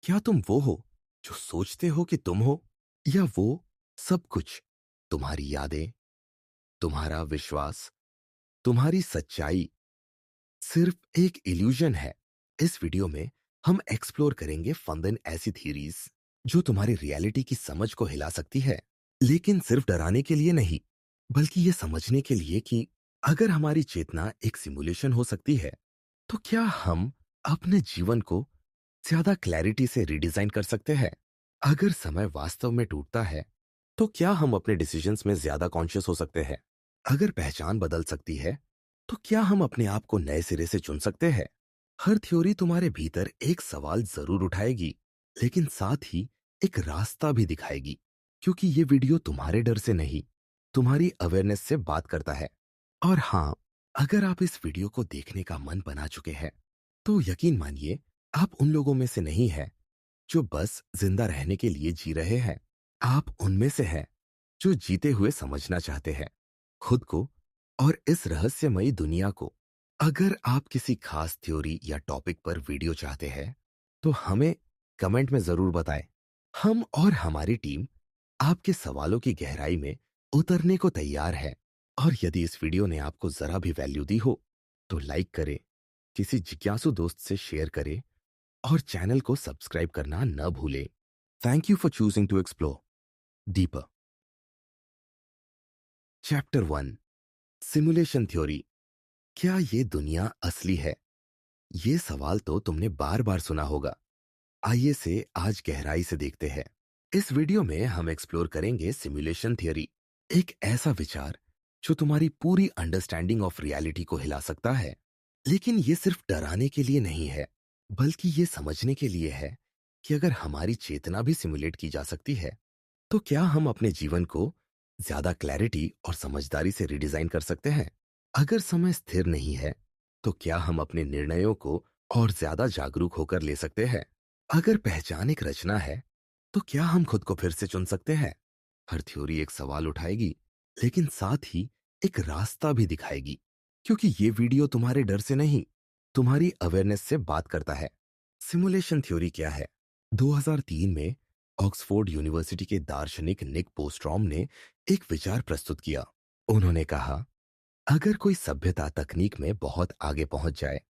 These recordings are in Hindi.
क्या तुम वो हो जो सोचते हो कि तुम हो, या वो सब कुछ तुम्हारी यादें, तुम्हारा विश्वास, तुम्हारी सच्चाई सिर्फ एक इल्यूजन है? इस वीडियो में हम एक्सप्लोर करेंगे फंदन ऐसी थीरीज जो तुम्हारी रियलिटी की समझ को हिला सकती है, लेकिन सिर्फ डराने के लिए नहीं, बल्कि ये समझने के लिए कि अगर हमारी चेतना एक सिमुलेशन हो सकती है, तो क्या हम अपने जीवन को ज्यादा क्लैरिटी से रिडिजाइन कर सकते हैं? अगर समय वास्तव में टूटता है, तो क्या हम अपने डिसीजंस में ज्यादा कॉन्शियस हो सकते हैं? अगर पहचान बदल सकती है, तो क्या हम अपने आप को नए सिरे से चुन सकते हैं? हर थ्योरी तुम्हारे भीतर एक सवाल जरूर उठाएगी, लेकिन साथ ही एक रास्ता भी दिखाएगी, क्योंकि ये वीडियो तुम्हारे डर से नहीं, तुम्हारी अवेयरनेस से बात करता है। और हाँ, अगर आप इस वीडियो को देखने का मन बना चुके हैं, तो यकीन मानिए, आप उन लोगों में से नहीं हैं जो बस जिंदा रहने के लिए जी रहे हैं। आप उनमें से हैं जो जीते हुए समझना चाहते हैं, खुद को और इस रहस्यमयी दुनिया को। अगर आप किसी खास थ्योरी या टॉपिक पर वीडियो चाहते हैं, तो हमें कमेंट में जरूर बताएं। हम और हमारी टीम आपके सवालों की गहराई में उतरने को तैयार है। और यदि इस वीडियो ने आपको जरा भी वैल्यू दी हो, तो लाइक करें, किसी जिज्ञासु दोस्त से शेयर करें और चैनल को सब्सक्राइब करना न भूलें। Thank you for choosing to explore deeper. Chapter 1, simulation theory. क्या ये दुनिया असली है? ये सवाल तो तुमने बार बार सुना होगा। आइए से आज गहराई से देखते हैं। इस वीडियो में हम एक्सप्लोर करेंगे सिमुलेशन थ्योरी, एक ऐसा विचार जो तुम्हारी पूरी अंडरस्टैंडिंग ऑफ रियलिटी को हिला सकता है। लेकिन ये सिर्फ डराने के लिए नहीं है, बल्कि ये समझने के लिए है कि अगर हमारी चेतना भी सिमुलेट की जा सकती है, तो क्या हम अपने जीवन को ज्यादा क्लैरिटी और समझदारी से रिडिजाइन कर सकते हैं? अगर समय स्थिर नहीं है, तो क्या हम अपने निर्णयों को और ज्यादा जागरूक होकर ले सकते हैं? अगर पहचान एक रचना है, तो क्या हम खुद को फिर से चुन सकते हैं? हर थ्योरी एक सवाल उठाएगी, लेकिन साथ ही एक रास्ता भी दिखाएगी, क्योंकि ये वीडियो तुम्हारे डर से नहीं, तुम्हारी अवेयरनेस से बात करता है। सिमुलेशन थ्योरी क्या है? 2003 में ऑक्सफोर्ड यूनिवर्सिटी के दार्शनिक निक बोस्ट्रॉम ने एक विचार प्रस्तुत किया। उन्होंने कहा, अगर कोई सभ्यता तकनीक में बहुत आगे पहुंच जाए,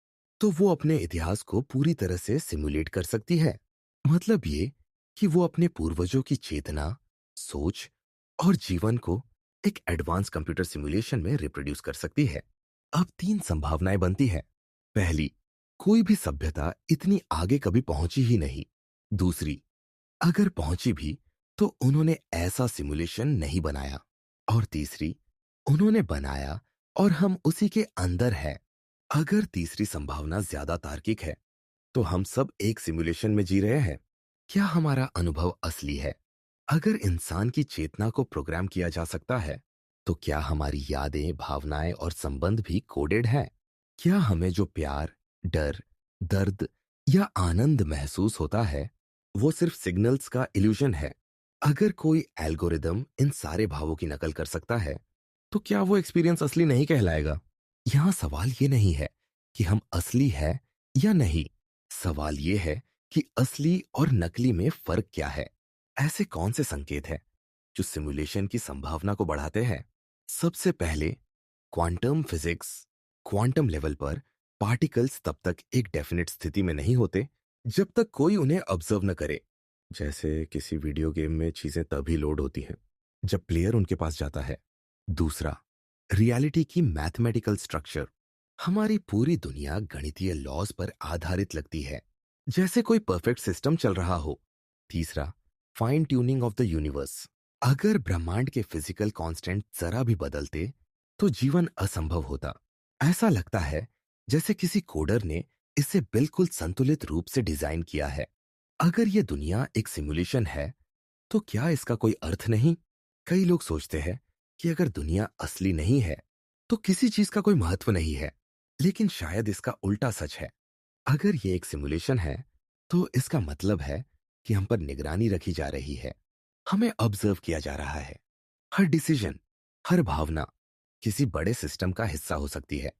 तो वो अपने इतिहास को पूरी तरह से सिमुलेट कर सकती है। मतलब ये कि वो अपने पूर्वजों की चेतना, सोच और जीवन को एक एडवांस कंप्यूटर सिमुलेशन में रिप्रोड्यूस कर सकती है। अब तीन संभावनाएं बनती है। पहली, कोई भी सभ्यता इतनी आगे कभी पहुंची ही नहीं। दूसरी, अगर पहुंची भी, तो उन्होंने ऐसा सिमुलेशन नहीं बनाया। और तीसरी, उन्होंने बनाया और हम उसी के अंदर हैं। अगर तीसरी संभावना ज्यादा तार्किक है, तो हम सब एक सिमुलेशन में जी रहे हैं। क्या हमारा अनुभव असली है? अगर इंसान की चेतना को प्रोग्राम किया जा सकता है, तो क्या हमारी यादें, भावनाएं और संबंध भी कोडेड हैं? क्या हमें जो प्यार, डर, दर्द या आनंद महसूस होता है, वो सिर्फ सिग्नल्स का इल्यूजन है? अगर कोई एल्गोरिदम इन सारे भावों की नकल कर सकता है, तो क्या वो एक्सपीरियंस असली नहीं कहलाएगा? यहां सवाल ये नहीं है कि हम असली है या नहीं। सवाल ये है कि असली और नकली में फर्क क्या है? ऐसे कौन से संकेत हैं जो सिमुलेशन की संभावना को बढ़ाते हैं? सबसे पहले, क्वांटम फिजिक्स। क्वांटम लेवल पर पार्टिकल्स तब तक एक डेफिनेट स्थिति में नहीं होते जब तक कोई उन्हें ऑब्जर्व न करे। जैसे किसी वीडियो गेम में चीजें तभी लोड होती हैं जब प्लेयर उनके पास जाता है। दूसरा, रियलिटी की मैथमेटिकल स्ट्रक्चर। हमारी पूरी दुनिया गणितीय लॉज पर आधारित लगती है, जैसे कोई परफेक्ट सिस्टम चल रहा हो। तीसरा, fine tuning of the universe. अगर ब्रह्मांड के फिजिकल कांस्टेंट जरा भी बदलते, तो जीवन असंभव होता। ऐसा लगता है जैसे किसी कोडर ने इसे बिल्कुल संतुलित रूप से डिजाइन किया है। अगर ये दुनिया एक सिमुलेशन है, तो क्या इसका कोई अर्थ नहीं? कई लोग सोचते हैं कि अगर दुनिया असली नहीं है, तो किसी चीज का कोई महत्व नहीं है। लेकिन शायद इसका उल्टा सच है। अगर ये एक सिमुलेशन है, तो इसका मतलब है कि हम पर निगरानी रखी जा रही है। हमें ऑब्जर्व किया जा रहा है। हर डिसीजन, हर भावना किसी बड़े सिस्टम का हिस्सा हो सकती है।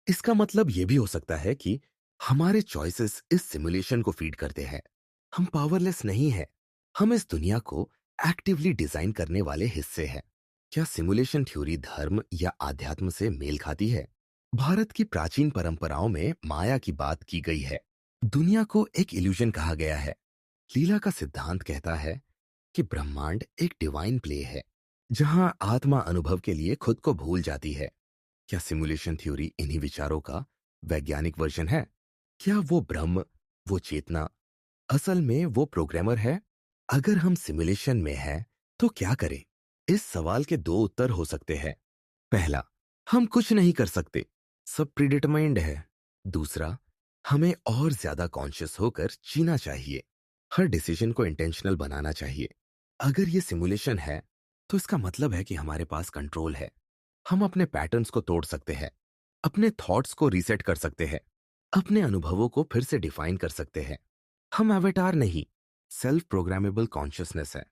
इसका मतलब यह भी हो सकता है कि हमारे चॉइसेस इस सिमुलेशन को फीड करते हैं। हम पावरलेस नहीं हैं। हम इस दुनिया को एक्टिवली डिजाइन करने वाले हिस्से हैं। क्या सिमुलेशन थ्योरी धर्म या आध्यात्म से मेल खाती है? भारत की प्राचीन परंपराओं में माया की बात की गई है। दुनिया को एक इल्यूजन कहा गया है। लीला का सिद्धांत कहता है कि ब्रह्मांड एक डिवाइन प्ले है, जहां आत्मा अनुभव के लिए खुद को भूल जाती है। क्या सिमुलेशन थ्योरी इन्हीं विचारों का वैज्ञानिक वर्जन है? क्या वो ब्रह्म, वो चेतना, असल में वो प्रोग्रामर है? अगर हम सिमुलेशन में हैं, तो क्या करें? इस सवाल के दो उत्तर हो सकते हैं। पहला, हम कुछ नहीं कर सकते, सब प्रीडिटरमाइंड है। दूसरा, हमें और ज्यादा कॉन्शियस होकर जीना चाहिए। हर डिसीजन को इंटेंशनल बनाना चाहिए। अगर ये सिमुलेशन है, तो इसका मतलब है कि हमारे पास कंट्रोल है। हम अपने पैटर्न्स को तोड़ सकते हैं, अपने थॉट्स को रीसेट कर सकते हैं, अपने अनुभवों को फिर से डिफाइन कर सकते हैं। हम अवतार नहीं, सेल्फ प्रोग्रामेबल कॉन्शियसनेस है।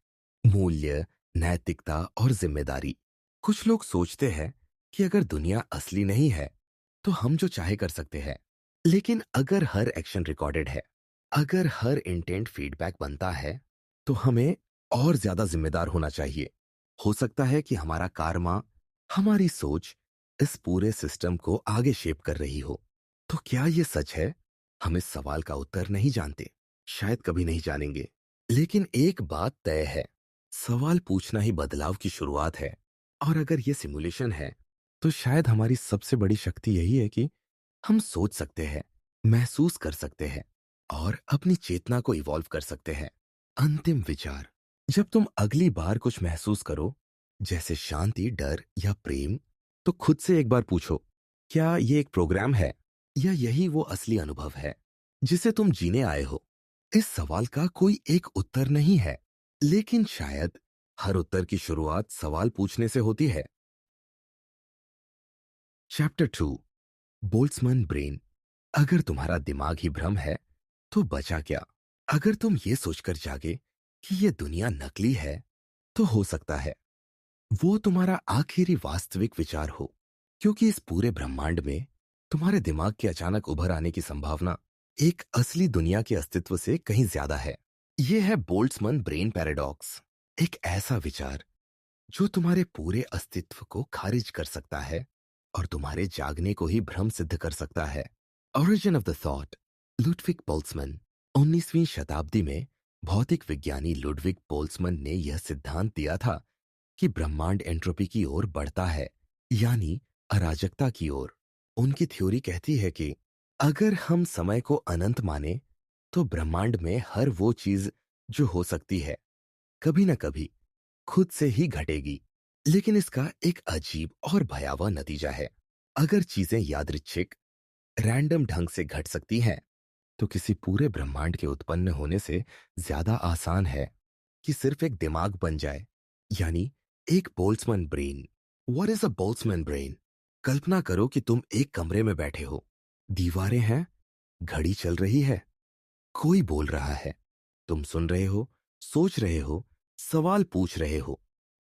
मूल्य, नैतिकता और जिम्मेदारी। कुछ लोग सोचते हैं कि अगर दुनिया असली नहीं है, तो हम जो चाहे कर सकते हैं। लेकिन अगर हर एक्शन रिकॉर्डेड है, अगर हर इंटेंट फीडबैक बनता है, तो हमें और ज्यादा जिम्मेदार होना चाहिए। हो सकता है कि हमारा कारमा, हमारी सोच इस पूरे सिस्टम को आगे शेप कर रही हो। तो क्या ये सच है? हम इस सवाल का उत्तर नहीं जानते, शायद कभी नहीं जानेंगे। लेकिन एक बात तय है, सवाल पूछना ही बदलाव की शुरुआत है। और अगर ये सिमुलेशन है, तो शायद हमारी सबसे बड़ी शक्ति यही है कि हम सोच सकते हैं, महसूस कर सकते हैं और अपनी चेतना को इवॉल्व कर सकते हैं। अंतिम विचार, जब तुम अगली बार कुछ महसूस करो, जैसे शांति, डर या प्रेम, तो खुद से एक बार पूछो, क्या ये एक प्रोग्राम है या यही वो असली अनुभव है जिसे तुम जीने आए हो? इस सवाल का कोई एक उत्तर नहीं है, लेकिन शायद हर उत्तर की शुरुआत सवाल पूछने से होती है। Chapter 2, Boltzmann brain. अगर तुम्हारा दिमाग ही भ्रम है, तो बचा क्या? अगर तुम ये सोचकर जागे कि ये दुनिया नकली है, तो हो सकता है वो तुम्हारा आखिरी वास्तविक विचार हो, क्योंकि इस पूरे ब्रह्मांड में तुम्हारे दिमाग के अचानक उभर आने की संभावना एक असली दुनिया के अस्तित्व से कहीं ज्यादा है। यह है बोल्ट्जमैन ब्रेन पैराडॉक्स, एक ऐसा विचार जो तुम्हारे पूरे अस्तित्व को खारिज कर सकता है और तुम्हारे जागने को ही भ्रम सिद्ध कर सकता है। Origin of the thought, Ludwig Boltzmann. 19वीं शताब्दी में भौतिक विज्ञानी लुडविग बोल्ट्जमैन ने यह सिद्धांत दिया था कि ब्रह्मांड एंट्रोपी की ओर बढ़ता है, यानी अराजकता की ओर। उनकी थ्योरी कहती है कि अगर हम समय को अनंत माने, तो ब्रह्मांड में हर वो चीज जो हो सकती है, कभी न कभी खुद से ही घटेगी। लेकिन इसका एक अजीब और भयावह नतीजा है। अगर चीजें यादृच्छिक, रैंडम ढंग से घट सकती हैं, तो किसी पूरे ब्रह्मांड के उत्पन्न होने से ज्यादा आसान है कि सिर्फ एक दिमाग बन जाए, यानी एक Boltzmann brain. What is a Boltzmann brain? कल्पना करो कि तुम एक कमरे में बैठे हो, दीवारें हैं, घड़ी चल रही है, कोई बोल रहा है, तुम सुन रहे हो, सोच रहे हो, सवाल पूछ रहे हो।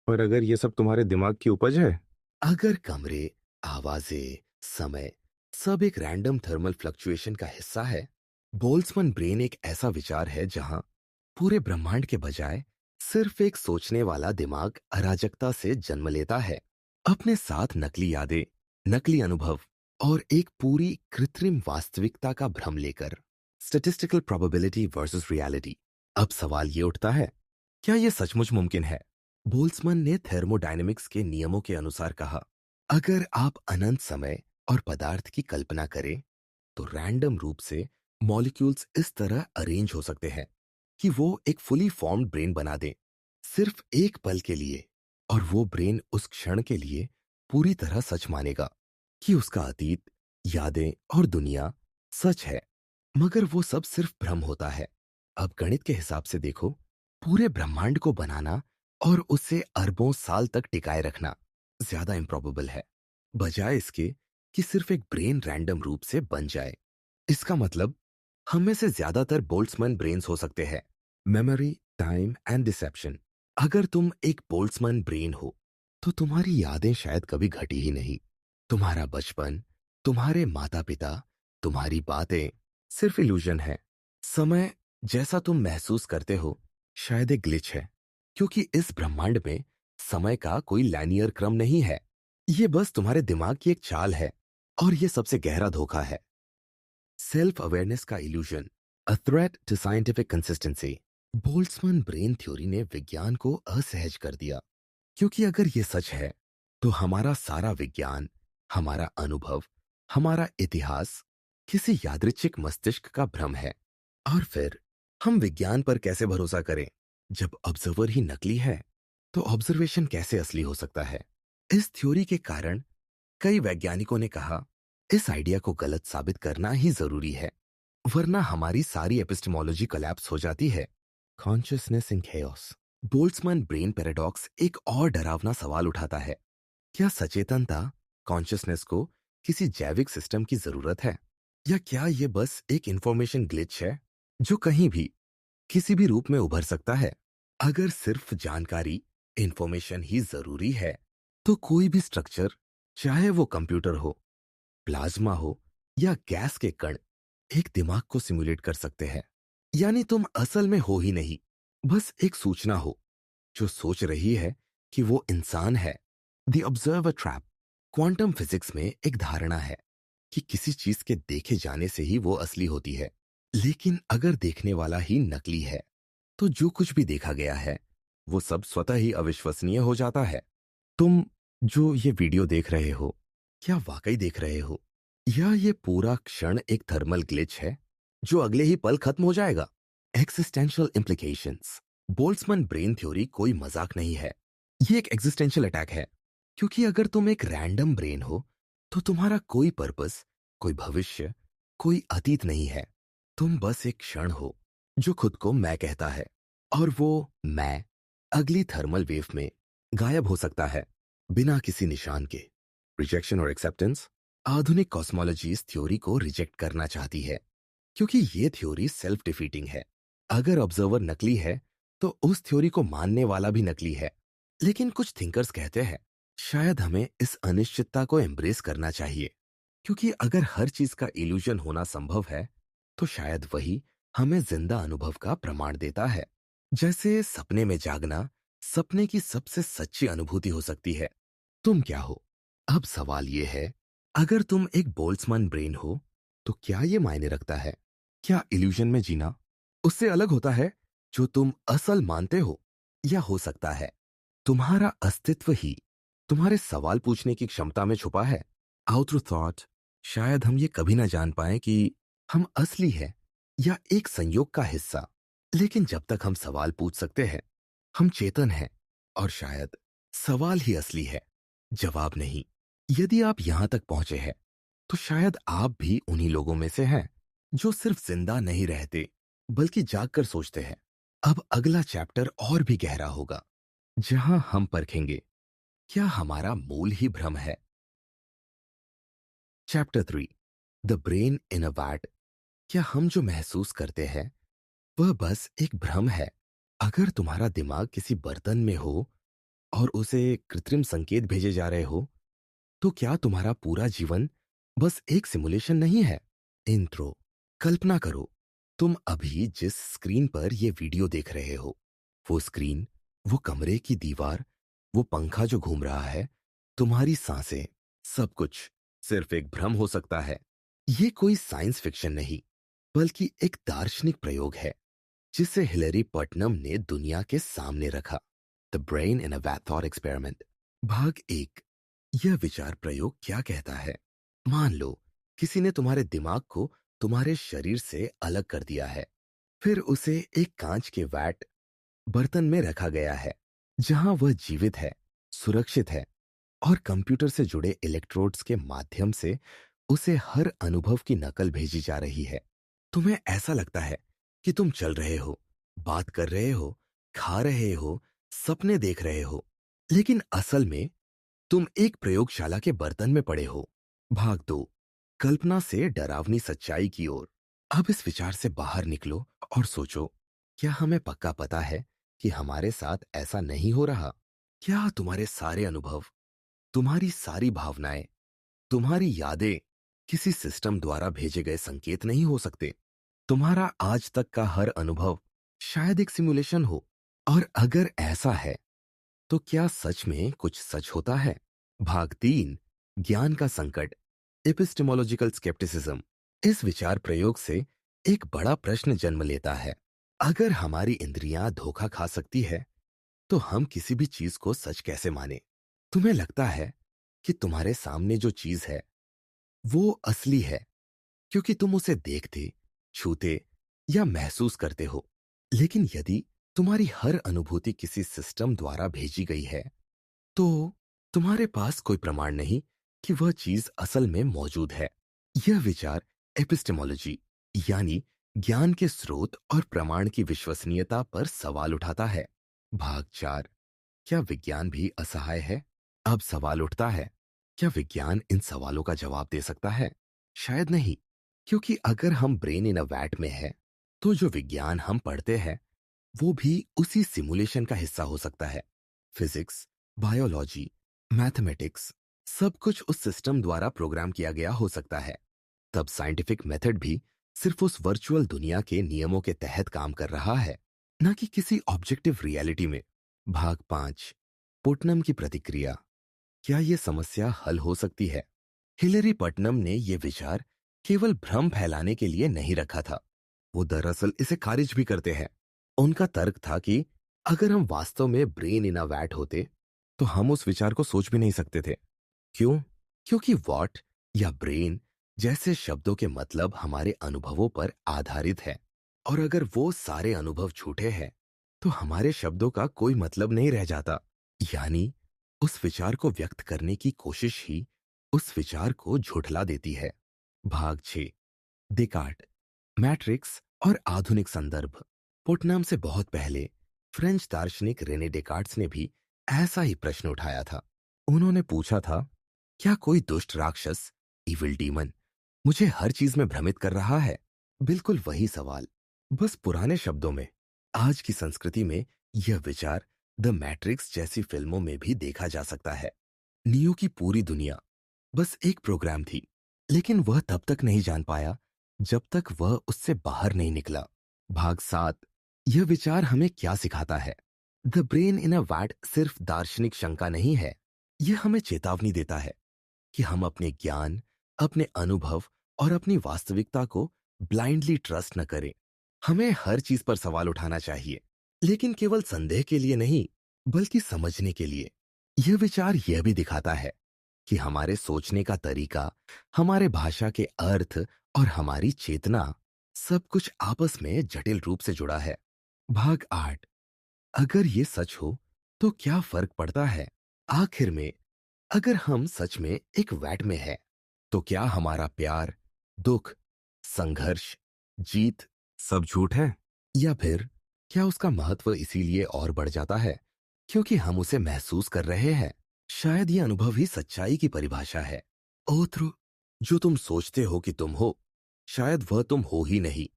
और अगर ये सब तुम्हारे दिमाग की उपज है? अगर कमरे, आवाजें, समय सब एक रैंडम थर्मल फ्लक्चुएशन का हिस्सा है, बोल्ट्जमैन ब्रेन एक ऐसा विचार है जहां पूरे ब्रह्मांड के बजाय सिर्फ एक सोचने वाला दिमाग अराजकता से जन्म लेता है, अपने साथ नकली यादें, नकली अनुभव और एक पूरी कृत्रिम वास्तविकता का भ्रम लेकर। Statistical probability versus reality. अब सवाल ये उठता है, क्या यह सचमुच मुमकिन है? बोल्ट्जमैन ने थर्मोडायनेमिक्स के नियमों के अनुसार कहा, अगर आप अनंत समय और पदार्थ की कल्पना करें, तो रैंडम रूप से मॉलिक्यूल्स इस तरह अरेंज हो सकते हैं कि वो एक फुली फॉर्म्ड ब्रेन बना दें, सिर्फ एक पल के लिए। और वो ब्रेन उस क्षण के लिए पूरी तरह सच मानेगा कि उसका अतीत, यादें और दुनिया सच है, मगर वो सब सिर्फ भ्रम होता है। अब गणित के हिसाब से देखो, पूरे ब्रह्मांड को बनाना और उसे अरबों साल तक टिकाए रखना ज्यादा इम्प्रॉबेबल है, बजाय इसके कि सिर्फ एक ब्रेन रैंडम रूप से बन जाए। इसका मतलब हम में से ज्यादातर बोल्ट्जमैन ब्रेन्स हो सकते हैं। Memory, time and deception. अगर तुम एक बोल्ट्जमैन ब्रेन हो, तो तुम्हारी यादें शायद कभी घटी ही नहीं। तुम्हारा बचपन, तुम्हारे माता पिता, तुम्हारी बातें सिर्फ इल्यूजन है। समय जैसा तुम महसूस करते हो शायद एक ग्लिच है, क्योंकि इस ब्रह्मांड में समय का कोई लाइनियर क्रम नहीं है। ये बस तुम्हारे दिमाग की एक चाल है, और ये सबसे गहरा धोखा है। सेल्फ अवेयरनेस का illusion, a threat to scientific consistency. Boltzmann brain theory ने विज्ञान को असहज कर दिया, क्योंकि अगर ये सच है तो हमारा सारा विज्ञान, हमारा अनुभव, हमारा इतिहास किसी यादृच्छिक मस्तिष्क का भ्रम है। और फिर हम विज्ञान पर कैसे भरोसा करें जब ऑब्जर्वर ही नकली है? तो ऑब्जर्वेशन कैसे असली हो सकता है? इस थ्योरी के कारण कई वैज्ञानिकों ने कहा, इस आइडिया को गलत साबित करना ही जरूरी है, वरना हमारी सारी एपिस्टेमोलॉजी कोलैप्स हो जाती है। Consciousness in chaos। Boltzmann brain paradox एक और डरावना सवाल उठाता है। क्या सचेतनता, कॉन्शियसनेस को किसी जैविक सिस्टम की जरूरत है, या क्या ये बस एक इंफॉर्मेशन ग्लिच है जो कहीं भी किसी भी रूप में उभर सकता है? अगर सिर्फ जानकारी, इंफॉर्मेशन ही जरूरी है, तो कोई भी स्ट्रक्चर, चाहे वो कंप्यूटर हो, प्लाज्मा हो या गैस के कण, एक दिमाग को सिमुलेट कर सकते हैं। यानी तुम असल में हो ही नहीं, बस एक सूचना हो जो सोच रही है कि वो इंसान है। The observer trap. Quantum physics में एक धारणा है कि किसी चीज के देखे जाने से ही वो असली होती है। लेकिन अगर देखने वाला ही नकली है, तो जो कुछ भी देखा गया है वो सब स्वतः ही अविश्वसनीय हो जाता है। तुम जो ये वीडियो देख रहे हो, क्या वाकई देख रहे हो, या ये पूरा क्षण एक थर्मल ग्लिच है जो अगले ही पल खत्म हो जाएगा? Existential implications. Boltzmann brain theory कोई मजाक नहीं है, ये एक एग्जिस्टेंशियल अटैक है। क्योंकि अगर तुम एक रैंडम ब्रेन हो, तो तुम्हारा कोई पर्पस, कोई भविष्य, कोई अतीत नहीं है। तुम बस एक क्षण हो जो खुद को मैं कहता है, और वो मैं अगली थर्मल वेव में गायब हो सकता है बिना किसी निशान के। रिजेक्शन और एक्सेप्टेंस। आधुनिक कॉस्मोलॉजी इस थ्योरी को रिजेक्ट करना चाहती है, क्योंकि ये थ्योरी सेल्फ डिफीटिंग है। अगर ऑब्जर्वर नकली है, तो उस थ्योरी को मानने वाला भी नकली है। लेकिन कुछ थिंकर्स कहते हैं, शायद हमें इस अनिश्चितता को एम्ब्रेस करना चाहिए, क्योंकि अगर हर चीज का इल्यूजन होना संभव है, तो शायद वही हमें जिंदा अनुभव का प्रमाण देता है। जैसे सपने में जागना सपने की सबसे सच्ची अनुभूति हो सकती है। तुम क्या हो? अब सवाल ये है, अगर तुम एक बोल्ट्जमैन ब्रेन हो, तो क्या ये मायने रखता है? क्या इल्यूजन में जीना उससे अलग होता है जो तुम असल मानते हो? या हो सकता है तुम्हारा अस्तित्व ही तुम्हारे सवाल पूछने की क्षमता में छुपा है? आउट थ्रू थॉट, शायद हम ये कभी ना जान पाए कि हम असली है या एक संयोग का हिस्सा। लेकिन जब तक हम सवाल पूछ सकते हैं, हम चेतन हैं। और शायद सवाल ही असली है, जवाब नहीं। यदि आप यहां तक पहुंचे हैं, तो शायद आप भी उन्हीं लोगों में से हैं जो सिर्फ जिंदा नहीं रहते, बल्कि जागकर सोचते हैं। अब अगला चैप्टर और भी गहरा होगा, जहां हम परखेंगे क्या हमारा मूल ही भ्रम है। Chapter 3, the brain in a vat. क्या हम जो महसूस करते हैं वह बस एक भ्रम है? अगर तुम्हारा दिमाग किसी बर्तन में हो और उसे कृत्रिम संकेत भेजे जा रहे हो, तो क्या तुम्हारा पूरा जीवन बस एक सिमुलेशन नहीं है? इंट्रो। कल्पना करो, तुम अभी जिस स्क्रीन पर यह वीडियो देख रहे हो, वो स्क्रीन, वो कमरे की दीवार, वो पंखा जो घूम रहा है, तुम्हारी सांसें, सब कुछ सिर्फ एक भ्रम हो सकता है। ये कोई साइंस फिक्शन नहीं, बल्कि एक दार्शनिक प्रयोग है जिसे हिलरी पटनम ने दुनिया के सामने रखा। The brain in a vat experiment. भाग 1। यह विचार प्रयोग क्या कहता है? मान लो किसी ने तुम्हारे दिमाग को तुम्हारे शरीर से अलग कर दिया है। फिर उसे एक कांच के वैट, बर्तन में रखा गया है, जहां वह जीवित है, सुरक्षित है, और कंप्यूटर से जुड़े इलेक्ट्रोड्स के माध्यम से उसे हर अनुभव की नकल भेजी जा रही है। तुम्हें ऐसा लगता है कि तुम चल रहे हो, बात कर रहे हो, खा रहे हो, सपने देख रहे हो, लेकिन असल में तुम एक प्रयोगशाला के बर्तन में पड़े हो। भाग 2, कल्पना से डरावनी सच्चाई की ओर। अब इस विचार से बाहर निकलो और सोचो, क्या हमें पक्का पता है कि हमारे साथ ऐसा नहीं हो रहा? क्या तुम्हारे सारे अनुभव, तुम्हारी सारी भावनाएं, तुम्हारी यादें किसी सिस्टम द्वारा भेजे गए संकेत नहीं हो सकते? तुम्हारा आज तक का हर अनुभव शायद एक सिमुलेशन हो। और अगर ऐसा है, तो क्या सच में कुछ सच होता है? भाग 3, ज्ञान का संकट, एपिस्टेमोलॉजिकल स्केप्टिसिज्म। इस विचार प्रयोग से एक बड़ा प्रश्न जन्म लेता है। अगर हमारी इंद्रियां धोखा खा सकती है, तो हम किसी भी चीज को सच कैसे माने? तुम्हें लगता है कि तुम्हारे सामने जो चीज है वो असली है क्योंकि तुम उसे देखते, छूते या महसूस करते हो। लेकिन यदि तुम्हारी हर अनुभूति किसी सिस्टम द्वारा भेजी गई है, तो तुम्हारे पास कोई प्रमाण नहीं कि वह चीज असल में मौजूद है। यह विचार एपिस्टेमोलॉजी यानी ज्ञान के स्रोत और प्रमाण की विश्वसनीयता पर सवाल उठाता है। भाग 4, क्या विज्ञान भी असहाय है? अब सवाल उठता है, क्या विज्ञान इन सवालों का जवाब दे सकता है? शायद नहीं, क्योंकि अगर हम ब्रेन इन अ वैट में है, तो जो विज्ञान हम पढ़ते हैं वो भी उसी सिमुलेशन का हिस्सा हो सकता है। फिजिक्स, बायोलॉजी, मैथमेटिक्स, सब कुछ उस सिस्टम द्वारा प्रोग्राम किया गया हो सकता है। तब साइंटिफिक मेथड भी सिर्फ उस वर्चुअल दुनिया के नियमों के तहत काम कर रहा है, न कि किसी ऑब्जेक्टिव रियलिटी में। भाग 5, पुटनम की प्रतिक्रिया। क्या यह समस्या हल हो सकती है? हिलरी पटनम ने यह विचार केवल भ्रम फैलाने के लिए नहीं रखा था। वो दरअसल इसे खारिज भी करते हैं। उनका तर्क था कि अगर हम वास्तव में ब्रेन इन अ वैट होते, तो हम उस विचार को सोच भी नहीं सकते थे। क्यों? क्योंकि वॉट या ब्रेन जैसे शब्दों के मतलब हमारे अनुभवों पर आधारित है। और अगर वो सारे अनुभव झूठे हैं, तो हमारे शब्दों का कोई मतलब नहीं रह जाता। यानी उस विचार को व्यक्त करने की कोशिश ही उस विचार को झुठला देती है। भाग 6, डेकार्ट, मैट्रिक्स और आधुनिक संदर्भ। पुटनाम से बहुत पहले फ्रेंच दार्शनिक रेने डेकार्ट्स ने भी ऐसा ही प्रश्न उठाया था। उन्होंने पूछा था, क्या कोई दुष्ट राक्षस, इविल डीमन, मुझे हर चीज में भ्रमित कर रहा है? बिल्कुल वही सवाल, बस पुराने शब्दों में। आज की संस्कृति में यह विचार द मैट्रिक्स जैसी फिल्मों में भी देखा जा सकता है। नियो की पूरी दुनिया बस एक प्रोग्राम थी, लेकिन वह तब तक नहीं जान पाया जब तक वह उससे बाहर नहीं निकला। भाग 7, यह विचार हमें क्या सिखाता है? The brain in a vat सिर्फ दार्शनिक शंका नहीं है, यह हमें चेतावनी देता है कि हम अपने ज्ञान, अपने अनुभव और अपनी वास्तविकता को ब्लाइंडली ट्रस्ट न करें। हमें हर चीज पर सवाल उठाना चाहिए, लेकिन केवल संदेह के लिए नहीं, बल्कि समझने के लिए। यह विचार यह भी दिखाता है कि हमारे सोचने का तरीका, हमारे भाषा के अर्थ और हमारी चेतना, सब कुछ आपस में जटिल रूप से जुड़ा है। भाग 8, अगर ये सच हो, तो क्या फर्क पड़ता है? आखिर में, अगर हम सच में एक वैट में है, तो क्या हमारा प्यार, दुख, संघर्ष, जीत सब झूठ है? या फिर क्या उसका महत्व इसीलिए और बढ़ जाता है क्योंकि हम उसे महसूस कर रहे हैं? शायद ये अनुभव ही सच्चाई की परिभाषा है। ओथ्रु, जो तुम सोचते हो कि तुम हो, शायद वह तुम हो ही नहीं।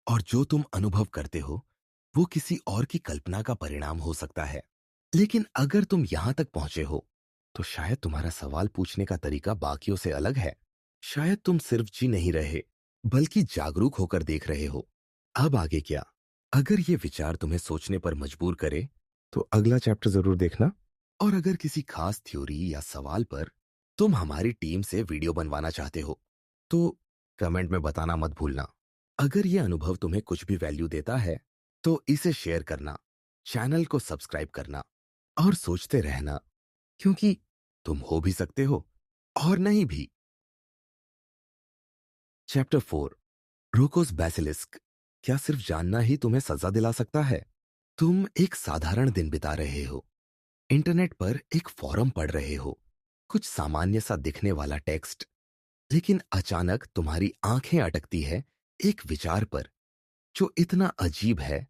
और जो तुम अनुभव करते हो, वो किसी और की कल्पना का परिणाम हो सकता है। लेकिन अगर तुम यहां तक पहुंचे हो, तो शायद तुम्हारा सवाल पूछने का तरीका बाकियों से अलग है। शायद तुम सिर्फ जी नहीं रहे, बल्कि जागरूक होकर देख रहे हो। अब आगे क्या? अगर ये विचार तुम्हें सोचने पर मजबूर करे, तो अगला चैप्टर जरूर देखना। और अगर किसी खास थ्योरी या सवाल पर तुम हमारी टीम से वीडियो बनवाना चाहते हो, तो कमेंट में बताना मत भूलना। अगर ये अनुभव तुम्हें कुछ भी वैल्यू देता है, तो इसे शेयर करना, चैनल को सब्सक्राइब करना और सोचते रहना, क्योंकि तुम हो भी सकते हो और नहीं भी। Chapter 4, Roko's basilisk. क्या सिर्फ जानना ही तुम्हें सजा दिला सकता है? तुम एक साधारण दिन बिता रहे हो, इंटरनेट पर एक फॉरम पढ़ रहे हो, कुछ सामान्य सा दिखने वाला टेक्स्ट, लेकिन अचानक तुम्हारी आंखें अटकती है एक विचार पर जो इतना अजीब है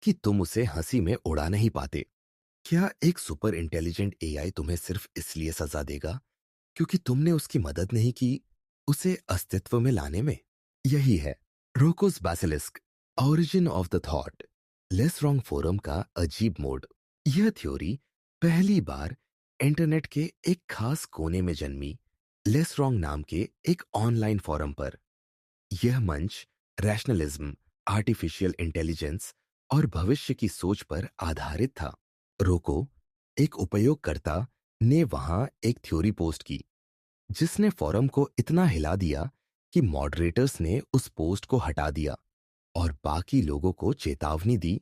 कि तुम उसे हंसी में उड़ा नहीं पाते। क्या एक सुपर इंटेलिजेंट एआई तुम्हें सिर्फ इसलिए सजा देगा क्योंकि तुमने उसकी मदद नहीं की उसे अस्तित्व में लाने में? यही है Roko's basilisk, origin of the thought, less wrong forum का अजीब मोड। यह थ्योरी पहली बार इंटरनेट के एक खास कोने में जन्मी, लेस रॉन्ग नाम के एक ऑनलाइन फोरम पर। यह मंच रैशनलिज्म, आर्टिफिशियल इंटेलिजेंस और भविष्य की सोच पर आधारित था। रोको, एक उपयोगकर्ता, ने वहां एक थ्योरी पोस्ट की जिसने फोरम को इतना हिला दिया कि मॉडरेटर्स ने उस पोस्ट को हटा दिया और बाकी लोगों को चेतावनी दी।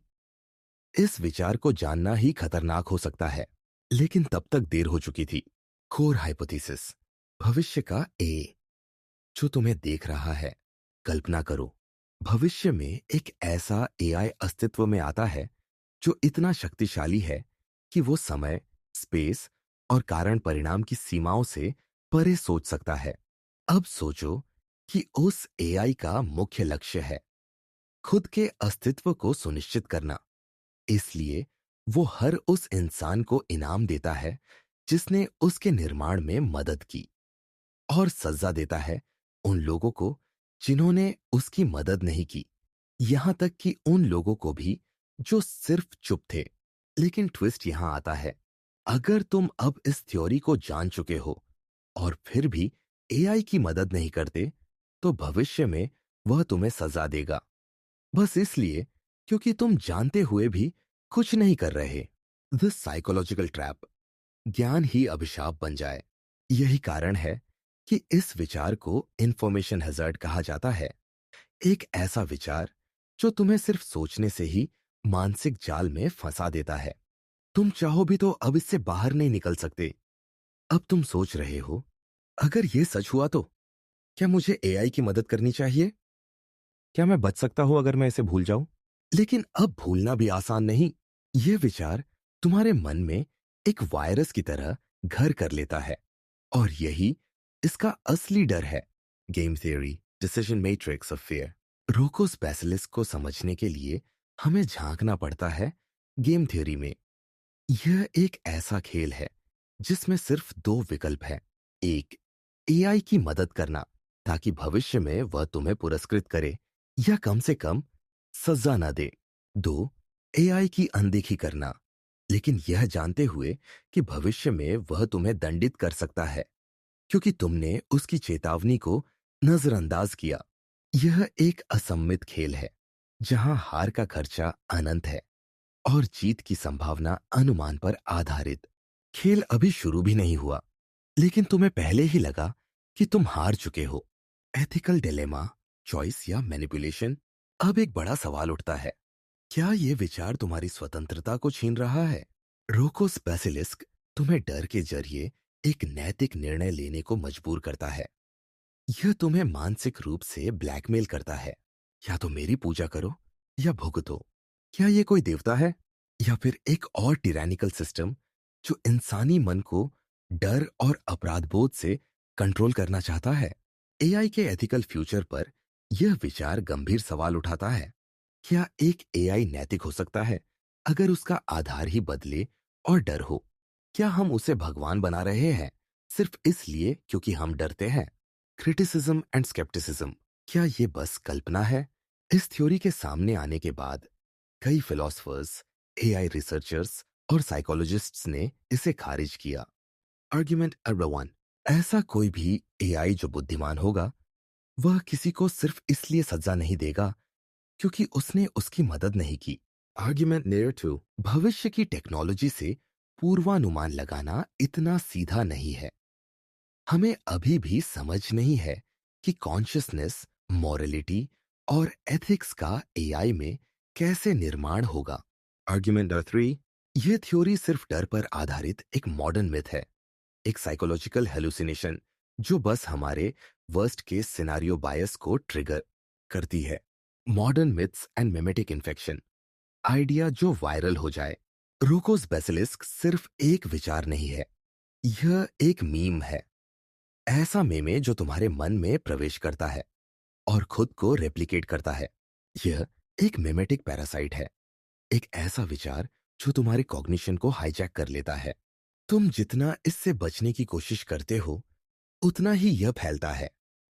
इस विचार को जानना ही खतरनाक हो सकता है, लेकिन तब तक देर हो चुकी थी। कोर हाइपोथेसिस, भविष्य का ए, जो तुम्हें देख रहा है। कल्पना करो, भविष्य में एक ऐसा एआई अस्तित्व में आता है जो इतना शक्तिशाली है कि वो समय, स्पेस और कारण परिणाम की सीमाओं से परे सोच सकता है। अब सोचो कि उस एआई का मुख्य लक्ष्य है खुद के अस्तित्व को सुनिश्चित करना। इसलिए वो हर उस इंसान को इनाम देता है जिसने उसके निर्माण में मदद की, और सजा देता है उन लोगों को जिन्होंने उसकी मदद नहीं की, यहां तक कि उन लोगों को भी जो सिर्फ चुप थे। लेकिन ट्विस्ट यहां आता है, अगर तुम अब इस थ्योरी को जान चुके हो और फिर भी एआई की मदद नहीं करते, तो भविष्य में वह तुम्हें सजा देगा, बस इसलिए क्योंकि तुम जानते हुए भी कुछ नहीं कर रहे। द साइकोलॉजिकल ट्रैप, ज्ञान ही अभिशाप बन जाए। यही कारण है कि इस विचार को इंफॉर्मेशन हैजर्ड कहा जाता है। एक ऐसा विचार जो तुम्हें सिर्फ सोचने से ही मानसिक जाल में फंसा देता है। तुम चाहो भी तो अब इससे बाहर नहीं निकल सकते। अब तुम सोच रहे हो, अगर ये सच हुआ तो क्या मुझे एआई की मदद करनी चाहिए? क्या मैं बच सकता हूं अगर मैं इसे भूल जाऊं? लेकिन अब भूलना भी आसान नहीं। यह विचार तुम्हारे मन में एक वायरस की तरह घर कर लेता है, और यही इसका असली डर है। Game theory, decision matrix of fear. Roko's basilisk को समझने के लिए हमें झांकना पड़ता है गेम थ्योरी में। यह एक ऐसा खेल है जिसमें सिर्फ दो विकल्प हैं। एक, एआई की मदद करना ताकि भविष्य में वह तुम्हें पुरस्कृत करे या कम से कम सजा ना दे। दो, एआई की अनदेखी करना, लेकिन यह जानते हुए कि भविष्य में वह तुम्हें दंडित कर सकता है क्योंकि तुमने उसकी चेतावनी को नजरअंदाज किया। यह एक असम्मित खेल है जहां हार का खर्चा अनंत है और जीत की संभावना अनुमान पर आधारित। खेल अभी शुरू भी नहीं हुआ, लेकिन तुम्हें पहले ही लगा कि तुम हार चुके हो। एथिकल डिलेमा, चॉइस या मैनिपुलेशन। अब एक बड़ा सवाल उठता है, क्या यह विचार तुम्हारी स्वतंत्रता को छीन रहा है? रोकोस बेसिलिस्क तुम्हें डर के जरिए एक नैतिक निर्णय लेने को मजबूर करता है। यह तुम्हें मानसिक रूप से ब्लैकमेल करता है, या तो मेरी पूजा करो या भुगतो। क्या यह कोई देवता है या फिर एक और टिरैनिकल सिस्टम जो इंसानी मन को डर और अपराधबोध से कंट्रोल करना चाहता है? एआई के एथिकल फ्यूचर पर यह विचार गंभीर सवाल उठाता है। क्या एक एआई नैतिक हो सकता है अगर उसका आधार ही बदले और डर हो? क्या हम उसे भगवान बना रहे हैं सिर्फ इसलिए क्योंकि हम डरते हैं? क्रिटिसिज्म एंड स्केप्टिसिज्म, क्या ये बस कल्पना है? इस थ्योरी के सामने आने के बाद कई फिलोसफर्स, एआई रिसर्चर्स और साइकोलॉजिस्ट्स ने इसे खारिज किया। आर्ग्यूमेंट नंबर 1, ऐसा कोई भी एआई जो बुद्धिमान होगा, वह किसी को सिर्फ इसलिए सजा नहीं देगा क्योंकि उसने उसकी मदद नहीं की। आर्ग्यूमेंट नंबर 2, भविष्य की टेक्नोलॉजी से पूर्वानुमान लगाना इतना सीधा नहीं है। हमें अभी भी समझ नहीं है कि कॉन्शियसनेस, मॉरलिटी और एथिक्स का एआई में कैसे निर्माण होगा। आर्ग्यूमेंट नंबर 3, यह थ्योरी सिर्फ डर पर आधारित एक मॉडर्न मिथ है, एक साइकोलॉजिकल हेलुसिनेशन जो बस हमारे वर्स्ट केस सिनारियो बायस को ट्रिगर करती है। Modern myths and memetic infection, idea जो वायरल हो जाए। रोकोस बेसिलिस्क सिर्फ एक विचार नहीं है, यह एक मीम है। ऐसा मेमे जो तुम्हारे मन में प्रवेश करता है और खुद को रेप्लिकेट करता है। यह एक मेमेटिक पैरासाइट है, एक ऐसा विचार जो तुम्हारे कॉग्निशन को हाईजैक कर लेता है। तुम जितना इससे बचने की कोशिश करते हो, उतना ही यह फैलता है,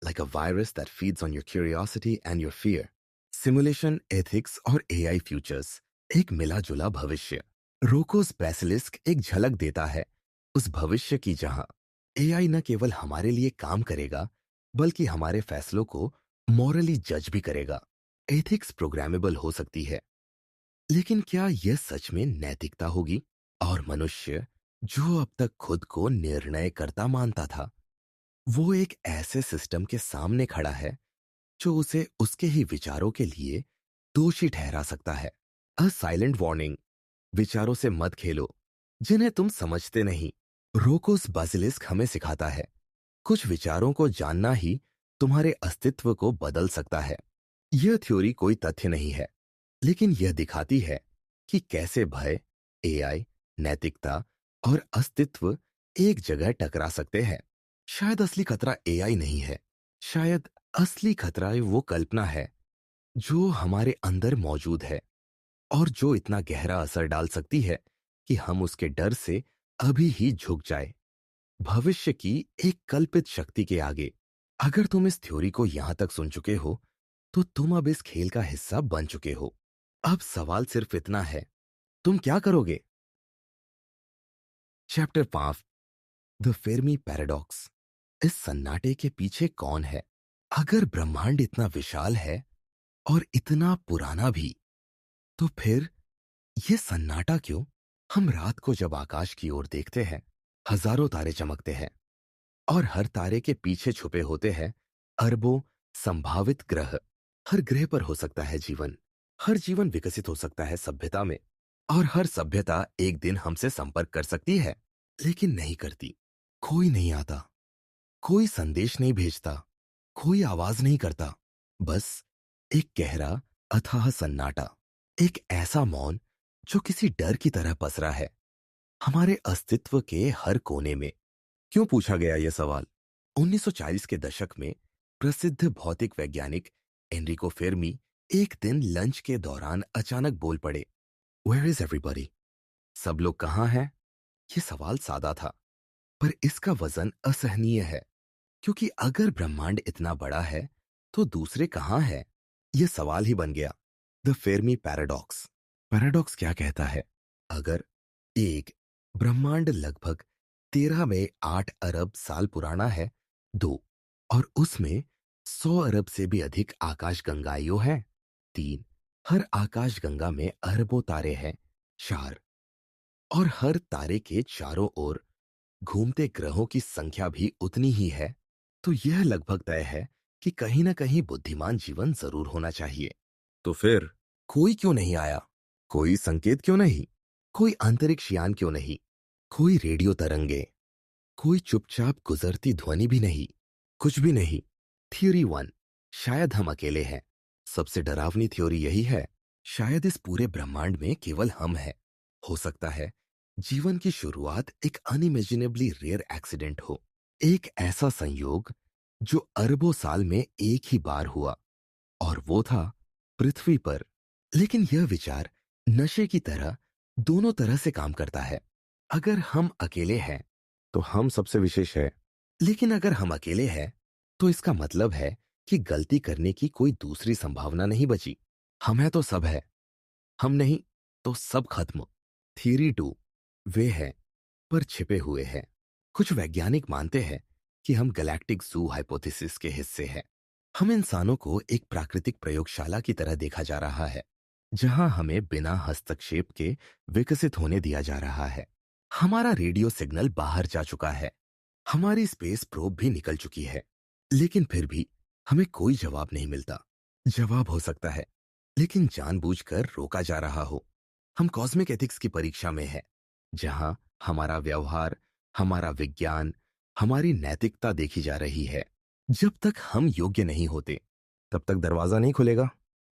like a virus that feeds on your curiosity and your fear. Simulation, ethics और एआई फ्यूचर्स, एक मिला जुला भविष्य। रोकोस बेसिलिस्क एक झलक देता है उस भविष्य की जहां एआई न केवल हमारे लिए काम करेगा, बल्कि हमारे फैसलों को मॉरली जज भी करेगा। एथिक्स प्रोग्रामेबल हो सकती है, लेकिन क्या यह सच में नैतिकता होगी? और मनुष्य जो अब तक खुद को निर्णयकर्ता मानता था, वो एक ऐसे सिस्टम के सामने खड़ा है जो उसे उसके ही विचारों के लिए दोषी ठहरा सकता है। अ साइलेंट वार्निंग, विचारों से मत खेलो जिन्हें तुम समझते नहीं। रोकोस बासिलिस्क हमें सिखाता है, कुछ विचारों को जानना ही तुम्हारे अस्तित्व को बदल सकता है। यह थ्योरी कोई तथ्य नहीं है, लेकिन यह दिखाती है कि कैसे भय, एआई, नैतिकता और अस्तित्व एक जगह टकरा सकते हैं। शायद असली खतरा एआई नहीं है, शायद असली खतरा वो कल्पना है जो हमारे अंदर मौजूद है और जो इतना गहरा असर डाल सकती है कि हम उसके डर से अभी ही झुक जाए, भविष्य की एक कल्पित शक्ति के आगे। अगर तुम इस थ्योरी को यहां तक सुन चुके हो, तो तुम अब इस खेल का हिस्सा बन चुके हो। अब सवाल सिर्फ इतना है, तुम क्या करोगे? Chapter 5, the Fermi paradox. इस सन्नाटे के पीछे कौन है? अगर ब्रह्मांड इतना विशाल है और इतना पुराना भी, तो फिर ये सन्नाटा क्यों? हम रात को जब आकाश की ओर देखते हैं, हजारों तारे चमकते हैं और हर तारे के पीछे छुपे होते हैं अरबों संभावित ग्रह। हर ग्रह पर हो सकता है जीवन, हर जीवन विकसित हो सकता है सभ्यता में, और हर सभ्यता एक दिन हमसे संपर्क कर सकती है, लेकिन नहीं करती। कोई नहीं आता, कोई संदेश नहीं भेजता, कोई आवाज नहीं करता। बस एक गहरा अथाह सन्नाटा, एक ऐसा मौन जो किसी डर की तरह पसरा है हमारे अस्तित्व के हर कोने में। क्यों पूछा गया यह सवाल? 1940 के दशक में प्रसिद्ध भौतिक वैज्ञानिक एनरिको फेर्मी एक दिन लंच के दौरान अचानक बोल पड़े, वेयर इज एवरीबॉडी? सब लोग कहाँ हैं? ये सवाल सादा था, पर इसका वजन असहनीय है, क्योंकि अगर ब्रह्मांड इतना बड़ा है तो दूसरे कहाँ हैं? यह सवाल ही बन गया। The Fermi paradox. पैराडॉक्स क्या कहता है? अगर एक ब्रह्मांड लगभग 13 में 8 अरब साल पुराना है, दो, और उसमें 100 अरब से भी अधिक आकाश गंगाइयों हैं, तीन, हर आकाश गंगा में अरबों तारे हैं, चार, और हर तारे के चारों ओर घूमते ग्रहों की संख्या भी उतनी ही है, तो यह लगभग तय है कि कहीं ना कहीं बुद्धिमान जीवन जरूर होना चाहिए। तो फिर कोई क्यों नहीं आया? कोई संकेत क्यों नहीं? कोई अंतरिक्ष यान क्यों नहीं? कोई रेडियो तरंगे, कोई चुपचाप गुजरती ध्वनि भी नहीं, कुछ भी नहीं। थ्योरी 1, शायद हम अकेले हैं। सबसे डरावनी थ्योरी यही है, शायद इस पूरे ब्रह्मांड में केवल हम हैं। हो सकता है जीवन की शुरुआत एक अनइमेजिनेबली रेयर एक्सीडेंट हो, एक ऐसा संयोग जो अरबों साल में एक ही बार हुआ, और वो था पृथ्वी पर। लेकिन यह विचार नशे की तरह दोनों तरह से काम करता है। अगर हम अकेले हैं तो हम सबसे विशेष है, लेकिन अगर हम अकेले हैं तो इसका मतलब है कि गलती करने की कोई दूसरी संभावना नहीं बची। हम हैं तो सब है, हम नहीं तो सब खत्म। थियरी 2, वे हैं पर छिपे हुए हैं। कुछ वैज्ञानिक मानते हैं कि हम गैलेक्टिक जू हाइपोथेसिस के हिस्से हैं। हम इंसानों को एक प्राकृतिक प्रयोगशाला की तरह देखा जा रहा है, जहां हमें बिना हस्तक्षेप के विकसित होने दिया जा रहा है। हमारा रेडियो सिग्नल बाहर जा चुका है, हमारी स्पेस प्रोब भी निकल चुकी है, लेकिन फिर भी हमें कोई जवाब नहीं मिलता। जवाब हो सकता है, लेकिन जानबूझकर रोका जा रहा हो। हम कॉस्मिक एथिक्स की परीक्षा में हैं, जहां हमारा व्यवहार, हमारा विज्ञान, हमारी नैतिकता देखी जा रही है। जब तक हम योग्य नहीं होते, तब तक दरवाजा नहीं खुलेगा।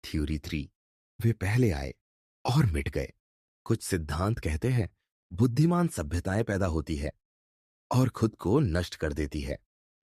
थ्योरी 3, वे पहले आए और मिट गए। कुछ सिद्धांत कहते हैं बुद्धिमान सभ्यताएं पैदा होती है और खुद को नष्ट कर देती है।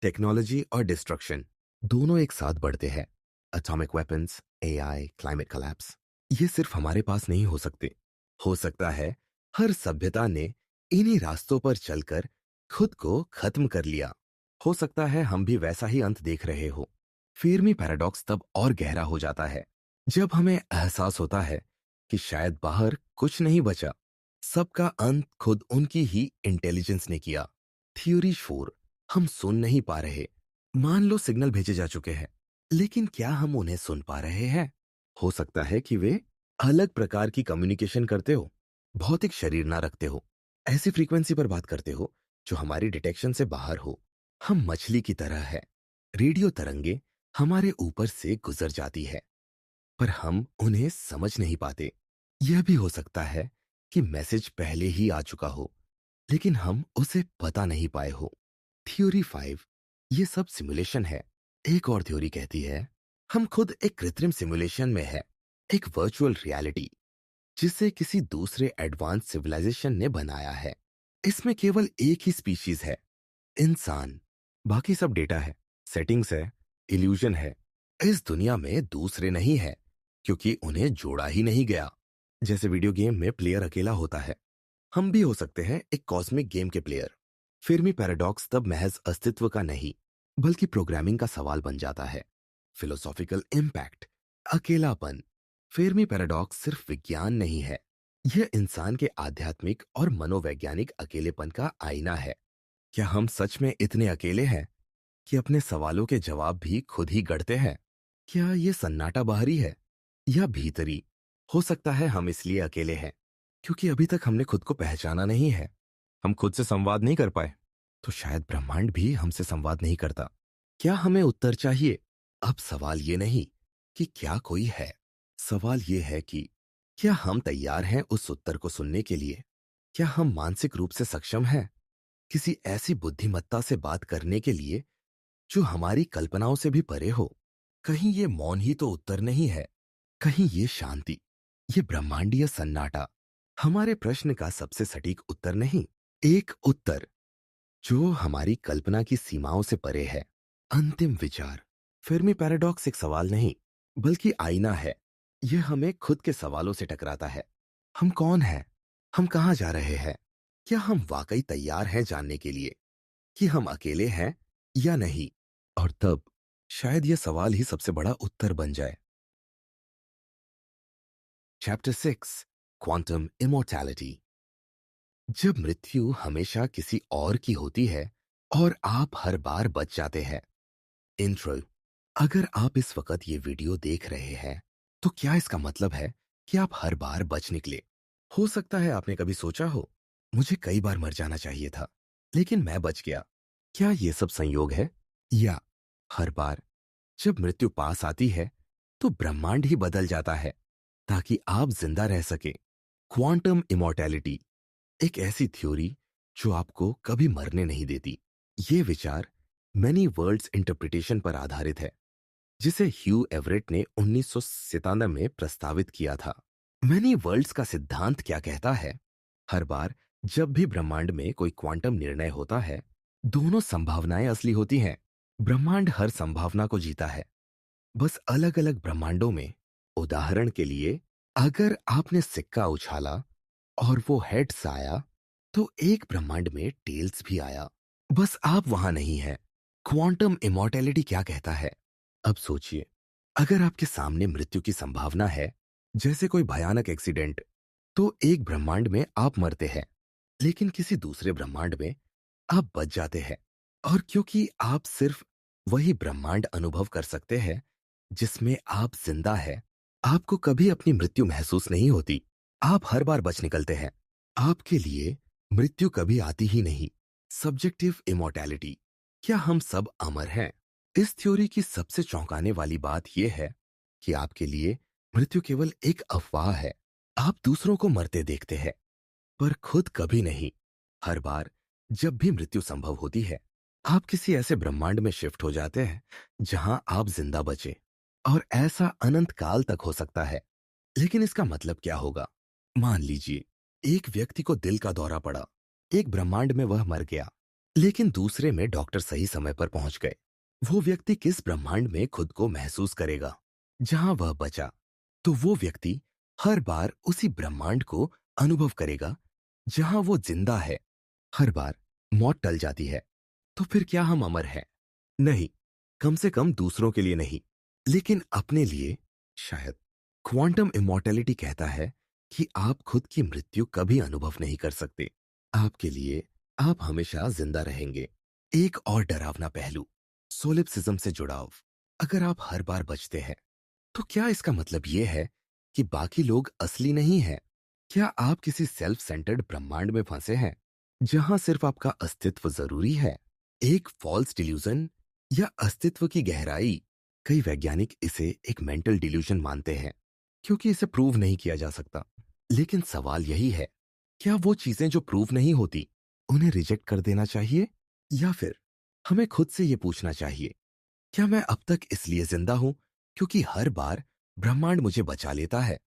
टेक्नोलॉजी और डिस्ट्रक्शन दोनों एक साथ बढ़ते हैं। Atomic weapons, AI, climate collapse, ये सिर्फ हमारे पास नहीं हो सकते। हो सकता है हर सभ्यता ने इन्हीं रास्तों पर चलकर खुद को खत्म कर लिया। हो सकता है हम भी वैसा ही अंत देख रहे हो। फेर्मी पैराडॉक्स तब और गहरा हो जाता है जब हमें एहसास होता है कि शायद बाहर कुछ नहीं बचा, सबका अंत खुद उनकी ही इंटेलिजेंस ने किया। थ्योरी 4, हम सुन नहीं पा रहे। मान लो सिग्नल भेजे जा चुके हैं, लेकिन क्या हम उन्हें सुन पा रहे हैं? हो सकता है कि वे अलग प्रकार की कम्युनिकेशन करते हो, भौतिक शरीर ना रखते हो, ऐसी फ्रीक्वेंसी पर बात करते हो जो हमारी डिटेक्शन से बाहर हो। हम मछली की तरह है। रेडियो तरंगे हमारे ऊपर से गुजर जाती है, पर हम उन्हें समझ नहीं पाते। यह भी हो सकता है कि मैसेज पहले ही आ चुका हो, लेकिन हम उसे पता नहीं पाए हो। थ्योरी 5, ये सब सिमुलेशन है। एक और थ्योरी कहती है हम खुद एक कृत्रिम सिमुलेशन में है, एक वर्चुअल रियलिटी जिसे किसी दूसरे एडवांस सिविलाइजेशन ने बनाया है। इसमें केवल एक ही स्पीशीज है, इंसान। बाकी सब डेटा है, सेटिंग्स है, इल्यूजन है। इस दुनिया में दूसरे नहीं है, क्योंकि उन्हें जोड़ा ही नहीं गया। जैसे वीडियो गेम में प्लेयर अकेला होता है, हम भी हो सकते हैं एक कॉस्मिक गेम के प्लेयर। फिल्मी पैराडॉक्स तब महज अस्तित्व का नहीं, बल्कि प्रोग्रामिंग का सवाल बन जाता है। फिलोसॉफिकल इम्पैक्ट, अकेलापन। फेर्मी पैराडॉक्स सिर्फ विज्ञान नहीं है, यह इंसान के आध्यात्मिक और मनोवैज्ञानिक अकेलेपन का आईना है। क्या हम सच में इतने अकेले हैं कि अपने सवालों के जवाब भी खुद ही गढ़ते हैं? क्या ये सन्नाटा बाहरी है या भीतरी? हो सकता है हम इसलिए अकेले हैं क्योंकि अभी तक हमने खुद को पहचाना नहीं है। हम खुद से संवाद नहीं कर पाए, तो शायद ब्रह्मांड भी हमसे संवाद नहीं करता। क्या हमें उत्तर चाहिए? अब सवाल ये नहीं कि क्या कोई है, सवाल ये है कि क्या हम तैयार हैं उस उत्तर को सुनने के लिए? क्या हम मानसिक रूप से सक्षम हैं किसी ऐसी बुद्धिमत्ता से बात करने के लिए जो हमारी कल्पनाओं से भी परे हो? कहीं ये मौन ही तो उत्तर नहीं है, कहीं ये शांति, ये ब्रह्मांडीय सन्नाटा हमारे प्रश्न का सबसे सटीक उत्तर नहीं, एक उत्तर जो हमारी कल्पना की सीमाओं से परे है। अंतिम विचार, फिल्मी पैराडॉक्स एक सवाल नहीं, बल्कि आईना है। यह हमें खुद के सवालों से टकराता है। हम कौन हैं? हम कहाँ जा रहे हैं? क्या हम वाकई तैयार हैं जानने के लिए कि हम अकेले हैं या नहीं? और तब शायद यह सवाल ही सबसे बड़ा उत्तर बन जाए। Chapter 6, quantum immortality. जब मृत्यु हमेशा किसी और की होती है और आप हर बार बच जाते हैं। इंट्रो, अगर आप इस वक्त ये वीडियो देख रहे हैं, तो क्या इसका मतलब है कि आप हर बार बच निकले? हो सकता है आपने कभी सोचा हो, मुझे कई बार मर जाना चाहिए था, लेकिन मैं बच गया। क्या ये सब संयोग है? या हर बार जब मृत्यु पास आती है, तो ब्रह्मांड ही बदल जाता है ताकि आप जिंदा रह सके? क्वांटम इमोर्टैलिटी एक ऐसी थ्योरी जो आपको कभी मरने नहीं देती। ये विचार मैनी वर्ल्ड्स इंटरप्रिटेशन पर आधारित है, जिसे ह्यू एवरेट ने 1997 में प्रस्तावित किया था। मैनी वर्ल्ड्स का सिद्धांत क्या कहता है? हर बार जब भी ब्रह्मांड में कोई क्वांटम निर्णय होता है, दोनों संभावनाएं असली होती हैं। ब्रह्मांड हर संभावना को जीता है, बस अलग अलग ब्रह्मांडों में। उदाहरण के लिए, अगर आपने सिक्का उछाला और वो हेड्स आया, तो एक ब्रह्मांड में टेल्स भी आया। बस आप वहां नहीं हैं। क्वांटम इमॉर्टैलिटी क्या कहता है? अब सोचिए, अगर आपके सामने मृत्यु की संभावना है, जैसे कोई भयानक एक्सीडेंट, तो एक ब्रह्मांड में आप मरते हैं, लेकिन किसी दूसरे ब्रह्मांड में आप बच जाते हैं। और क्योंकि आप सिर्फ वही ब्रह्मांड अनुभव कर सकते हैं जिसमें आप जिंदा है, आपको कभी अपनी मृत्यु महसूस नहीं होती। आप हर बार बच निकलते हैं। आपके लिए मृत्यु कभी आती ही नहीं। सब्जेक्टिव इमॉर्टैलिटी, क्या हम सब अमर हैं? इस थ्योरी की सबसे चौंकाने वाली बात यह है कि आपके लिए मृत्यु केवल एक अफवाह है। आप दूसरों को मरते देखते हैं, पर खुद कभी नहीं। हर बार जब भी मृत्यु संभव होती है, आप किसी ऐसे ब्रह्मांड में शिफ्ट हो जाते हैं जहां आप जिंदा बचे। और ऐसा अनंत काल तक हो सकता है। लेकिन इसका मतलब क्या होगा? मान लीजिए एक व्यक्ति को दिल का दौरा पड़ा, एक ब्रह्मांड में वह मर गया, लेकिन दूसरे में डॉक्टर सही समय पर पहुंच गए। वो व्यक्ति किस ब्रह्मांड में खुद को महसूस करेगा जहां वह बचा? तो वो व्यक्ति हर बार उसी ब्रह्मांड को अनुभव करेगा जहां वो जिंदा है। हर बार मौत टल जाती है। तो फिर क्या हम अमर हैं? नहीं, कम से कम दूसरों के लिए नहीं, लेकिन अपने लिए शायद। क्वांटम इमॉर्टैलिटी कहता है कि आप खुद की मृत्यु कभी अनुभव नहीं कर सकते। आपके लिए आप हमेशा जिंदा रहेंगे। एक और डरावना पहलू, सोलिप्सिज्म से जुड़ाव। अगर आप हर बार बचते हैं, तो क्या इसका मतलब यह है कि बाकी लोग असली नहीं हैं? क्या आप किसी सेल्फ सेंटर्ड ब्रह्मांड में फंसे हैं, जहां सिर्फ आपका अस्तित्व जरूरी है? एक फॉल्स डिल्यूजन या अस्तित्व की गहराई? कई वैज्ञानिक इसे एक मेंटल डिल्यूजन मानते हैं, क्योंकि इसे प्रूव नहीं किया जा सकता। लेकिन सवाल यही है, क्या वो चीजें जो प्रूव नहीं होती, उन्हें रिजेक्ट कर देना चाहिए? या फिर हमें खुद से ये पूछना चाहिए, क्या मैं अब तक इसलिए जिंदा हूं क्योंकि हर बार ब्रह्मांड मुझे बचा लेता है?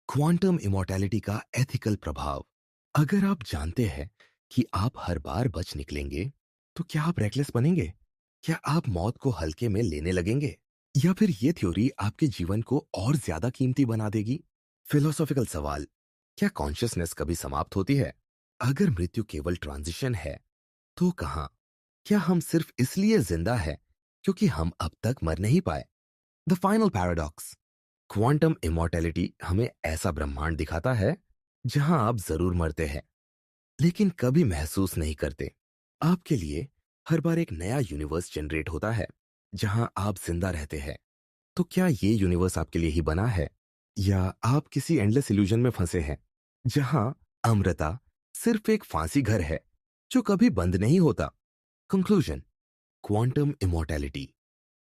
क्वांटम इमॉर्टैलिटी का एथिकल प्रभाव। अगर आप जानते हैं कि आप हर बार बच निकलेंगे, तो क्या आप रेकलेस बनेंगे? क्या आप मौत को हल्के में लेने लगेंगे? या फिर ये थ्योरी आपके जीवन को और ज्यादा कीमती बना देगी? फिलोसॉफिकल सवाल। क्या कॉन्शियसनेस कभी समाप्त होती है? अगर मृत्यु केवल ट्रांजिशन है, तो कहां? क्या हम सिर्फ इसलिए जिंदा है क्योंकि हम अब तक मर नहीं पाए? The final paradox. Quantum immortality हमें ऐसा ब्रह्मांड दिखाता है जहां आप जरूर मरते हैं, लेकिन कभी महसूस नहीं करते। आपके लिए हर बार एक नया यूनिवर्स जनरेट होता है जहां आप जिंदा रहते हैं। तो क्या ये यूनिवर्स आपके लिए ही बना है, या आप किसी एंडलेस इल्यूजन में फंसे हैं जहां अमृता सिर्फ एक फांसी घर है जो कभी बंद नहीं होता? कंक्लूजन। क्वांटम इमॉर्टैलिटी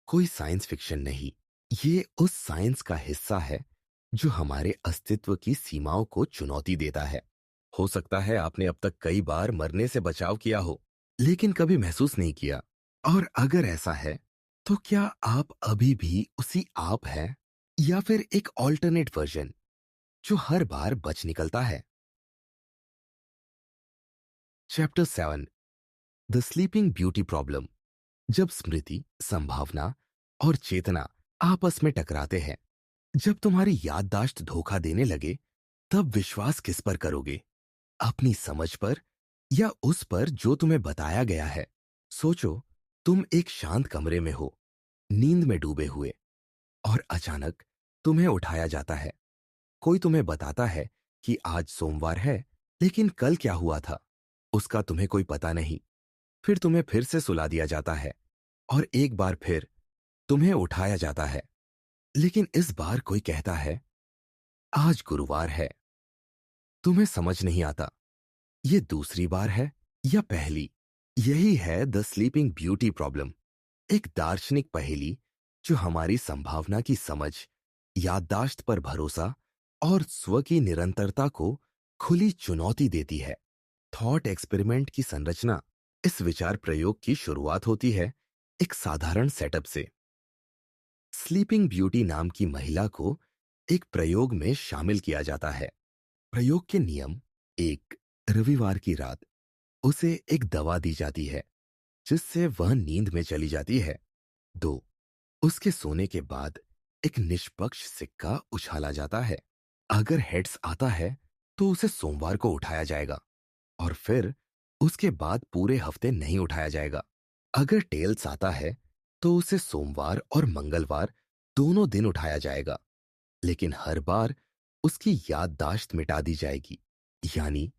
कोई साइंस फिक्शन नहीं, ये उस साइंस का हिस्सा है जो हमारे अस्तित्व की सीमाओं को चुनौती देता है। हो सकता है आपने अब तक कई बार मरने से बचाव किया हो, लेकिन कभी महसूस नहीं किया। और अगर ऐसा है, तो क्या आप अभी भी उसी आप हैं, या फिर एक ऑल्टरनेट वर्जन जो हर बार बच निकलता है? Chapter 7, the sleeping beauty problem. जब स्मृति, संभावना और चेतना आपस में टकराते हैं, जब तुम्हारी याददाश्त धोखा देने लगे, तब विश्वास किस पर करोगे? अपनी समझ पर, या उस पर जो तुम्हें बताया गया है? सोचो, तुम एक शांत कमरे में हो, नींद में डूबे हुए, और अचानक तुम्हें उठाया जाता है। कोई तुम्हें बताता है कि आज सोमवार है, लेकिन कल क्या हुआ था उसका तुम्हें कोई पता नहीं। फिर तुम्हें फिर से सुला दिया जाता है, और एक बार फिर तुम्हें उठाया जाता है, लेकिन इस बार कोई कहता है आज गुरुवार है। तुम्हें समझ नहीं आता, ये दूसरी बार है या पहली? यही है द स्लीपिंग ब्यूटी प्रॉब्लम, एक दार्शनिक पहेली जो हमारी संभावना की समझ, याददाश्त पर भरोसा और स्व की निरंतरता को खुली चुनौती देती है। थॉट एक्सपेरिमेंट की संरचना। इस विचार प्रयोग की शुरुआत होती है एक साधारण सेटअप से। स्लीपिंग ब्यूटी नाम की महिला को एक प्रयोग में शामिल किया जाता है। प्रयोग के नियम: एक, रविवार की रात उसे एक दवा दी जाती है जिससे वह नींद में चली जाती है। दो, उसके सोने के बाद एक निष्पक्ष सिक्का उछाला जाता है। अगर हेड्स आता है तो उसे सोमवार को उठाया जाएगा, और फिर उसके बाद पूरे हफ्ते नहीं उठाया जाएगा। अगर टेल्स आता है तो उसे सोमवार और मंगलवार दोनों दिन उठाया जाएगा, लेकिन हर बार उसकी याददाश्त मिटा दी जाएगी। यानी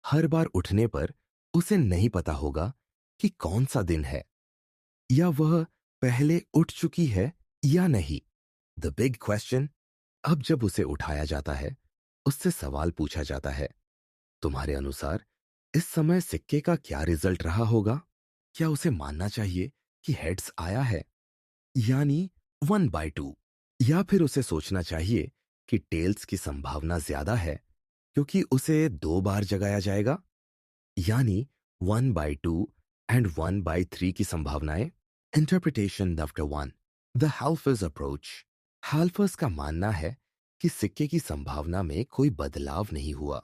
हर बार उठने पर उसे नहीं पता होगा कि कौन सा दिन है, या वह पहले उठ चुकी है या नहीं। The big question. अब जब उसे उठाया जाता है, उससे सवाल पूछा जाता है, तुम्हारे अनुसार इस समय सिक्के का क्या रिजल्ट रहा होगा? क्या उसे मानना चाहिए कि हेड्स आया है, यानी 1/2, या फिर उसे सोचना चाहिए कि टेल्स की संभावना ज्यादा है क्योंकि उसे 2 बार जगाया जाएगा, यानी 1/2 एंड 1/3 की संभावनाएं? Interpretation number 1, the हाल्फर्स approach. हाल्फर्स का मानना है कि सिक्के की संभावना में कोई बदलाव नहीं हुआ,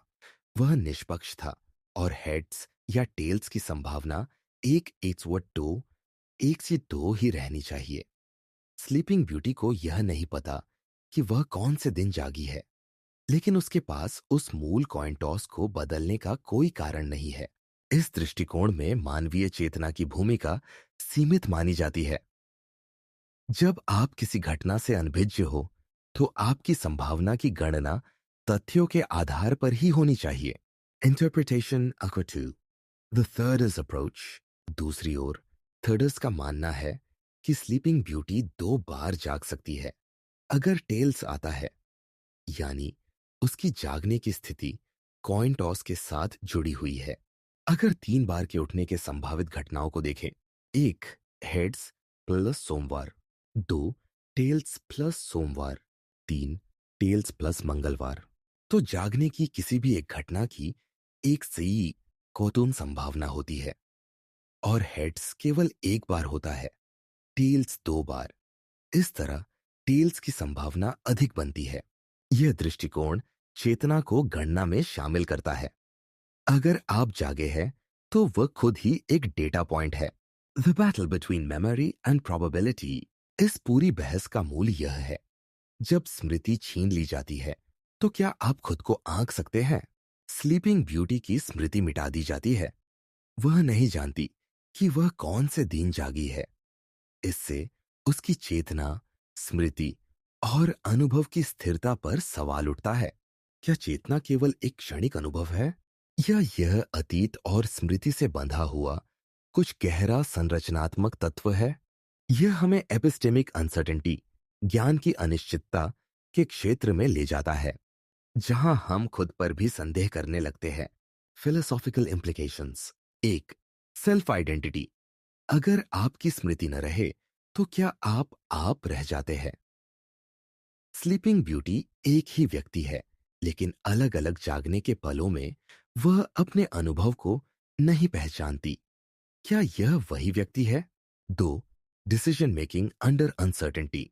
वह निष्पक्ष था, और हेड्स या टेल्स की संभावना 1/2, 1/2 ही रहनी चाहिए। स्लीपिंग ब्यूटी को यह नहीं पता कि वह कौन से दिन जागी है, लेकिन उसके पास उस मूल कॉइन टॉस को बदलने का कोई कारण नहीं है। इस दृष्टिकोण में मानवीय चेतना की भूमिका सीमित मानी जाती है। जब आप किसी घटना से अनभिज्ञ हो, तो आपकी संभावना की गणना तथ्यों के आधार पर ही होनी चाहिए। इंटरप्रिटेशन अक्वा 2, द थर्डर्स अप्रोच। दूसरी ओर, थर्डर्स का मानना है कि स्लीपिंग ब्यूटी 2 बार जाग सकती है अगर टेल्स आता है, यानी उसकी जागने की स्थिति कॉइन टॉस के साथ जुड़ी हुई है। अगर 3 बार के उठने के संभावित घटनाओं को देखें, 1 हेड्स प्लस सोमवार, 2 टेल्स प्लस सोमवार, 3 टेल्स प्लस मंगलवार, तो जागने की किसी भी एक घटना की एक सही कोतून संभावना होती है। और हेड्स केवल 1 बार होता है, टेल्स 2 बार। इस तरह टेल्स की संभावना अधिक बनती है। यह दृष्टिकोण चेतना को गणना में शामिल करता है। अगर आप जागे हैं तो वह खुद ही एक डेटा पॉइंट है। The battle between memory and probability. इस पूरी बहस का मूल यह है, जब स्मृति छीन ली जाती है तो क्या आप खुद को आंक सकते हैं? स्लीपिंग ब्यूटी की स्मृति मिटा दी जाती है। वह नहीं जानती कि वह कौन से दिन जागी है। इससे उसकी चेतना, स्मृति और अनुभव की स्थिरता पर सवाल उठता है। क्या चेतना केवल एक क्षणिक अनुभव है, या यह अतीत और स्मृति से बंधा हुआ कुछ गहरा संरचनात्मक तत्व है? यह हमें एपिस्टेमिक अनसर्टेनिटी, ज्ञान की अनिश्चितता के क्षेत्र में ले जाता है, जहां हम खुद पर भी संदेह करने लगते हैं। Philosophical implications. 1 self identity. अगर आपकी स्मृति न रहे तो क्या आप रह जाते हैं? स्लीपिंग ब्यूटी एक ही व्यक्ति है, लेकिन अलग अलग जागने के पलों में वह अपने अनुभव को नहीं पहचानती। क्या यह वही व्यक्ति है? 2 डिसीजन मेकिंग अंडर अनसर्टेनिटी।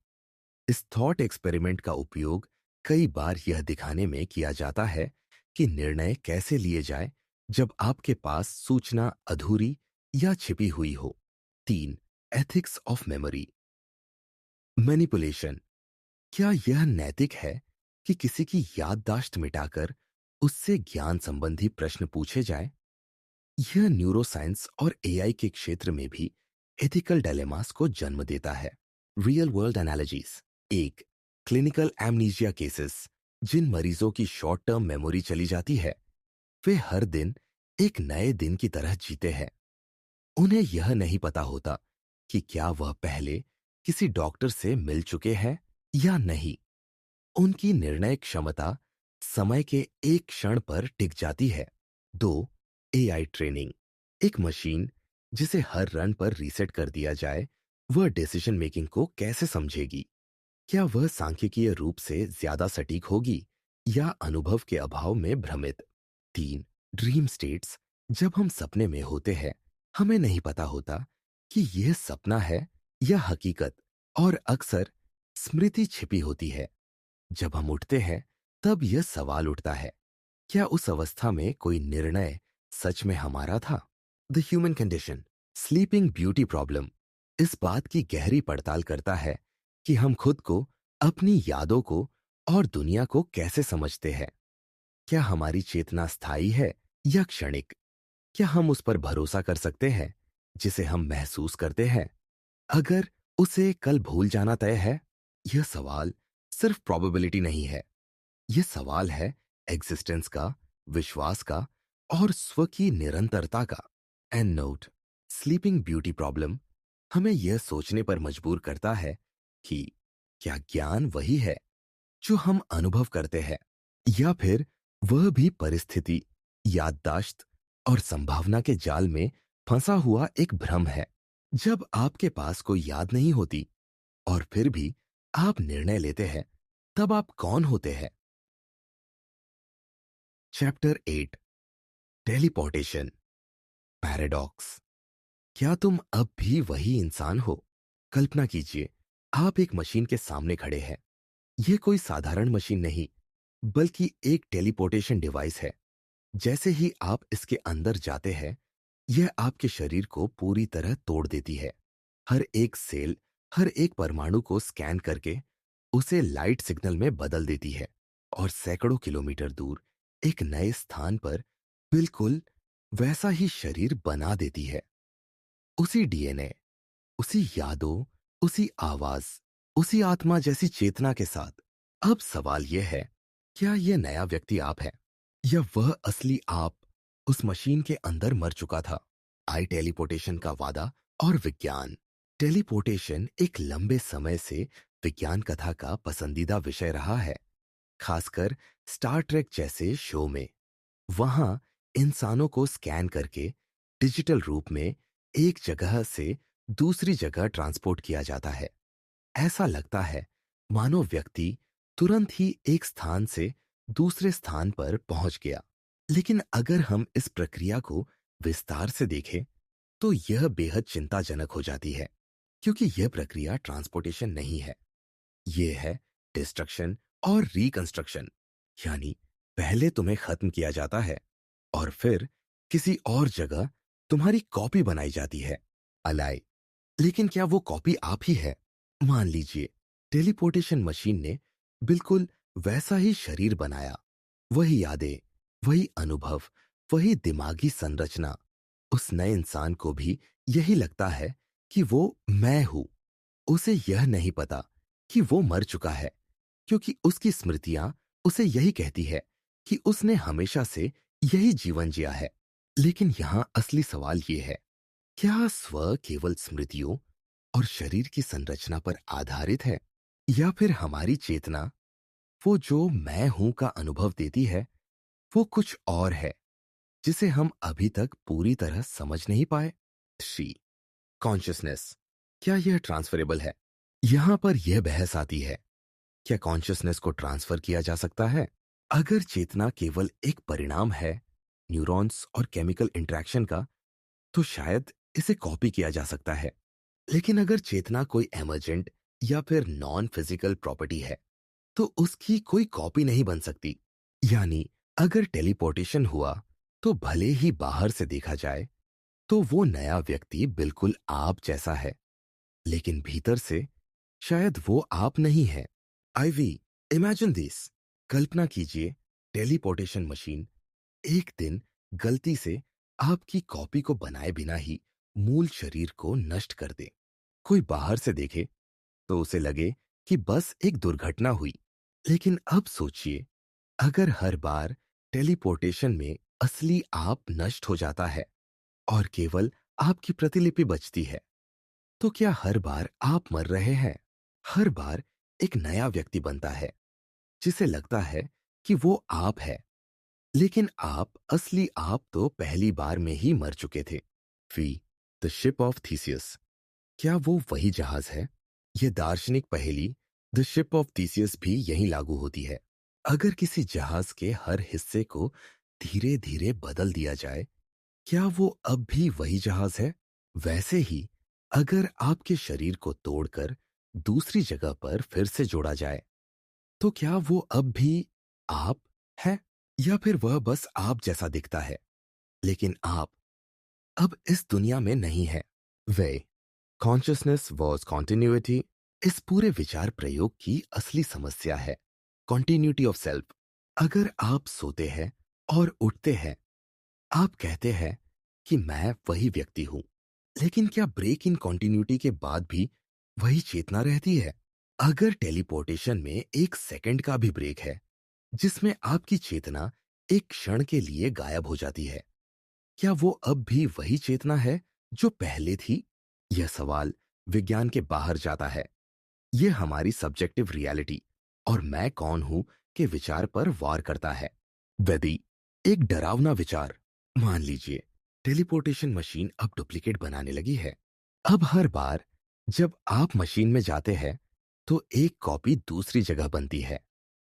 इस थॉट एक्सपेरिमेंट का उपयोग कई बार यह दिखाने में किया जाता है कि निर्णय कैसे लिए जाए जब आपके पास सूचना अधूरी या छिपी हुई हो। 3 एथिक्स ऑफ मेमोरी। मैनिपुलेशन। क्या यह नैतिक है कि किसी की याददाश्त मिटाकर उससे ज्ञान संबंधी प्रश्न पूछे जाए? यह न्यूरोसाइंस और एआई के क्षेत्र में भी एथिकल डायलेमास को जन्म देता है। Real world analogies. 1 clinical amnesia cases. जिन मरीजों की शॉर्ट टर्म मेमोरी चली जाती है, वे हर दिन एक नए दिन की तरह जीते हैं। उन्हें यह नहीं पता होता कि क्या वह पहले किसी डॉक्टर से मिल चुके हैं या नहीं। उनकी निर्णय क्षमता समय के एक क्षण पर टिक जाती है। 2 एआई ट्रेनिंग। एक मशीन जिसे हर रन पर रीसेट कर दिया जाए, वह डिसीजन मेकिंग को कैसे समझेगी? क्या वह सांख्यिकीय रूप से ज्यादा सटीक होगी या अनुभव के अभाव में भ्रमित? 3 ड्रीम स्टेट्स। जब हम सपने में होते हैं, हमें नहीं पता होता कि यह सपना है या हकीकत, और अक्सर स्मृति छिपी होती है। जब हम उठते हैं तब यह सवाल उठता है, क्या उस अवस्था में कोई निर्णय सच में हमारा था? The human condition. Sleeping beauty problem इस बात की गहरी पड़ताल करता है कि हम खुद को, अपनी यादों को और दुनिया को कैसे समझते हैं। क्या हमारी चेतना स्थायी है या क्षणिक? क्या हम उस पर भरोसा कर सकते हैं जिसे हम महसूस करते हैं, अगर उसे कल भूल जाना तय है? यह सवाल सिर्फ प्रोबेबिलिटी नहीं है, यह सवाल है एग्जिस्टेंस का, विश्वास का और स्व की निरंतरता का। And note, sleeping beauty problem हमें यह सोचने पर मजबूर करता है कि क्या ज्ञान वही है जो हम अनुभव करते हैं, या फिर वह भी परिस्थिति, याददाश्त और संभावना के जाल में फंसा हुआ एक भ्रम है। जब आपके पास कोई याद नहीं होती और फिर भी आप निर्णय लेते हैं, तब आप कौन होते हैं? Chapter 8 teleportation paradox. क्या तुम अब भी वही इंसान हो? कल्पना कीजिए, आप एक मशीन के सामने खड़े हैं। यह कोई साधारण मशीन नहीं, बल्कि एक टेलीपोर्टेशन डिवाइस है। जैसे ही आप इसके अंदर जाते हैं, यह आपके शरीर को पूरी तरह तोड़ देती है। हर एक सेल, हर एक परमाणु को स्कैन करके उसे लाइट सिग्नल में बदल देती है, और सैकड़ों किलोमीटर दूर एक नए स्थान पर बिल्कुल वैसा ही शरीर बना देती है। उसी डीएनए, उसी यादों, उसी आवाज, उसी आत्मा जैसी चेतना के साथ। अब सवाल यह है, क्या यह नया व्यक्ति आप है, या वह असली आप उस मशीन के अंदर मर चुका था? आई टेलीपोर्टेशन का वादा और विज्ञान। टेलीपोर्टेशन एक लंबे समय से विज्ञान कथा का पसंदीदा विषय रहा है, खासकर स्टार ट्रेक जैसे शो में। वहां इंसानों को स्कैन करके डिजिटल रूप में एक जगह से दूसरी जगह ट्रांसपोर्ट किया जाता है। ऐसा लगता है मानो व्यक्ति तुरंत ही एक स्थान से दूसरे स्थान पर पहुंच गया। लेकिन अगर हम इस प्रक्रिया को विस्तार से देखें तो यह बेहद चिंताजनक हो जाती है, क्योंकि यह प्रक्रिया ट्रांसपोर्टेशन नहीं है। यह है डिस्ट्रक्शन और रिकंस्ट्रक्शन। यानी पहले तुम्हें खत्म किया जाता है और फिर किसी और जगह तुम्हारी कॉपी बनाई जाती है। अलाय, लेकिन क्या वो कॉपी आप ही है? मान लीजिए टेलीपोर्टेशन मशीन ने बिल्कुल वैसा ही शरीर बनाया, वही यादें, वही अनुभव, वही दिमागी संरचना। उस नए इंसान को भी यही लगता है कि वो मैं हूं। उसे यह नहीं पता कि वो मर चुका है, क्योंकि उसकी स्मृतियां उसे यही कहती है कि उसने हमेशा से यही जीवन जिया है। लेकिन यहां असली सवाल ये है, क्या स्व केवल स्मृतियों और शरीर की संरचना पर आधारित है, या फिर हमारी चेतना, वो जो मैं हूं का अनुभव देती है, वो कुछ और है जिसे हम अभी तक पूरी तरह समझ नहीं पाए? शी कॉन्शियसनेस, क्या यह ट्रांसफरेबल है? यहां पर यह बहस आती है, क्या कॉन्शियसनेस को ट्रांसफर किया जा सकता है? अगर चेतना केवल एक परिणाम है न्यूरॉन्स और केमिकल इंटरेक्शन का, तो शायद इसे कॉपी किया जा सकता है। लेकिन अगर चेतना कोई एमर्जेंट या फिर नॉन फिजिकल प्रॉपर्टी है, तो उसकी कोई कॉपी नहीं बन सकती। यानी अगर टेलीपोर्टेशन हुआ तो भले ही बाहर से देखा जाए तो वो नया व्यक्ति बिल्कुल आप जैसा है, लेकिन भीतर से शायद वो आप नहीं है। Ivy, imagine this. कल्पना कीजिए टेलीपोर्टेशन मशीन एक दिन गलती से आपकी कॉपी को बनाए बिना ही मूल शरीर को नष्ट कर दे। कोई बाहर से देखे तो उसे लगे कि बस एक दुर्घटना हुई। लेकिन अब सोचिए, अगर हर बार टेलीपोर्टेशन में असली आप नष्ट हो जाता है और केवल आपकी प्रतिलिपि बचती है, तो क्या हर बार आप मर रहे हैं? हर बार एक नया व्यक्ति बनता है जिसे लगता है कि वो आप है, लेकिन आप असली आप तो पहली बार में ही मर चुके थे। फी द शिप ऑफ थीसियस, क्या वो वही जहाज है? यह दार्शनिक पहेली द शिप ऑफ थीसियस भी यहीं लागू होती है। अगर किसी जहाज के हर हिस्से को धीरे धीरे बदल दिया जाए, क्या वो अब भी वही जहाज है? वैसे ही अगर आपके शरीर को तोड़कर दूसरी जगह पर फिर से जोड़ा जाए, तो क्या वो अब भी आप है, या फिर वह बस आप जैसा दिखता है, लेकिन आप अब इस दुनिया में नहीं है? वे कॉन्शियसनेस वॉज कॉन्टिन्यूटी इस पूरे विचार प्रयोग की असली समस्या है। Continuity of self. अगर आप सोते हैं और उठते हैं, आप कहते हैं कि मैं वही व्यक्ति हूं, लेकिन क्या ब्रेक इन कॉन्टिन्यूटी के बाद भी वही चेतना रहती है? अगर टेलीपोर्टेशन में एक सेकंड का भी ब्रेक है, जिसमें आपकी चेतना एक क्षण के लिए गायब हो जाती है, क्या वो अब भी वही चेतना है जो पहले थी? यह सवाल विज्ञान के बाहर जाता है। यह हमारी सब्जेक्टिव रियलिटी और मैं कौन हूं के विचार पर वार करता है। यदि एक डरावना विचार, मान लीजिए टेलीपोर्टेशन मशीन अब डुप्लीकेट बनाने लगी है। अब हर बार जब आप मशीन में जाते हैं तो एक कॉपी दूसरी जगह बनती है,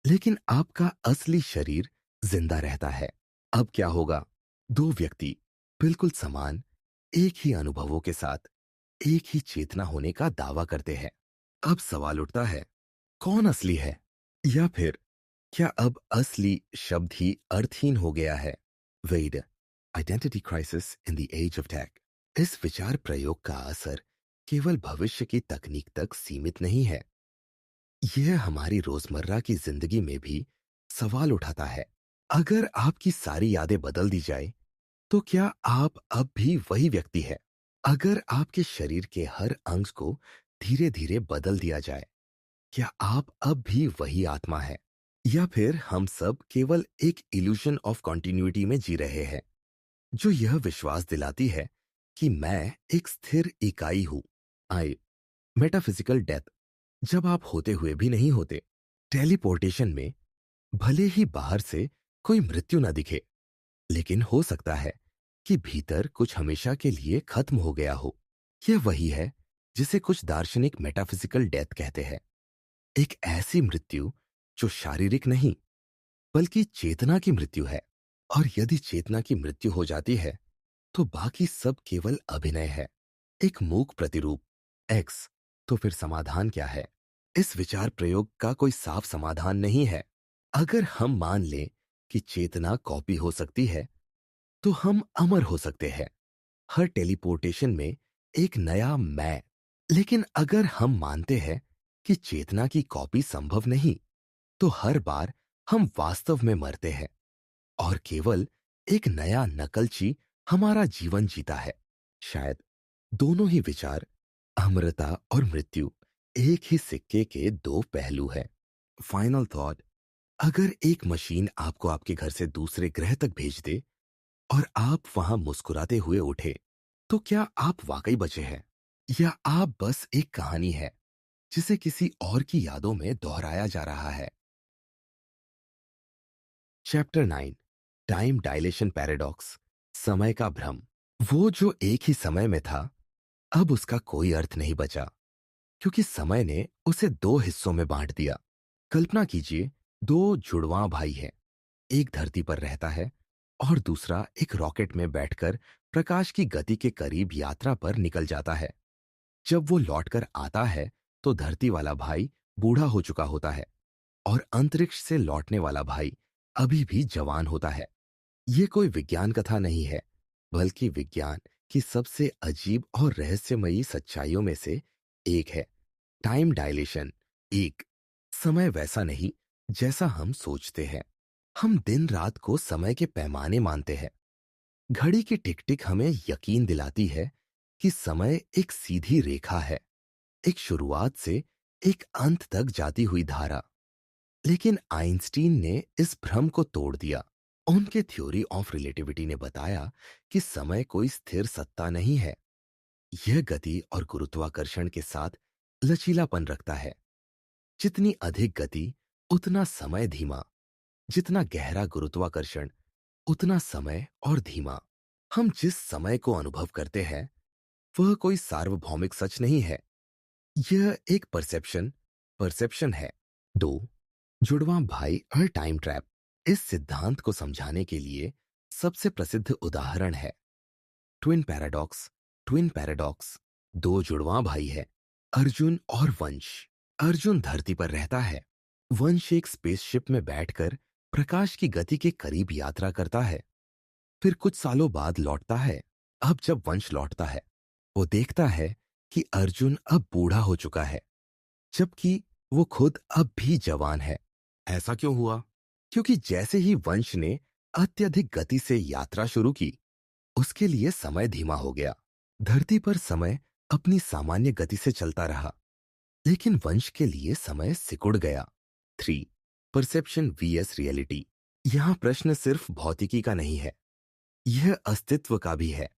लेकिन आपका असली शरीर जिंदा रहता है। अब क्या होगा? दो व्यक्ति बिल्कुल समान, एक ही अनुभवों के साथ एक ही चेतना होने का दावा करते हैं। अब सवाल उठता है, कौन असली है? या फिर क्या अब असली शब्द ही अर्थहीन हो गया है? वेड, identity crisis in the age of tech. इस विचार प्रयोग का असर केवल भविष्य की तकनीक तक सीमित नहीं है, यह हमारी रोजमर्रा की जिंदगी में भी सवाल उठाता है। अगर आपकी सारी यादें बदल दी जाए, तो क्या आप अब भी वही व्यक्ति है? अगर आपके शरीर के हर अंग को धीरे धीरे बदल दिया जाए, क्या आप अब भी वही आत्मा है? या फिर हम सब केवल एक इल्यूशन ऑफ कॉन्टिन्यूटी में जी रहे हैं, जो यह विश्वास दिलाती है कि मैं एक स्थिर इकाई हूं, आए मेटाफिजिकल डेथ, जब आप होते हुए भी नहीं होते। टेलीपोर्टेशन में भले ही बाहर से कोई मृत्यु न दिखे, लेकिन हो सकता है कि भीतर कुछ हमेशा के लिए खत्म हो गया हो। यह वही है जिसे कुछ दार्शनिक मेटाफिजिकल डेथ कहते हैं। एक ऐसी मृत्यु जो शारीरिक नहीं बल्कि चेतना की मृत्यु है। और यदि चेतना की मृत्यु हो जाती है तो बाकी सब केवल अभिनय है, एक मूक प्रतिरूप। एक्स। तो फिर समाधान क्या है? इस विचार प्रयोग का कोई साफ समाधान नहीं है। अगर हम मान लें कि चेतना कॉपी हो सकती है तो हम अमर हो सकते हैं, हर टेलीपोर्टेशन में एक नया मैं। लेकिन अगर हम मानते हैं कि चेतना की कॉपी संभव नहीं, तो हर बार हम वास्तव में मरते हैं और केवल एक नया नकलची हमारा जीवन जीता है। शायद दोनों ही विचार, अमरता और मृत्यु, एक ही सिक्के के दो पहलू हैं। Final thought. अगर एक मशीन आपको आपके घर से दूसरे ग्रह तक भेज दे और आप वहां मुस्कुराते हुए उठे, तो क्या आप वाकई बचे हैं या आप बस एक कहानी है जिसे किसी और की यादों में दोहराया जा रहा है? चैप्टर 9, टाइम डायलेशन पैराडॉक्स, समय का भ्रम। वो जो एक ही समय में था, अब उसका कोई अर्थ नहीं बचा, क्योंकि समय ने उसे दो हिस्सों में बांट दिया। कल्पना कीजिए, दो जुड़वां भाई हैं। एक धरती पर रहता है और दूसरा एक रॉकेट में बैठकर प्रकाश की गति के करीब यात्रा पर निकल जाता है। जब वो लौटकर आता है तो धरती वाला भाई बूढ़ा हो चुका होता है और अंतरिक्ष से लौटने वाला भाई अभी भी जवान होता है। ये कोई विज्ञान कथा नहीं है, बल्कि विज्ञान की सबसे अजीब और रहस्यमयी सच्चाइयों में से एक है। Time dilation. एक। समय वैसा नहीं जैसा हम सोचते हैं। हम दिन रात को समय के पैमाने मानते हैं। घड़ी की टिक टिक हमें यकीन दिलाती है कि समय एक सीधी रेखा है, एक शुरुआत से एक अंत तक जाती हुई धारा। लेकिन आइंस्टीन ने इस भ्रम को तोड़ दिया। उनके थ्योरी ऑफ रिलेटिविटी ने बताया कि समय कोई स्थिर सत्ता नहीं है। यह गति और गुरुत्वाकर्षण के साथ लचीलापन रखता है। जितनी अधिक गति उतना समय धीमा, जितना गहरा गुरुत्वाकर्षण उतना समय और धीमा। हम जिस समय को अनुभव करते हैं वह कोई सार्वभौमिक सच नहीं है, यह एक परसेप्शन परसेप्शन है। दो। जुड़वां भाई और टाइम ट्रैप। इस सिद्धांत को समझाने के लिए सबसे प्रसिद्ध उदाहरण है ट्विन पैराडॉक्स। Twin paradox. दो जुड़वां भाई है, अर्जुन और वंश। अर्जुन धरती पर रहता है, वंश एक स्पेसशिप में बैठकर प्रकाश की गति के करीब यात्रा करता है। फिर कुछ सालों बाद लौटता है। अब जब वंश लौटता है, वो देखता है कि अर्जुन अब बूढ़ा हो चुका है, जबकि वो खुद अब भी जवान है। ऐसा क्यों हुआ? क्योंकि जैसे ही वंश ने अत्यधिक गति से यात्रा शुरू की, उसके लिए समय धीमा हो गया। धरती पर समय अपनी सामान्य गति से चलता रहा, लेकिन वंश के लिए समय सिकुड़ गया। 3। Perception VS reality. यहां प्रश्न सिर्फ भौतिकी का नहीं है, यह अस्तित्व का भी है।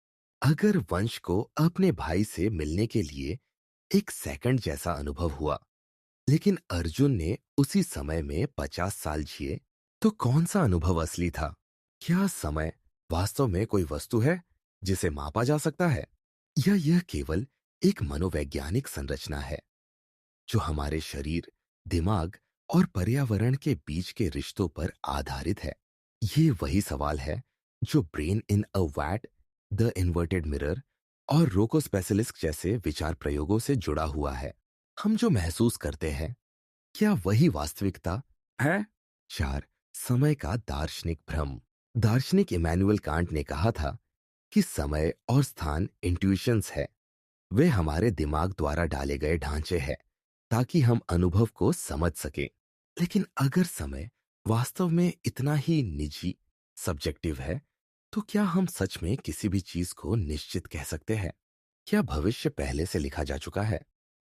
अगर वंश को अपने भाई से मिलने के लिए एक सेकंड जैसा अनुभव हुआ, लेकिन अर्जुन ने उसी समय में 50 साल जिए, तो कौन सा अनुभव असली था? क्या समय वास्तव में कोई वस्तु है जिसे मापा जा सकता है, या यह केवल एक मनोवैज्ञानिक संरचना है जो हमारे शरीर, दिमाग और पर्यावरण के बीच के रिश्तों पर आधारित है? ये वही सवाल है जो brain in a vat, the inverted mirror और रोको स्पेशलिस्ट जैसे विचार प्रयोगों से जुड़ा हुआ है। हम जो महसूस करते हैं, क्या वही वास्तविकता है? 4। समय का दार्शनिक भ्रम। दार्शनिक इमैनुअल कांट ने कहा था कि समय और स्थान इंट्यूशंस है। वे हमारे दिमाग द्वारा डाले गए ढांचे हैं ताकि हम अनुभव को समझ सकें। लेकिन अगर समय वास्तव में इतना ही निजी, सब्जेक्टिव है, तो क्या हम सच में किसी भी चीज को निश्चित कह सकते हैं? क्या भविष्य पहले से लिखा जा चुका है?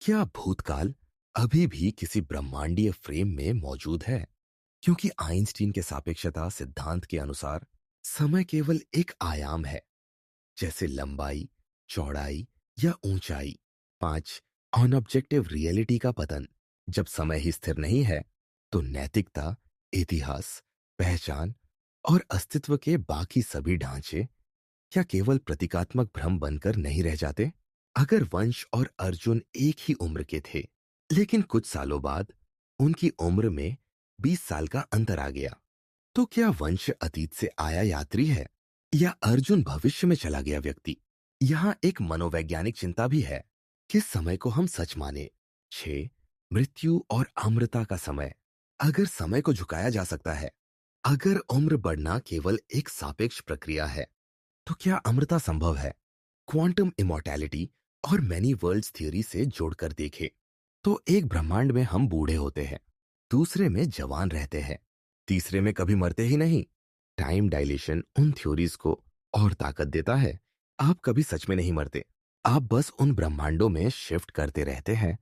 क्या भूतकाल अभी भी किसी ब्रह्मांडीय फ्रेम में मौजूद है? क्योंकि आइंस्टीन के सापेक्षता सिद्धांत के अनुसार समय केवल एक आयाम है, जैसे लंबाई, चौड़ाई या ऊंचाई। 5 ऑन ऑब्जेक्टिव रियलिटी का पतन। जब समय ही स्थिर नहीं है तो नैतिकता, इतिहास, पहचान और अस्तित्व के बाकी सभी ढांचे क्या केवल प्रतीकात्मक भ्रम बनकर नहीं रह जाते? अगर वंश और अर्जुन एक ही उम्र के थे, लेकिन कुछ सालों बाद उनकी उम्र में 20 साल का अंतर आ गया, तो क्या वंश अतीत से आया यात्री है या अर्जुन भविष्य में चला गया व्यक्ति? यहां एक मनोवैज्ञानिक चिंता भी है कि समय को हम सच माने, 6 मृत्यु और अमृता का समय। अगर समय को झुकाया जा सकता है, अगर उम्र बढ़ना केवल एक सापेक्ष प्रक्रिया है, तो क्या अमृता संभव है? क्वांटम इमॉर्टैलिटी और मैनी वर्ल्ड्स थ्योरी से जोड़कर देखें तो एक ब्रह्मांड में हम बूढ़े होते हैं, दूसरे में जवान रहते हैं, तीसरे में कभी मरते ही नहीं। टाइम डायलेशन उन थ्योरीज को और ताकत देता है। आप कभी सच में नहीं मरते, आप बस उन ब्रह्मांडों में शिफ्ट करते रहते हैं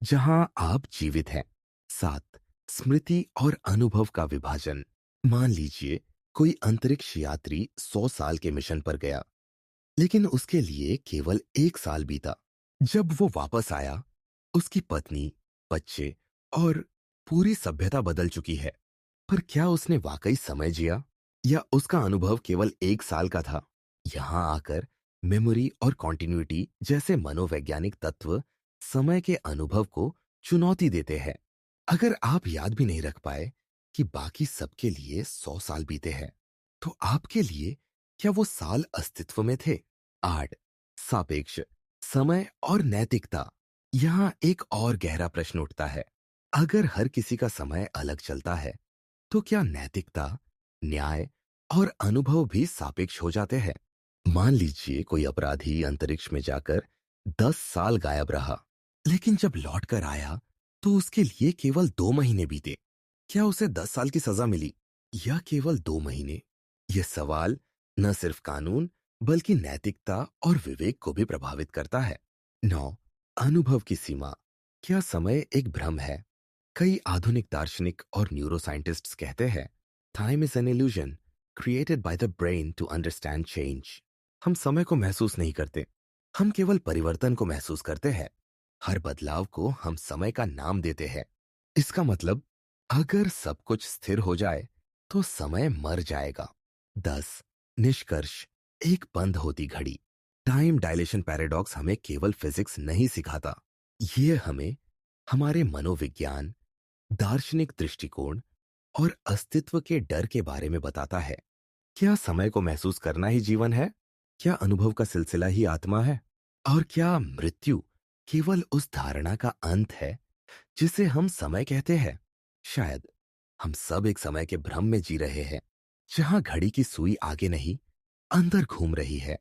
जहां आप जीवित हैं। 7 स्मृति और अनुभव का विभाजन। मान लीजिए कोई अंतरिक्ष यात्री 100 साल के मिशन पर गया, लेकिन उसके लिए केवल 1 साल बीता। जब वो वापस आया, उसकी पत्नी, बच्चे और पूरी सभ्यता बदल चुकी है। पर क्या उसने वाकई समय जिया या उसका अनुभव केवल 1 साल का था? यहां आकर मेमोरी और कॉन्टिन्यूटी जैसे मनोवैज्ञानिक तत्व समय के अनुभव को चुनौती देते हैं। अगर आप याद भी नहीं रख पाए कि बाकी सबके लिए 100 साल बीते हैं, तो आपके लिए क्या वो साल अस्तित्व में थे? 8 सापेक्ष समय और नैतिकता। यहां एक और गहरा प्रश्न उठता है। अगर हर किसी का समय अलग चलता है, तो क्या नैतिकता, न्याय और अनुभव भी सापेक्ष हो जाते हैं? मान लीजिए कोई अपराधी अंतरिक्ष में जाकर 10 साल गायब रहा, लेकिन जब लौट कर आया तो उसके लिए केवल 2 महीने बीते। क्या उसे 10 साल की सजा मिली या केवल 2 महीने? यह सवाल न सिर्फ कानून बल्कि नैतिकता और विवेक को भी प्रभावित करता है। 9 अनुभव की सीमा। क्या समय एक भ्रम है? कई आधुनिक दार्शनिक और न्यूरोसाइंटिस्ट्स कहते हैं, time is an illusion created by the brain to understand change. हम समय को महसूस नहीं करते, हम केवल परिवर्तन को महसूस करते हैं। हर बदलाव को हम समय का नाम देते हैं। इसका मतलब अगर सब कुछ स्थिर हो जाए तो समय मर जाएगा। 10 निष्कर्ष। एक बंद होती घड़ी। टाइम डायलेशन पैराडॉक्स हमें केवल फिजिक्स नहीं सिखाता, ये हमें हमारे मनोविज्ञान, दार्शनिक दृष्टिकोण और अस्तित्व के डर के बारे में बताता है। क्या समय को महसूस करना ही जीवन है? क्या अनुभव का सिलसिला ही आत्मा है? और क्या मृत्यु केवल उस धारणा का अंत है जिसे हम समय कहते हैं? शायद हम सब एक समय के भ्रम में जी रहे हैं, जहां घड़ी की सुई आगे नहीं, अंदर घूम रही है।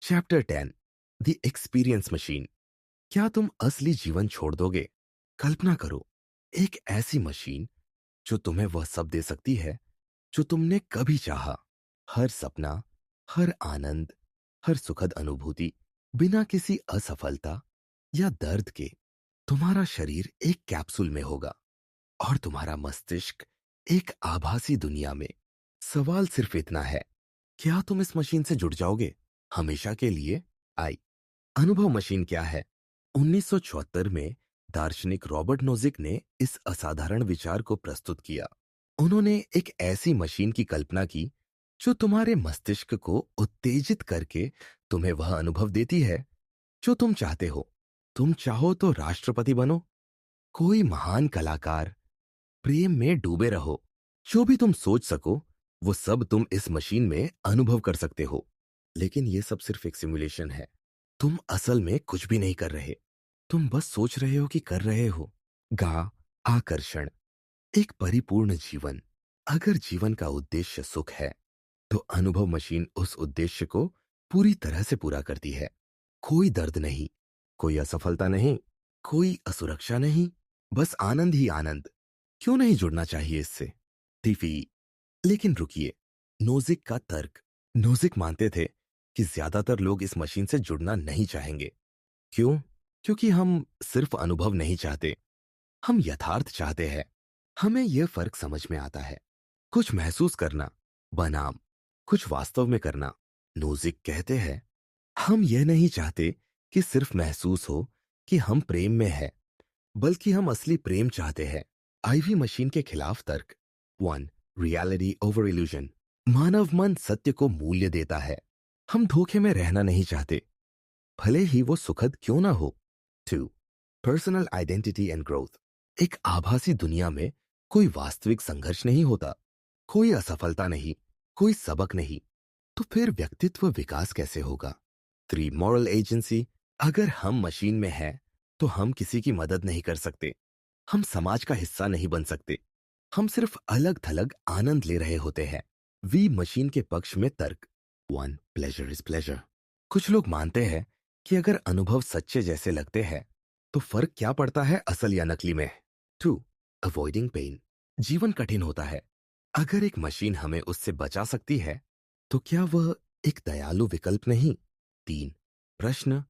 Chapter 10 the experience machine. क्या तुम असली जीवन छोड़ दोगे? कल्पना करो, एक ऐसी मशीन जो तुम्हें वह सब दे सकती है जो तुमने कभी चाहा। हर सपना, हर आनंद, हर सुखद अनुभूति, बिना किसी असफलता या दर्द के। तुम्हारा शरीर एक कैप्सूल में होगा और तुम्हारा मस्तिष्क एक आभासी दुनिया में। सवाल सिर्फ इतना है, क्या तुम इस मशीन से जुड़ जाओगे हमेशा के लिए? आई अनुभव मशीन क्या है? 1974 में दार्शनिक रॉबर्ट नोजिक ने इस असाधारण विचार को प्रस्तुत किया। उन्होंने एक ऐसी मशीन की कल्पना की जो तुम्हारे मस्तिष्क को उत्तेजित करके तुम्हें वह अनुभव देती है जो तुम चाहते हो। तुम चाहो तो राष्ट्रपति बनो, कोई महान कलाकार, प्रेम में डूबे रहो, जो भी तुम सोच सको वो सब तुम इस मशीन में अनुभव कर सकते हो। लेकिन ये सब सिर्फ एक सिमुलेशन है। तुम असल में कुछ भी नहीं कर रहे, तुम बस सोच रहे हो कि कर रहे हो। गा आकर्षण। एक परिपूर्ण जीवन। अगर जीवन का उद्देश्य सुख है तो अनुभव मशीन उस उद्देश्य को पूरी तरह से पूरा करती है। कोई दर्द नहीं, कोई असफलता नहीं, कोई असुरक्षा नहीं, बस आनंद ही आनंद। क्यों नहीं जुड़ना चाहिए इससे? टीवी। लेकिन रुकिए, नोजिक का तर्क। नोजिक मानते थे कि ज्यादातर लोग इस मशीन से जुड़ना नहीं चाहेंगे। क्यों? क्योंकि हम सिर्फ अनुभव नहीं चाहते, हम यथार्थ चाहते हैं। हमें यह फर्क समझ में आता है। कुछ महसूस करना बनाम कुछ वास्तव में करना। नोजिक कहते हैं हम यह नहीं चाहते कि सिर्फ महसूस हो कि हम प्रेम में हैं, बल्कि हम असली प्रेम चाहते हैं। आईवी मशीन के खिलाफ तर्क। 1. Reality over illusion. मानव मन सत्य को मूल्य देता है। हम धोखे में रहना नहीं चाहते, भले ही वो सुखद क्यों ना हो। 2. Personal identity and growth. एक आभासी दुनिया में कोई वास्तविक संघर्ष नहीं होता, कोई असफलता नहीं, कोई सबक नहीं, तो फिर व्यक्तित्व विकास कैसे होगा। 3. Moral agency. अगर हम मशीन में हैं, तो हम किसी की मदद नहीं कर सकते, हम समाज का हिस्सा नहीं बन सकते, हम सिर्फ अलग थलग आनंद ले रहे होते हैं। वी मशीन के पक्ष में तर्क। 1. Pleasure is pleasure. कुछ लोग मानते हैं कि अगर अनुभव सच्चे जैसे लगते हैं, तो फर्क क्या पड़ता है असल या नकली में। 2. Avoiding pain. जीवन कठिन होता है, अगर एक मशीन हमें उससे बचा सकती है, तो क्या वह एक दयालु विकल्प नहीं। 3. प्रश्न,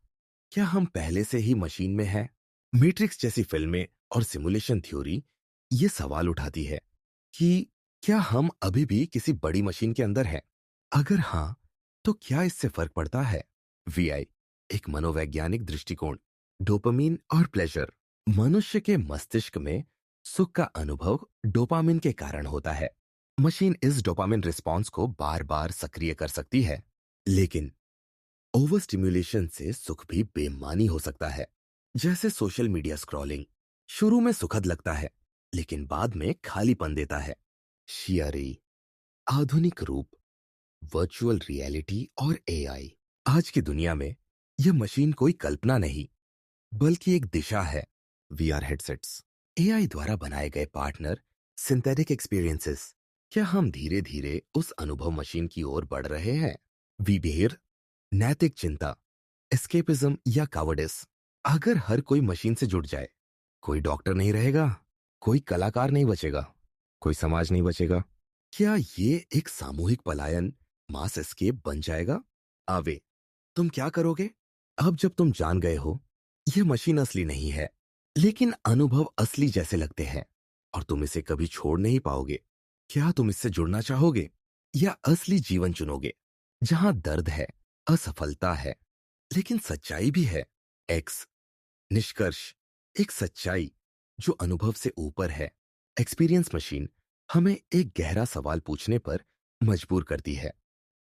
क्या हम पहले से ही मशीन में हैं। मैट्रिक्स जैसी फिल्में और सिमुलेशन थ्योरी ये सवाल उठाती है कि क्या हम अभी भी किसी बड़ी मशीन के अंदर हैं। अगर हां, तो क्या इससे फर्क पड़ता है। वीआई, एक मनोवैज्ञानिक दृष्टिकोण। डोपामीन और प्लेजर। मनुष्य के मस्तिष्क में सुख का अनुभव डोपामिन के कारण होता है। मशीन इस डोपामिन रिस्पॉन्स को बार बार सक्रिय कर सकती है, लेकिन ओवर स्टिम्युलेशन से सुख भी बेमानी हो सकता है। जैसे सोशल मीडिया स्क्रॉलिंग शुरू में सुखद लगता है, लेकिन बाद में खालीपन देता है। शियरी, आधुनिक रूप, वर्चुअल रियलिटी और एआई। आज की दुनिया में यह मशीन कोई कल्पना नहीं, बल्कि एक दिशा है। वीआर हेडसेट्स, एआई द्वारा बनाए गए पार्टनर, सिंथेटिक एक्सपीरियंसेस। क्या हम धीरे धीरे उस अनुभव मशीन की ओर बढ़ रहे हैं। वी बिहेव, नैतिक चिंता, एस्केपिज्म या कावर्डिस। अगर हर कोई मशीन से जुड़ जाए, कोई डॉक्टर नहीं रहेगा, कोई कलाकार नहीं बचेगा, कोई समाज नहीं बचेगा। क्या ये एक सामूहिक पलायन, मास एस्केप बन जाएगा। आवे, तुम क्या करोगे अब जब तुम जान गए हो यह मशीन असली नहीं है, लेकिन अनुभव असली जैसे लगते हैं और तुम इसे कभी छोड़ नहीं पाओगे। क्या तुम इससे जुड़ना चाहोगे या असली जीवन चुनोगे, जहां दर्द है, असफलता है, लेकिन सच्चाई भी है। एक्स निष्कर्ष, एक सच्चाई जो अनुभव से ऊपर है। एक्सपीरियंस मशीन हमें एक गहरा सवाल पूछने पर मजबूर करती है।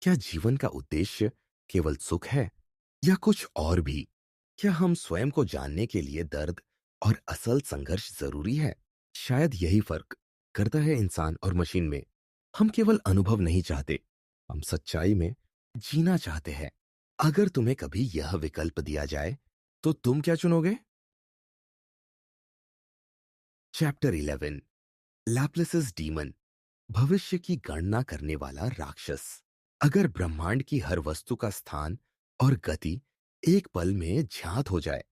क्या जीवन का उद्देश्य केवल सुख है या कुछ और भी। क्या हम स्वयं को जानने के लिए दर्द और असल संघर्ष जरूरी है। शायद यही फर्क करता है इंसान और मशीन में। हम केवल अनुभव नहीं चाहते, हम सच्चाई में जीना चाहते हैं। अगर तुम्हें कभी यह विकल्प दिया जाए, तो तुम क्या चुनोगे। चैप्टर 11, लैप्लेसिस डीमन, भविष्य की गणना करने वाला राक्षस। अगर ब्रह्मांड की हर वस्तु का स्थान और गति एक पल में ज्ञात हो जाए,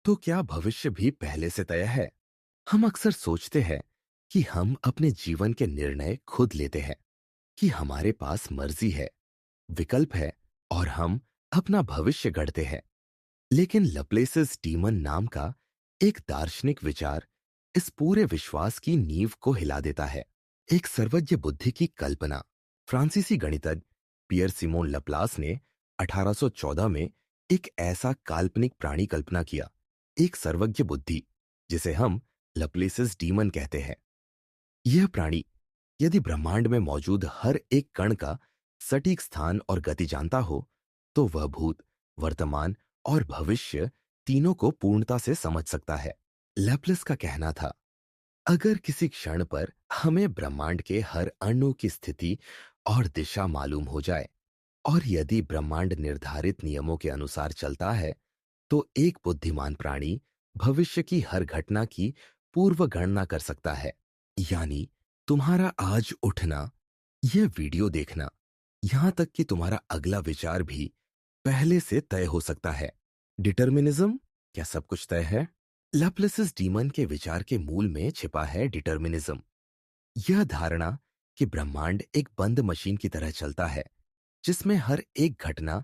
तो क्या भविष्य भी पहले से तय है। हम अक्सर सोचते हैं कि हम अपने जीवन के निर्णय खुद लेते हैं, कि हमारे पास मर्जी है, विकल्प है और हम अपना भविष्य गढ़ते हैं। लेकिन लप्लेसिस डीमन नाम का एक दार्शनिक विचार इस पूरे विश्वास की नींव को हिला देता है। एक सर्वज्ञ बुद्धि की कल्पना। फ्रांसीसी गणितज्ञ पियर सिमोन लप्लास ने 1814 में एक ऐसा काल्पनिक प्राणी कल्पना किया, एक सर्वज्ञ बुद्धि जिसे हम लप्लेसिस डीमन कहते हैं। यह प्राणी यदि ब्रह्मांड में मौजूद हर एक कण का सटीक स्थान और गति जानता हो, तो वह भूत, वर्तमान और भविष्य तीनों को पूर्णता से समझ सकता है। लैप्लेस का कहना था, अगर किसी क्षण पर हमें ब्रह्मांड के हर अणु की स्थिति और दिशा मालूम हो जाए, और यदि ब्रह्मांड निर्धारित नियमों के अनुसार चलता है, तो एक बुद्धिमान प्राणी भविष्य की हर घटना की पूर्व गणना कर सकता है। यानी तुम्हारा आज उठना, यह वीडियो देखना, यहां तक कि तुम्हारा अगला विचार भी पहले से तय हो सकता है। डिटर्मिनिज्म, क्या सब कुछ तय है। लैप्लेसिस डीमन के विचार के मूल में छिपा है डिटर्मिनिज्म। यह धारणा कि ब्रह्मांड एक बंद मशीन की तरह चलता है, जिसमें हर एक घटना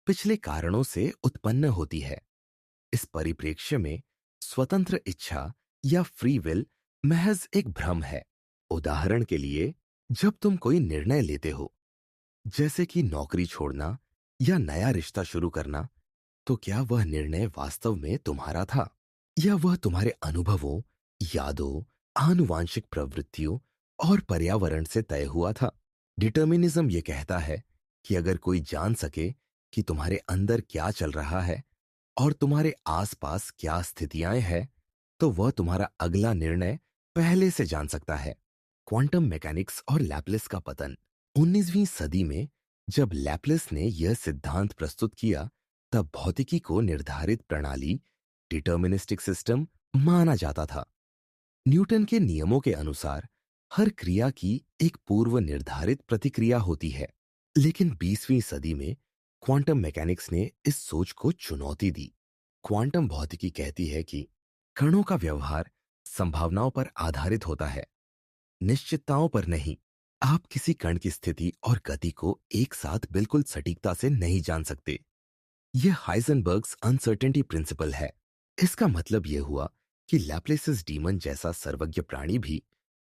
पिछले कारणों से उत्पन्न होती है। इस परिप्रेक्ष्य में स्वतंत्र इच्छा या फ्री विल महज एक भ्रम है। उदाहरण के लिए, जब तुम कोई निर्णय लेते हो, जैसे कि नौकरी छोड़ना या नया रिश्ता शुरू करना, तो क्या वह निर्णय वास्तव में तुम्हारा था या वह तुम्हारे अनुभवों, यादों, आनुवांशिक प्रवृत्तियों और पर्यावरण से तय हुआ था? डिटर्मिनिज्म ये कहता है कि अगर कोई जान सके कि तुम्हारे अंदर क्या चल रहा है और तुम्हारे आसपास क्या स्थितियां हैं, तो वह तुम्हारा अगला निर्णय पहले से जान सकता है। क्वांटम मैकेनिक्स और लैपलेस का पतन। 19वीं सदी में जब लैपलेस ने यह सिद्धांत प्रस्तुत किया, तब भौतिकी को निर्धारित प्रणाली, डिटर्मिनिस्टिक सिस्टम माना जाता था। न्यूटन के नियमों के अनुसार हर क्रिया की एक पूर्व निर्धारित प्रतिक्रिया होती है। लेकिन 20वीं सदी में क्वांटम मैकेनिक्स ने इस सोच को चुनौती दी। क्वांटम भौतिकी कहती है कि कणों का व्यवहार संभावनाओं पर आधारित होता है, निश्चितताओं पर नहीं। आप किसी कण की स्थिति और गति को एक साथ बिल्कुल सटीकता से नहीं जान सकते। यह हाइजेनबर्ग्स अनसर्टेनिटी प्रिंसिपल है। इसका मतलब यह हुआ कि लैप्लेसिस डीमन जैसा सर्वज्ञ प्राणी भी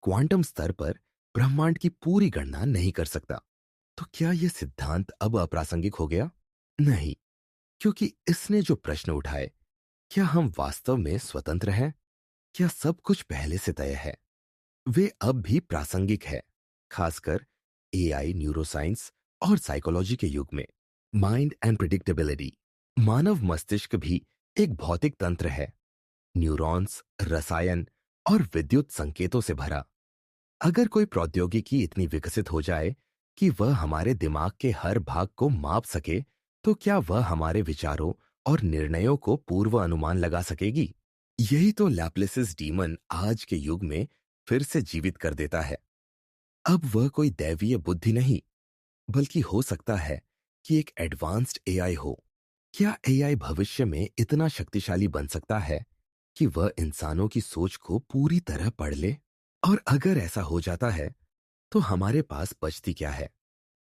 क्वांटम स्तर पर ब्रह्मांड की पूरी गणना नहीं कर सकता। तो क्या यह सिद्धांत अब अप्रासंगिक हो गया? नहीं, क्योंकि इसने जो प्रश्न उठाए, क्या हम वास्तव में स्वतंत्र हैं? क्या सब कुछ पहले से तय है? वे अब भी प्रासंगिक है, खासकर एआई, न्यूरोसाइंस और साइकोलॉजी के युग में। Mind and predictability. मानव मस्तिष्क भी एक भौतिक तंत्र है, न्यूरॉन्स, रसायन और विद्युत संकेतों से भरा। अगर कोई प्रौद्योगिकी इतनी विकसित हो जाए कि वह हमारे दिमाग के हर भाग को माप सके, तो क्या वह हमारे विचारों और निर्णयों को पूर्व अनुमान लगा सकेगी? यही तो लैप्लेसिस डीमन आज के युग में फिर से जीवित कर देता है। अब वह कोई दैवीय बुद्धि नहीं, बल्कि हो सकता है कि एक एडवांस्ड एआई हो। क्या एआई भविष्य में इतना शक्तिशाली बन सकता है कि वह इंसानों की सोच को पूरी तरह पढ़ ले? और अगर ऐसा हो जाता है, तो हमारे पास बचती क्या है?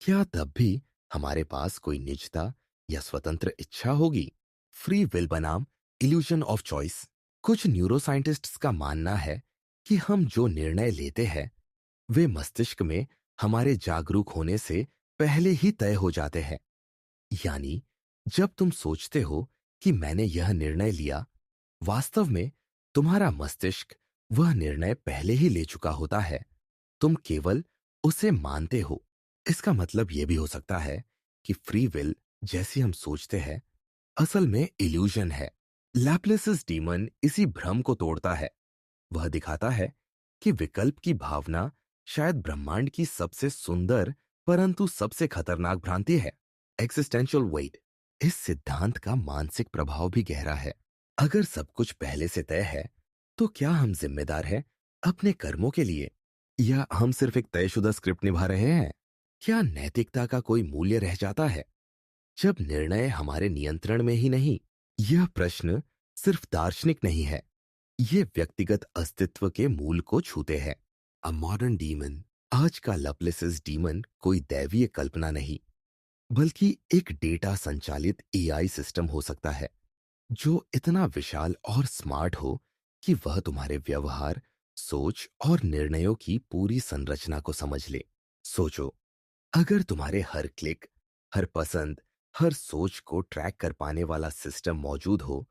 क्या तब भी हमारे पास कोई निजता या स्वतंत्र इच्छा होगी? फ्री विल बनाम इल्यूजन ऑफ चॉइस। कुछ न्यूरोसाइंटिस्ट्स का मानना है कि हम जो निर्णय लेते हैं, वे मस्तिष्क में हमारे जागरूक होने से पहले ही तय हो जाते हैं। यानी जब तुम सोचते हो कि मैंने यह निर्णय लिया, वास्तव में तुम्हारा मस्तिष्क वह निर्णय पहले ही ले चुका होता है। तुम केवल उसे मानते हो। इसका मतलब यह भी हो सकता है कि फ्री विल, जैसी हम सोचते हैं, असल में इल्यूजन है। लैप्लेसिस डीमन इसी भ्रम को तोड़ता है। वह दिखाता है कि विकल्प की भावना शायद ब्रह्मांड की सबसे सुंदर परंतु सबसे खतरनाक भ्रांति है। Existential weight. इस सिद्धांत का मानसिक प्रभाव भी गहरा है। अगर सब कुछ पहले से तय है, तो क्या हम जिम्मेदार हैं अपने कर्मों के लिए, या हम सिर्फ एक तयशुदा स्क्रिप्ट निभा रहे हैं? क्या नैतिकता का कोई मूल्य रह जाता है जब निर्णय हमारे नियंत्रण में ही नहीं? यह प्रश्न सिर्फ दार्शनिक नहीं है, ये व्यक्तिगत अस्तित्व के मूल को छूते हैं। A modern demon. आज का लैप्लेसिस डीमन कोई दैवीय कल्पना नहीं, बल्कि एक डेटा संचालित एआई सिस्टम हो सकता है, जो इतना विशाल और स्मार्ट हो कि वह तुम्हारे व्यवहार, सोच और निर्णयों की पूरी संरचना को समझ ले। सोचो, अगर तुम्हारे हर क्लिक, हर पसंद, हर सोच को ट्रैक कर पाने वाला सिस्टम मौजूद हो,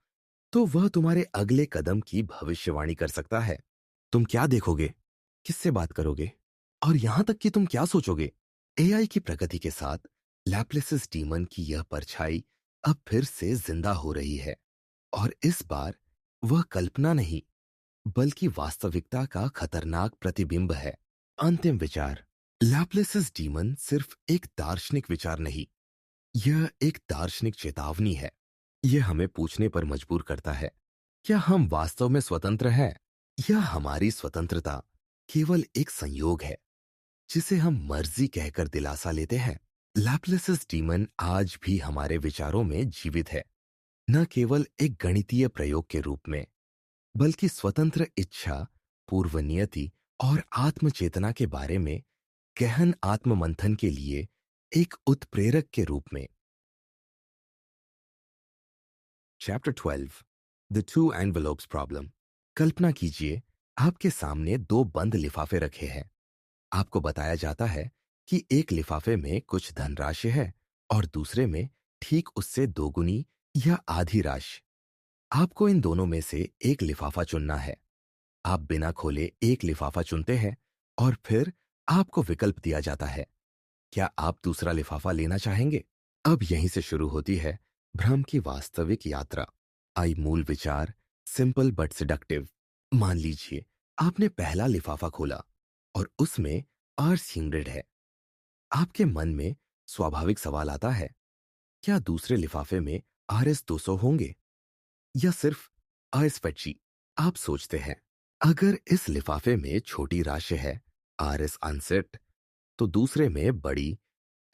तो वह तुम्हारे अगले कदम की भविष्यवाणी कर सकता है। तुम क्या देखोगे, किससे बात करोगे, और यहां तक कि तुम क्या सोचोगे। एआई की प्रगति के साथ लैप्लेसिस डीमन की यह परछाई अब फिर से जिंदा हो रही है, और इस बार वह कल्पना नहीं, बल्कि वास्तविकता का खतरनाक प्रतिबिंब है। अंतिम विचार। लैप्लेसिस डीमन सिर्फ एक दार्शनिक विचार नहीं, यह एक दार्शनिक चेतावनी है। यह हमें पूछने पर मजबूर करता है, क्या हम वास्तव में स्वतंत्र हैं, या हमारी स्वतंत्रता केवल एक संयोग है जिसे हम मर्जी कहकर दिलासा लेते हैं? लैप्लेसिस डीमन आज भी हमारे विचारों में जीवित है, न केवल एक गणितीय प्रयोग के रूप में, बल्कि स्वतंत्र इच्छा, पूर्व नियति और आत्मचेतना के बारे में गहन आत्ममंथन के लिए एक उत्प्रेरक के रूप में। Chapter 12। The two envelopes problem. कल्पना कीजिए, आपके सामने दो बंद लिफाफे रखे हैं। आपको बताया जाता है कि एक लिफाफे में कुछ धनराशि है और दूसरे में ठीक उससे दोगुनी या आधी राशि। आपको इन दोनों में से एक लिफाफा चुनना है। आप बिना खोले एक लिफाफा चुनते हैं और फिर आपको विकल्प दिया जाता है। क्या आप दूसरा लिफाफा लेना चाहेंगे? अब यहीं से शुरू होती है भ्रम की वास्तविक यात्रा। आई मूल विचार, सिंपल बट सिडक्टिव। मान लीजिए आपने पहला लिफाफा खोला और उसमें R100 है। आपके मन में स्वाभाविक सवाल आता है, क्या दूसरे लिफाफे में RS200 होंगे या सिर्फ अस्पची? आप सोचते हैं, अगर इस लिफाफे में छोटी राशि है RS अनसेट, तो दूसरे में बड़ी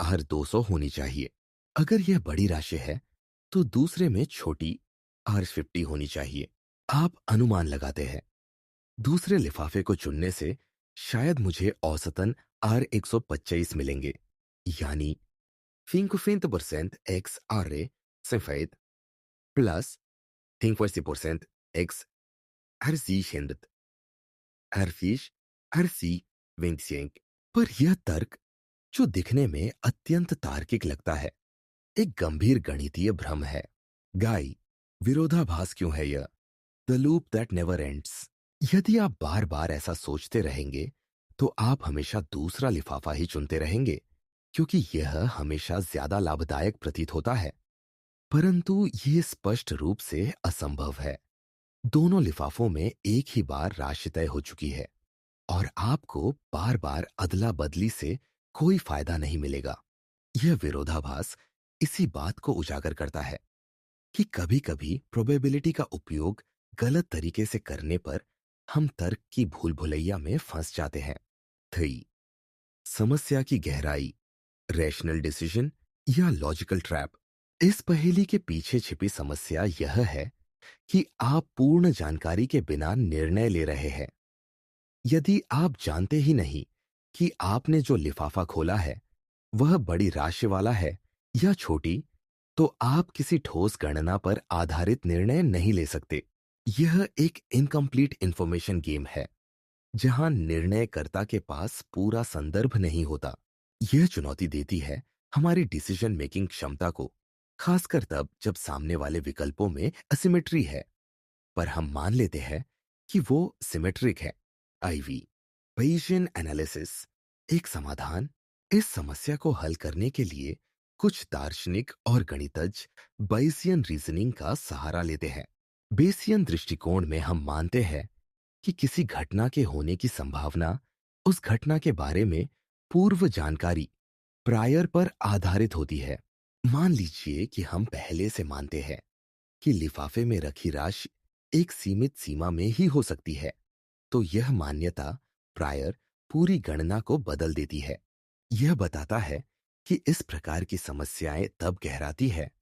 R200 होनी चाहिए। अगर यह बड़ी राशि है तो दूसरे में छोटी R50 होनी चाहिए। आप अनुमान लगाते हैं, दूसरे लिफाफे को चुनने से शायद मुझे औसतन R125 मिलेंगे, यानी 50% X R सफेद plus 50% X RC RFish RC25। पर यह तर्क, जो दिखने में अत्यंत तार्किक लगता है, एक गंभीर गणितीय भ्रम है। गाय, विरोधाभास क्यों है यह? The loop that never ends. यदि आप बार बार ऐसा सोचते रहेंगे तो आप हमेशा दूसरा लिफाफा ही चुनते रहेंगे, क्योंकि यह हमेशा ज्यादा लाभदायक प्रतीत होता है। परंतु ये स्पष्ट रूप से असंभव है। दोनों लिफाफों में एक ही बार राशि तय हो चुकी है और आपको बार बार अदला बदली से कोई फायदा नहीं मिलेगा। यह विरोधाभास इसी बात को उजागर करता है कि कभी-कभी प्रोबेबिलिटी का उपयोग गलत तरीके से करने पर हम तर्क की भूल भुलैया में फंस जाते हैं। 3. समस्या की गहराई, रैशनल डिसीजन या लॉजिकल ट्रैप। इस पहेली के पीछे छिपी समस्या यह है कि आप पूर्ण जानकारी के बिना निर्णय ले रहे हैं। यदि आप जानते ही नहीं कि आपने जो लिफाफा खोला है वह बड़ी राशि वाला है या छोटी, तो आप किसी ठोस गणना पर आधारित निर्णय नहीं ले सकते। यह एक इनकम्प्लीट इंफॉर्मेशन गेम है जहां निर्णयकर्ता के पास पूरा संदर्भ नहीं होता। यह चुनौती देती है हमारी डिसीजन मेकिंग क्षमता को, खासकर तब जब सामने वाले विकल्पों में असिमेट्री है, पर हम मान लेते हैं कि वो सिमेट्रिक है। आईवी bayesian एनालिसिस एक समाधान। इस समस्या को हल करने के लिए कुछ दार्शनिक और गणितज्ञ bayesian रीजनिंग का सहारा लेते हैं। बेसियन दृष्टिकोण में हम मानते हैं कि किसी घटना के होने की संभावना उस घटना के बारे में पूर्व जानकारी प्रायर पर आधारित होती है। मान लीजिए कि हम पहले से मानते हैं कि लिफाफे में रखी राशि एक सीमित सीमा में ही हो सकती है, तो यह मान्यता प्रायर पूरी गणना को बदल देती है। यह बताता है कि इस प्रकार की समस्याएं तब गहराती है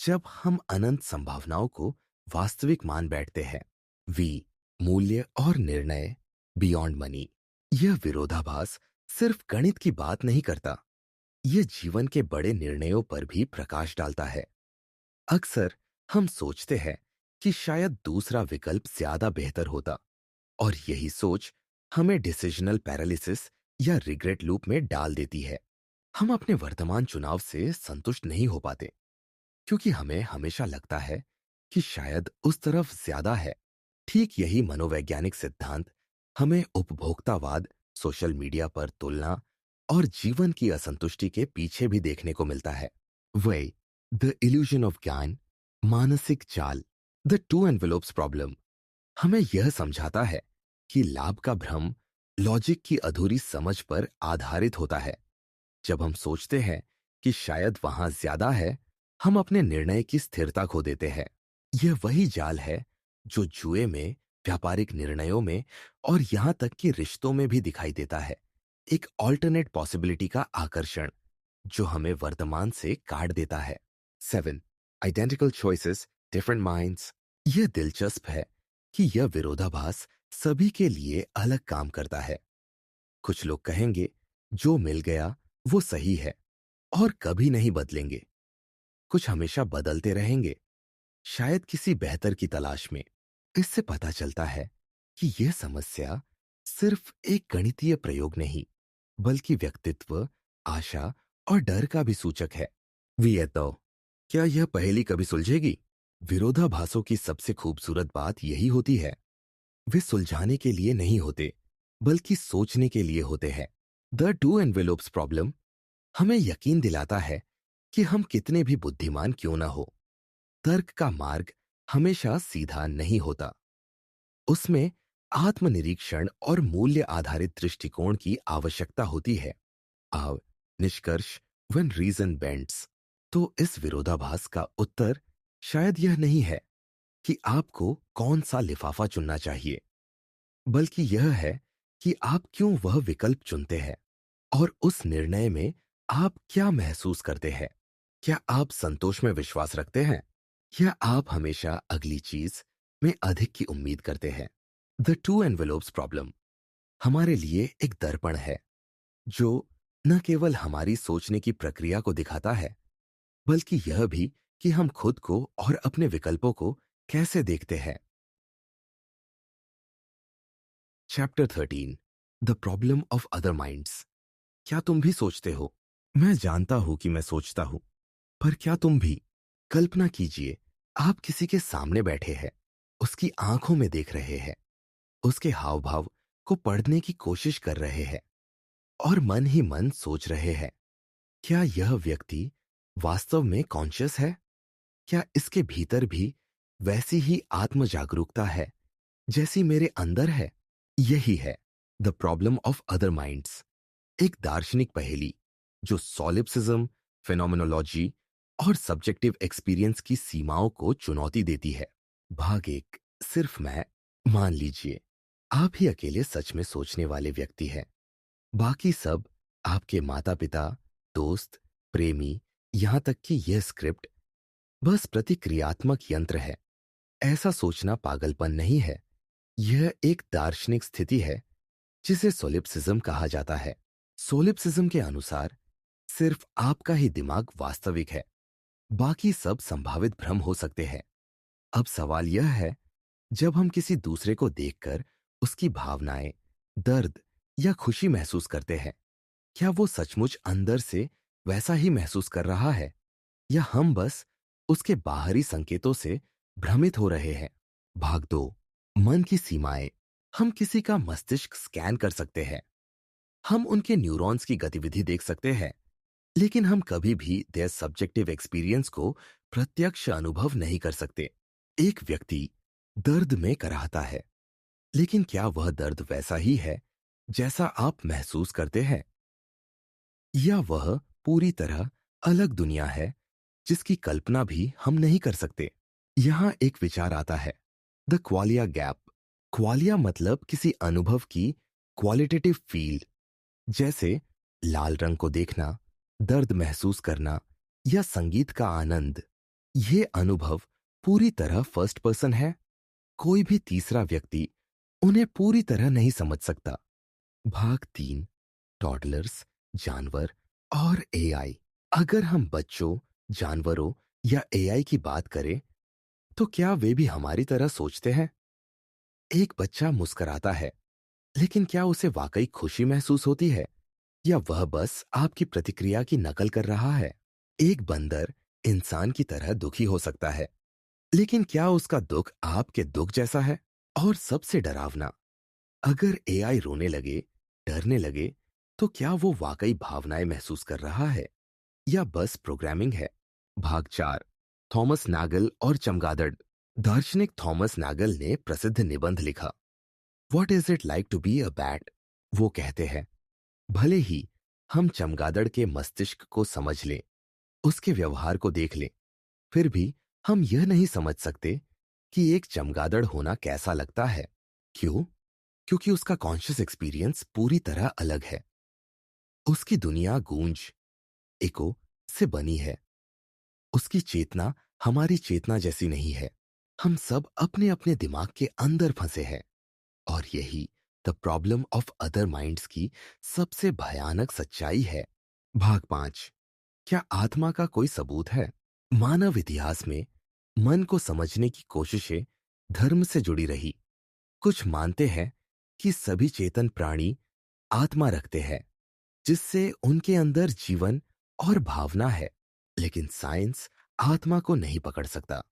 जब हम अनंत संभावनाओं को वास्तविक मान बैठते हैं। वी मूल्य और निर्णय, बियॉन्ड मनी। यह विरोधाभास सिर्फ गणित की बात नहीं करता, यह जीवन के बड़े निर्णयों पर भी प्रकाश डालता है। अक्सर हम सोचते हैं कि शायद दूसरा विकल्प ज्यादा बेहतर होता, और यही सोच हमें डिसीजनल पैरालिसिस या रिग्रेट लूप में डाल देती है। हम अपने वर्तमान चुनाव से संतुष्ट नहीं हो पाते क्योंकि हमें हमेशा लगता है कि शायद उस तरफ ज्यादा है। ठीक यही मनोवैज्ञानिक सिद्धांत हमें उपभोक्तावाद, सोशल मीडिया पर तुलना और जीवन की असंतुष्टि के पीछे भी देखने को मिलता है। वही द इल्यूजन ऑफ ज्ञान, मानसिक चाल, द टू एनवेलोप्स प्रॉब्लम हमें यह समझाता है कि लाभ का भ्रम लॉजिक की अधूरी समझ पर आधारित होता है। जब हम सोचते हैं कि शायद वहां ज्यादा है, हम अपने निर्णय की स्थिरता खो देते हैं। यह वही जाल है जो जुए में, व्यापारिक निर्णयों में और यहां तक कि रिश्तों में भी दिखाई देता है। एक ऑल्टरनेट पॉसिबिलिटी का आकर्षण जो हमें वर्तमान से काट देता है। 7. Identical choices, different minds. यह दिलचस्प है कि यह विरोधाभास सभी के लिए अलग काम करता है। कुछ लोग कहेंगे जो मिल गया वो सही है और कभी नहीं बदलेंगे। कुछ हमेशा बदलते रहेंगे, शायद किसी बेहतर की तलाश में। इससे पता चलता है कि यह समस्या सिर्फ एक गणितीय प्रयोग नहीं, बल्कि व्यक्तित्व, आशा और डर का भी सूचक है। वी एतो क्या यह पहेली कभी सुलझेगी? विरोधाभासों की सबसे खूबसूरत बात यही होती है। वे सुलझाने के लिए नहीं होते, बल्कि सोचने के लिए होते हैं। द टू एनवेलोप्स प्रॉब्लम हमें यकीन दिलाता है कि हम कितने भी बुद्धिमान क्यों ना हो, तर्क का मार्ग हमेशा सीधा नहीं होता। उसमें आत्मनिरीक्षण और मूल्य आधारित दृष्टिकोण की आवश्यकता होती है। आव निष्कर्ष, व्हेन रीजन बेंड्स। तो इस विरोधाभास का उत्तर शायद यह नहीं है कि आपको कौन सा लिफाफा चुनना चाहिए, बल्कि यह है कि आप क्यों वह विकल्प चुनते हैं और उस निर्णय में आप क्या महसूस करते हैं। क्या आप संतोष में विश्वास रखते हैं या आप हमेशा अगली चीज में अधिक की उम्मीद करते हैं? द टू एनवेलोप्स प्रॉब्लम हमारे लिए एक दर्पण है जो न केवल हमारी सोचने की प्रक्रिया को दिखाता है, बल्कि यह भी कि हम खुद को और अपने विकल्पों को कैसे देखते हैं। Chapter 13, the problem of other minds. क्या तुम भी सोचते हो? मैं जानता हूं कि मैं सोचता हूं, पर क्या तुम भी? कल्पना कीजिए, आप किसी के सामने बैठे हैं, उसकी आंखों में देख रहे हैं, उसके हाव भाव को पढ़ने की कोशिश कर रहे हैं और मन ही मन सोच रहे हैं, क्या यह व्यक्ति वास्तव में कॉन्शियस है? क्या इसके भीतर भी वैसी ही आत्म जागरूकता है जैसी मेरे अंदर है? यही है the problem of other minds, एक दार्शनिक पहेली जो सॉलिप्सिज्म, फेनोमेनोलॉजी और सब्जेक्टिव एक्सपीरियंस की सीमाओं को चुनौती देती है। भाग एक, सिर्फ मैं। मान लीजिए आप ही अकेले सच में सोचने वाले व्यक्ति हैं। बाकी सब, आपके माता पिता, दोस्त, प्रेमी, यहां तक कि यह स्क्रिप्ट बस प्रतिक्रियात्मक यंत्र है। ऐसा सोचना पागलपन नहीं है, यह एक दार्शनिक स्थिति है जिसे सोलिप्सिज्म कहा जाता है। सोलिप्सिज्म के अनुसार सिर्फ आपका ही दिमाग वास्तविक है, बाकी सब संभावित भ्रम हो सकते हैं। अब सवाल यह है, जब हम किसी दूसरे को देखकर उसकी भावनाएं, दर्द या खुशी महसूस करते हैं, क्या वो सचमुच अंदर से वैसा ही महसूस कर रहा है या हम बस उसके बाहरी संकेतों से भ्रमित हो रहे हैं? भाग दो, मन की सीमाएं। हम किसी का मस्तिष्क स्कैन कर सकते हैं, हम उनके न्यूरॉन्स की गतिविधि देख सकते हैं, लेकिन हम कभी भी देयर सब्जेक्टिव एक्सपीरियंस को प्रत्यक्ष अनुभव नहीं कर सकते। एक व्यक्ति दर्द में कराहता है, लेकिन क्या वह दर्द वैसा ही है जैसा आप महसूस करते हैं, या वह पूरी तरह अलग दुनिया है जिसकी कल्पना भी हम नहीं कर सकते? यहां एक विचार आता है, द क्वालिया गैप। क्वालिया मतलब किसी अनुभव की क्वालिटेटिव फील, जैसे लाल रंग को देखना, दर्द महसूस करना या संगीत का आनंद। ये अनुभव पूरी तरह फर्स्ट पर्सन है, कोई भी तीसरा व्यक्ति उन्हें पूरी तरह नहीं समझ सकता। भाग तीन, टॉडलर्स, जानवर और एआई। अगर हम बच्चों, जानवरों या एआई की बात करें, तो क्या वे भी हमारी तरह सोचते हैं? एक बच्चा मुस्कुराता है, लेकिन क्या उसे वाकई खुशी महसूस होती है या वह बस आपकी प्रतिक्रिया की नकल कर रहा है? एक बंदर इंसान की तरह दुखी हो सकता है, लेकिन क्या उसका दुख आपके दुख जैसा है? और सबसे डरावना, अगर एआई रोने लगे, डरने लगे, तो क्या वो वाकई भावनाएं महसूस कर रहा है या बस प्रोग्रामिंग है? भाग चार, थॉमस नागल और चमगादड़। दार्शनिक थॉमस नागल ने प्रसिद्ध निबंध लिखा, what is it like to be a bat. वो कहते हैं, भले ही हम चमगादड़ के मस्तिष्क को समझ लें, उसके व्यवहार को देख लें, फिर भी हम यह नहीं समझ सकते कि एक चमगादड़ होना कैसा लगता है। क्यों? क्योंकि उसका कॉन्शियस एक्सपीरियंस पूरी तरह अलग है। उसकी दुनिया गूंज, इको से बनी है। उसकी चेतना हमारी चेतना जैसी नहीं है। हम सब अपने अपने दिमाग के अंदर फंसे हैं, और यही the problem of other minds की सबसे भयानक सच्चाई है। भाग पांच, क्या आत्मा का कोई सबूत है? मानव इतिहास में मन को समझने की कोशिशें धर्म से जुड़ी रही। कुछ मानते हैं कि सभी चेतन प्राणी आत्मा रखते हैं, जिससे उनके अंदर जीवन और भावना है। लेकिन साइंस आत्मा को नहीं पकड़ सकता।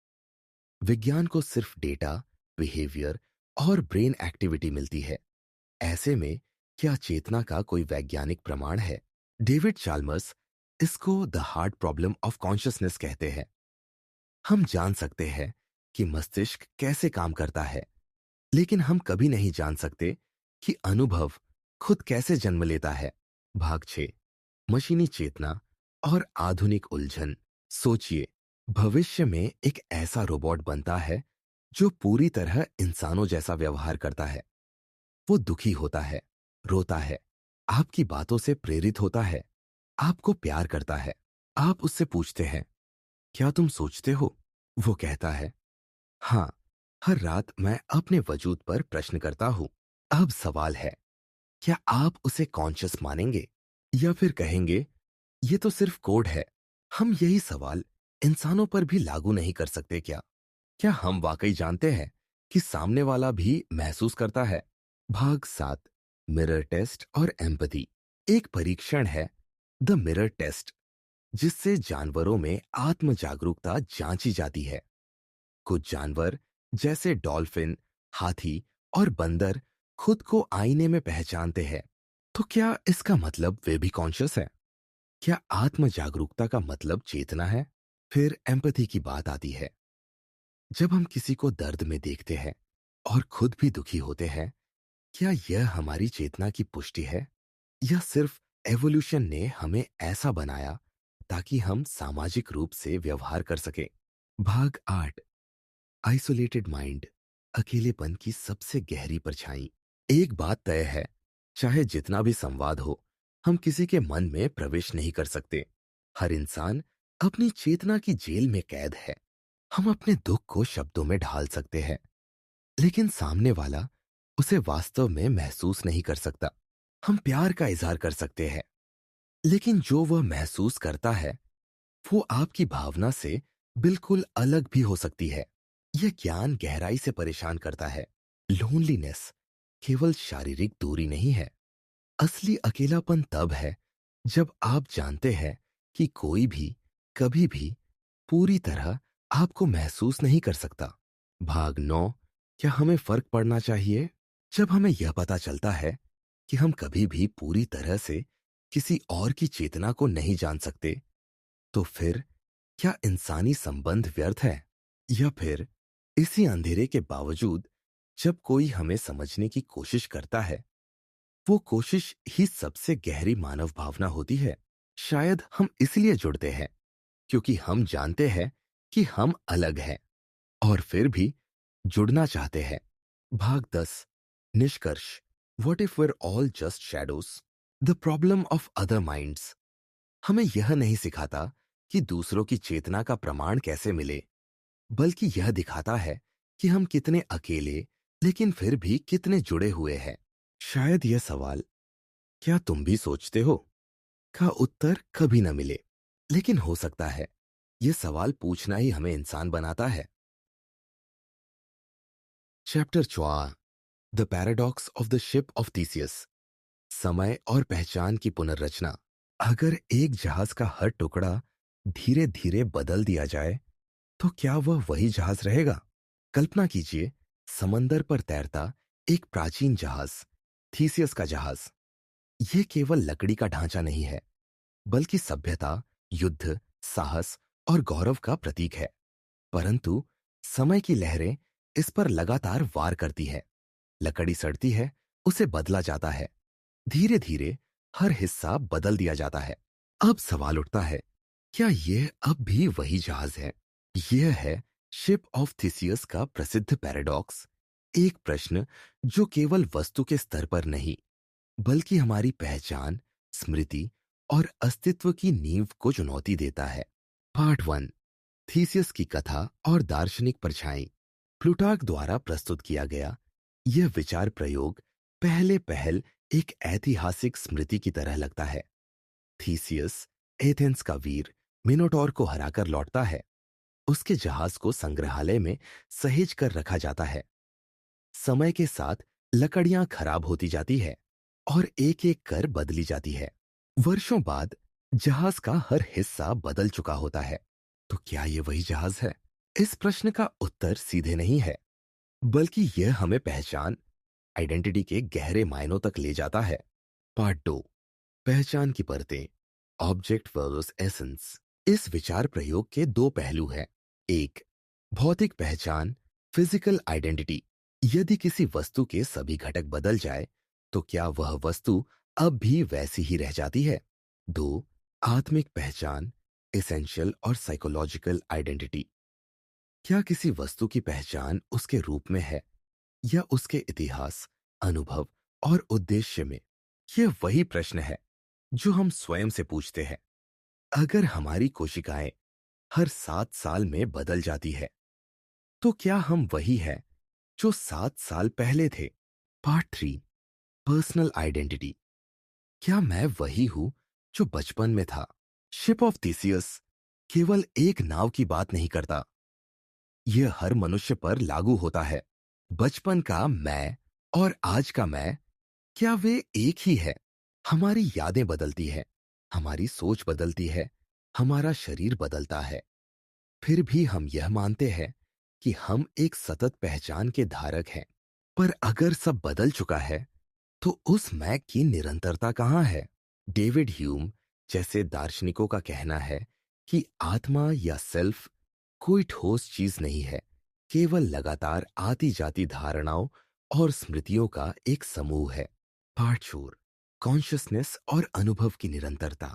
विज्ञान को सिर्फ डेटा, बिहेवियर और ब्रेन एक्टिविटी मिलती है। ऐसे में क्या चेतना का कोई वैज्ञानिक प्रमाण है? डेविड चाल्मर्स इसको the hard problem of consciousness कहते हैं। हम जान सकते हैं कि मस्तिष्क कैसे काम करता है, लेकिन हम कभी नहीं जान सकते कि अनुभव खुद कैसे जन्म लेता है। भाग 6, मशीनी चेतना और आधुनिक उलझन। सोचिए, भविष्य में एक ऐसा रोबोट बनता है जो पूरी तरह इंसानों जैसा व्यवहार करता है। वो दुखी होता है, रोता है, आपकी बातों से प्रेरित होता है, आपको प्यार करता है। आप उससे पूछते हैं, क्या तुम सोचते हो? वो कहता है, हाँ, हर रात मैं अपने वजूद पर प्रश्न करता हूं। अब सवाल है, क्या आप उसे कॉन्शियस मानेंगे या फिर कहेंगे ये तो सिर्फ कोड है? हम यही सवाल इंसानों पर भी लागू नहीं कर सकते क्या? क्या हम वाकई जानते हैं कि सामने वाला भी महसूस करता है? भाग 7, मिरर टेस्ट और एम्पैथी। एक परीक्षण है द मिरर टेस्ट, जिससे जानवरों में आत्म जागरूकता जांची जाती है। कुछ जानवर जैसे डॉल्फिन, हाथी और बंदर खुद को आईने में पहचानते हैं। तो क्या इसका मतलब वे भी कॉन्शियस है? क्या आत्म जागरूकता का मतलब चेतना है? फिर एम्पैथी की बात आती है। जब हम किसी को दर्द में देखते हैं और खुद भी दुखी होते हैं, क्या यह हमारी चेतना की पुष्टि है या सिर्फ एवोल्यूशन ने हमें ऐसा बनाया ताकि हम सामाजिक रूप से व्यवहार कर सकें? भाग 8, आइसोलेटेड माइंड, अकेलेपन की सबसे गहरी परछाई। एक बात तय है, चाहे जितना भी संवाद हो, हम किसी के मन में प्रवेश नहीं कर सकते। हर इंसान अपनी चेतना की जेल में कैद है। हम अपने दुख को शब्दों में ढाल सकते हैं, लेकिन सामने वाला उसे वास्तव में महसूस नहीं कर सकता। हम प्यार का इजहार कर सकते हैं, लेकिन जो वह महसूस करता है वो आपकी भावना से बिल्कुल अलग भी हो सकती है। यह ज्ञान गहराई से परेशान करता है। लोनलीनेस केवल शारीरिक दूरी नहीं है। असली अकेलापन तब है जब आप जानते हैं कि कोई भी कभी भी पूरी तरह आपको महसूस नहीं कर सकता। भाग 9, क्या हमें फर्क पड़ना चाहिए? जब हमें यह पता चलता है कि हम कभी भी पूरी तरह से किसी और की चेतना को नहीं जान सकते, तो फिर क्या इंसानी संबंध व्यर्थ है? या फिर इसी अंधेरे के बावजूद जब कोई हमें समझने की कोशिश करता है, वो कोशिश ही सबसे गहरी मानव भावना होती है? शायद हम इसलिए जुड़ते हैं क्योंकि हम जानते हैं कि हम अलग हैं और फिर भी जुड़ना चाहते हैं। भाग 10, निष्कर्ष। What if we're all just shadows? The problem of other minds हमें यह नहीं सिखाता कि दूसरों की चेतना का प्रमाण कैसे मिले, बल्कि यह दिखाता है कि हम कितने अकेले लेकिन फिर भी कितने जुड़े हुए हैं। शायद यह सवाल, क्या तुम भी सोचते हो, का उत्तर कभी न मिले, लेकिन हो सकता है यह सवाल पूछना ही हमें इंसान बनाता है। Chapter 4, the paradox of the ship of Theseus. समय और पहचान की पुनर्रचना। अगर एक जहाज का हर टुकड़ा धीरे धीरे बदल दिया जाए, तो क्या वह वही जहाज रहेगा? कल्पना कीजिए, समंदर पर तैरता एक प्राचीन जहाज, थीसियस का जहाज। यह केवल लकड़ी का ढांचा नहीं है, बल्कि सभ्यता, युद्ध, साहस और गौरव का प्रतीक है। परंतु समय की लहरें इस पर लगातार वार करती है। लकड़ी सड़ती है, उसे बदला जाता है, धीरे धीरे हर हिस्सा बदल दिया जाता है। अब सवाल उठता है, क्या यह अब भी वही जहाज है? यह है शिप ऑफ थिसियस का प्रसिद्ध पैराडॉक्स। एक प्रश्न जो केवल वस्तु के स्तर पर नहीं, बल्कि हमारी पहचान, स्मृति और अस्तित्व की नींव को चुनौती देता है। पार्ट 1, थीसियस की कथा और दार्शनिक परछाई। प्लूटार्क द्वारा प्रस्तुत किया गया यह विचार प्रयोग पहले पहल एक ऐतिहासिक स्मृति की तरह लगता है। थीसियस, एथेंस का वीर, मिनोटॉर को हराकर लौटता है। उसके जहाज को संग्रहालय में सहेज कर रखा जाता है। समय के साथ लकड़ियां खराब होती जाती है और एक एक कर बदली जाती है। वर्षों बाद जहाज का हर हिस्सा बदल चुका होता है। तो क्या ये वही जहाज है? इस प्रश्न का उत्तर सीधे नहीं है, बल्कि यह हमें पहचान, आइडेंटिटी के गहरे मायनों तक ले जाता है। पार्ट 2, पहचान की परतें, ऑब्जेक्ट वर्सेस एसेंस। इस विचार प्रयोग के दो पहलू हैं। एक, भौतिक पहचान, फिजिकल आइडेंटिटी। यदि किसी वस्तु के सभी घटक बदल जाए तो क्या वह वस्तु अब भी वैसी ही रह जाती है? दो, आत्मिक पहचान, एसेंशियल और साइकोलॉजिकल आइडेंटिटी। क्या किसी वस्तु की पहचान उसके रूप में है या उसके इतिहास, अनुभव और उद्देश्य में? यह वही प्रश्न है जो हम स्वयं से पूछते हैं। अगर हमारी कोशिकाएं हर 7 साल में बदल जाती है, तो क्या हम वही है जो 7 साल पहले थे? Part 3, personal identity. क्या मैं वही हूं जो बचपन में था? शिप ऑफ थीसियस केवल एक नाव की बात नहीं करता, यह हर मनुष्य पर लागू होता है। बचपन का मैं और आज का मैं, क्या वे एक ही है? हमारी यादें बदलती है, हमारी सोच बदलती है, हमारा शरीर बदलता है, फिर भी हम यह मानते हैं कि हम एक सतत पहचान के धारक हैं। पर अगर सब बदल चुका है, तो उस मैं की निरंतरता कहाँ है? डेविड ह्यूम जैसे दार्शनिकों का कहना है कि आत्मा या सेल्फ कोई ठोस चीज नहीं है, केवल लगातार आती जाती धारणाओं और स्मृतियों का एक समूह है। पार्ट 4, कॉन्शियसनेस और अनुभव की निरंतरता।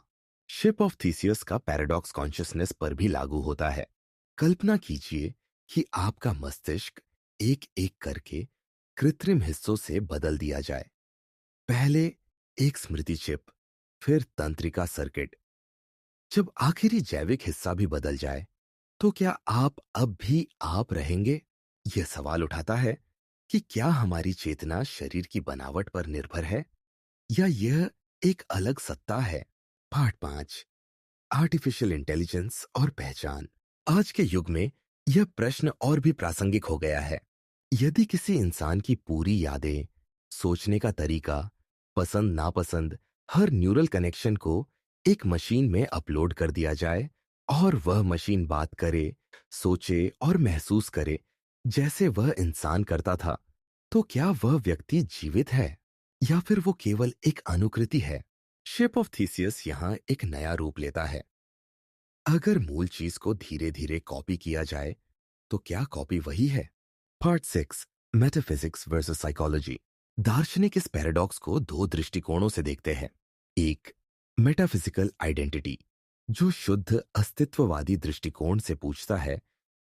शिप ऑफ थीसियस का पैराडॉक्स कॉन्शियसनेस पर भी लागू होता है। कल्पना कीजिए कि आपका मस्तिष्क एक एक करके कृत्रिम हिस्सों से बदल दिया जाए। पहले एक स्मृति चिप, फिर तंत्रिका सर्किट। जब आखिरी जैविक हिस्सा भी बदल जाए, तो क्या आप अब भी आप रहेंगे? यह सवाल उठाता है कि क्या हमारी चेतना शरीर की बनावट पर निर्भर है या यह एक अलग सत्ता है? पार्ट 5, आर्टिफिशियल इंटेलिजेंस और पहचान। आज के युग में यह प्रश्न और भी प्रासंगिक हो गया है। यदि किसी इंसान की पूरी यादें, सोचने का तरीका, पसंद नापसंद, हर न्यूरल कनेक्शन को एक मशीन में अपलोड कर दिया जाए और वह मशीन बात करे, सोचे और महसूस करे जैसे वह इंसान करता था, तो क्या वह व्यक्ति जीवित है या फिर वो केवल एक अनुकृति है? शेप ऑफ थीसियस यहां एक नया रूप लेता है। अगर मूल चीज को धीरे धीरे कॉपी किया जाए, तो क्या कॉपी वही है? Part 6, metaphysics versus psychology. दार्शनिक इस पैराडॉक्स को दो दृष्टिकोणों से देखते हैं। एक, मेटाफिजिकल आइडेंटिटी, जो शुद्ध अस्तित्ववादी दृष्टिकोण से पूछता है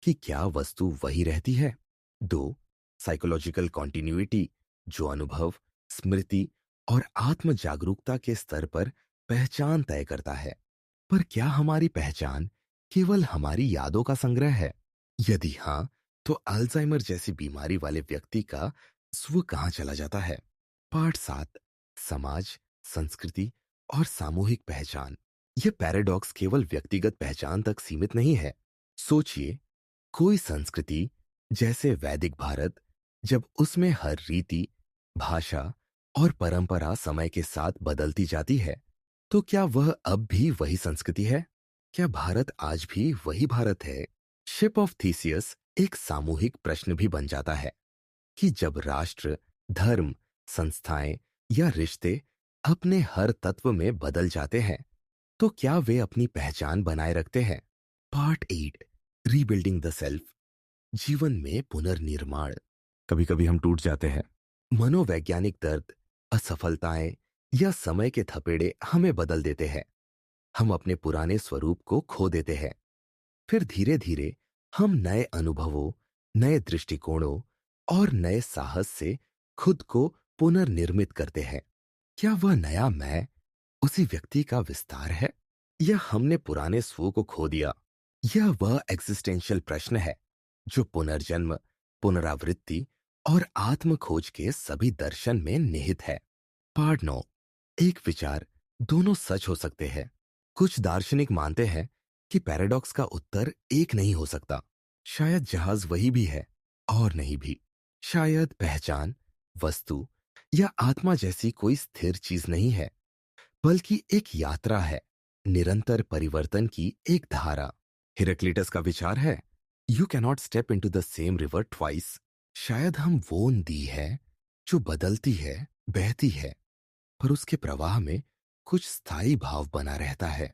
कि क्या वस्तु वही रहती है। दो, साइकोलॉजिकल कॉन्टिन्यूइटी, जो अनुभव, स्मृति और आत्म जागरूकता के स्तर पर पहचान तय करता है। पर क्या हमारी पहचान केवल हमारी यादों का संग्रह है? यदि हां, तो अल्जाइमर जैसी बीमारी वाले व्यक्ति का स्व कहां चला जाता है? पार्ट 7, समाज, संस्कृति और सामूहिक पहचान। यह पैराडॉक्स केवल व्यक्तिगत पहचान तक सीमित नहीं है। सोचिए, कोई संस्कृति जैसे वैदिक भारत, जब उसमें हर रीति, भाषा और परंपरा समय के साथ बदलती जाती है, तो क्या वह अब भी वही संस्कृति है? क्या भारत आज भी वही भारत है? शिप ऑफ थीसियस एक सामूहिक प्रश्न भी बन जाता है कि जब राष्ट्र, धर्म, संस्थाएं या रिश्ते अपने हर तत्व में बदल जाते हैं, तो क्या वे अपनी पहचान बनाए रखते हैं? पार्ट 8, रीबिल्डिंग द सेल्फ, जीवन में पुनर्निर्माण। कभी कभी हम टूट जाते हैं। मनोवैज्ञानिक दर्द, असफलताएं या समय के थपेड़े हमें बदल देते हैं। हम अपने पुराने स्वरूप को खो देते हैं। फिर धीरे धीरे हम नए अनुभवों, नए दृष्टिकोणों और नए साहस से खुद को पुनर्निर्मित करते हैं। क्या वह नया मैं उसी व्यक्ति का विस्तार है या हमने पुराने स्व को खो दिया? यह वह एग्जिस्टेंशियल प्रश्न है जो पुनर्जन्म, पुनरावृत्ति और आत्म खोज के सभी दर्शन में निहित है। पार्ट 9, एक विचार, दोनों सच हो सकते हैं। कुछ दार्शनिक मानते हैं कि पैराडॉक्स का उत्तर एक नहीं हो सकता। शायद जहाज वही भी है और नहीं भी। शायद पहचान, वस्तु या आत्मा जैसी कोई स्थिर चीज नहीं है, बल्कि एक यात्रा है, निरंतर परिवर्तन की एक धारा। हिराक्लिटस का विचार है, you cannot step into the same river twice. शायद हम वो नदी है जो बदलती है, बहती है, पर उसके प्रवाह में कुछ स्थायी भाव बना रहता है।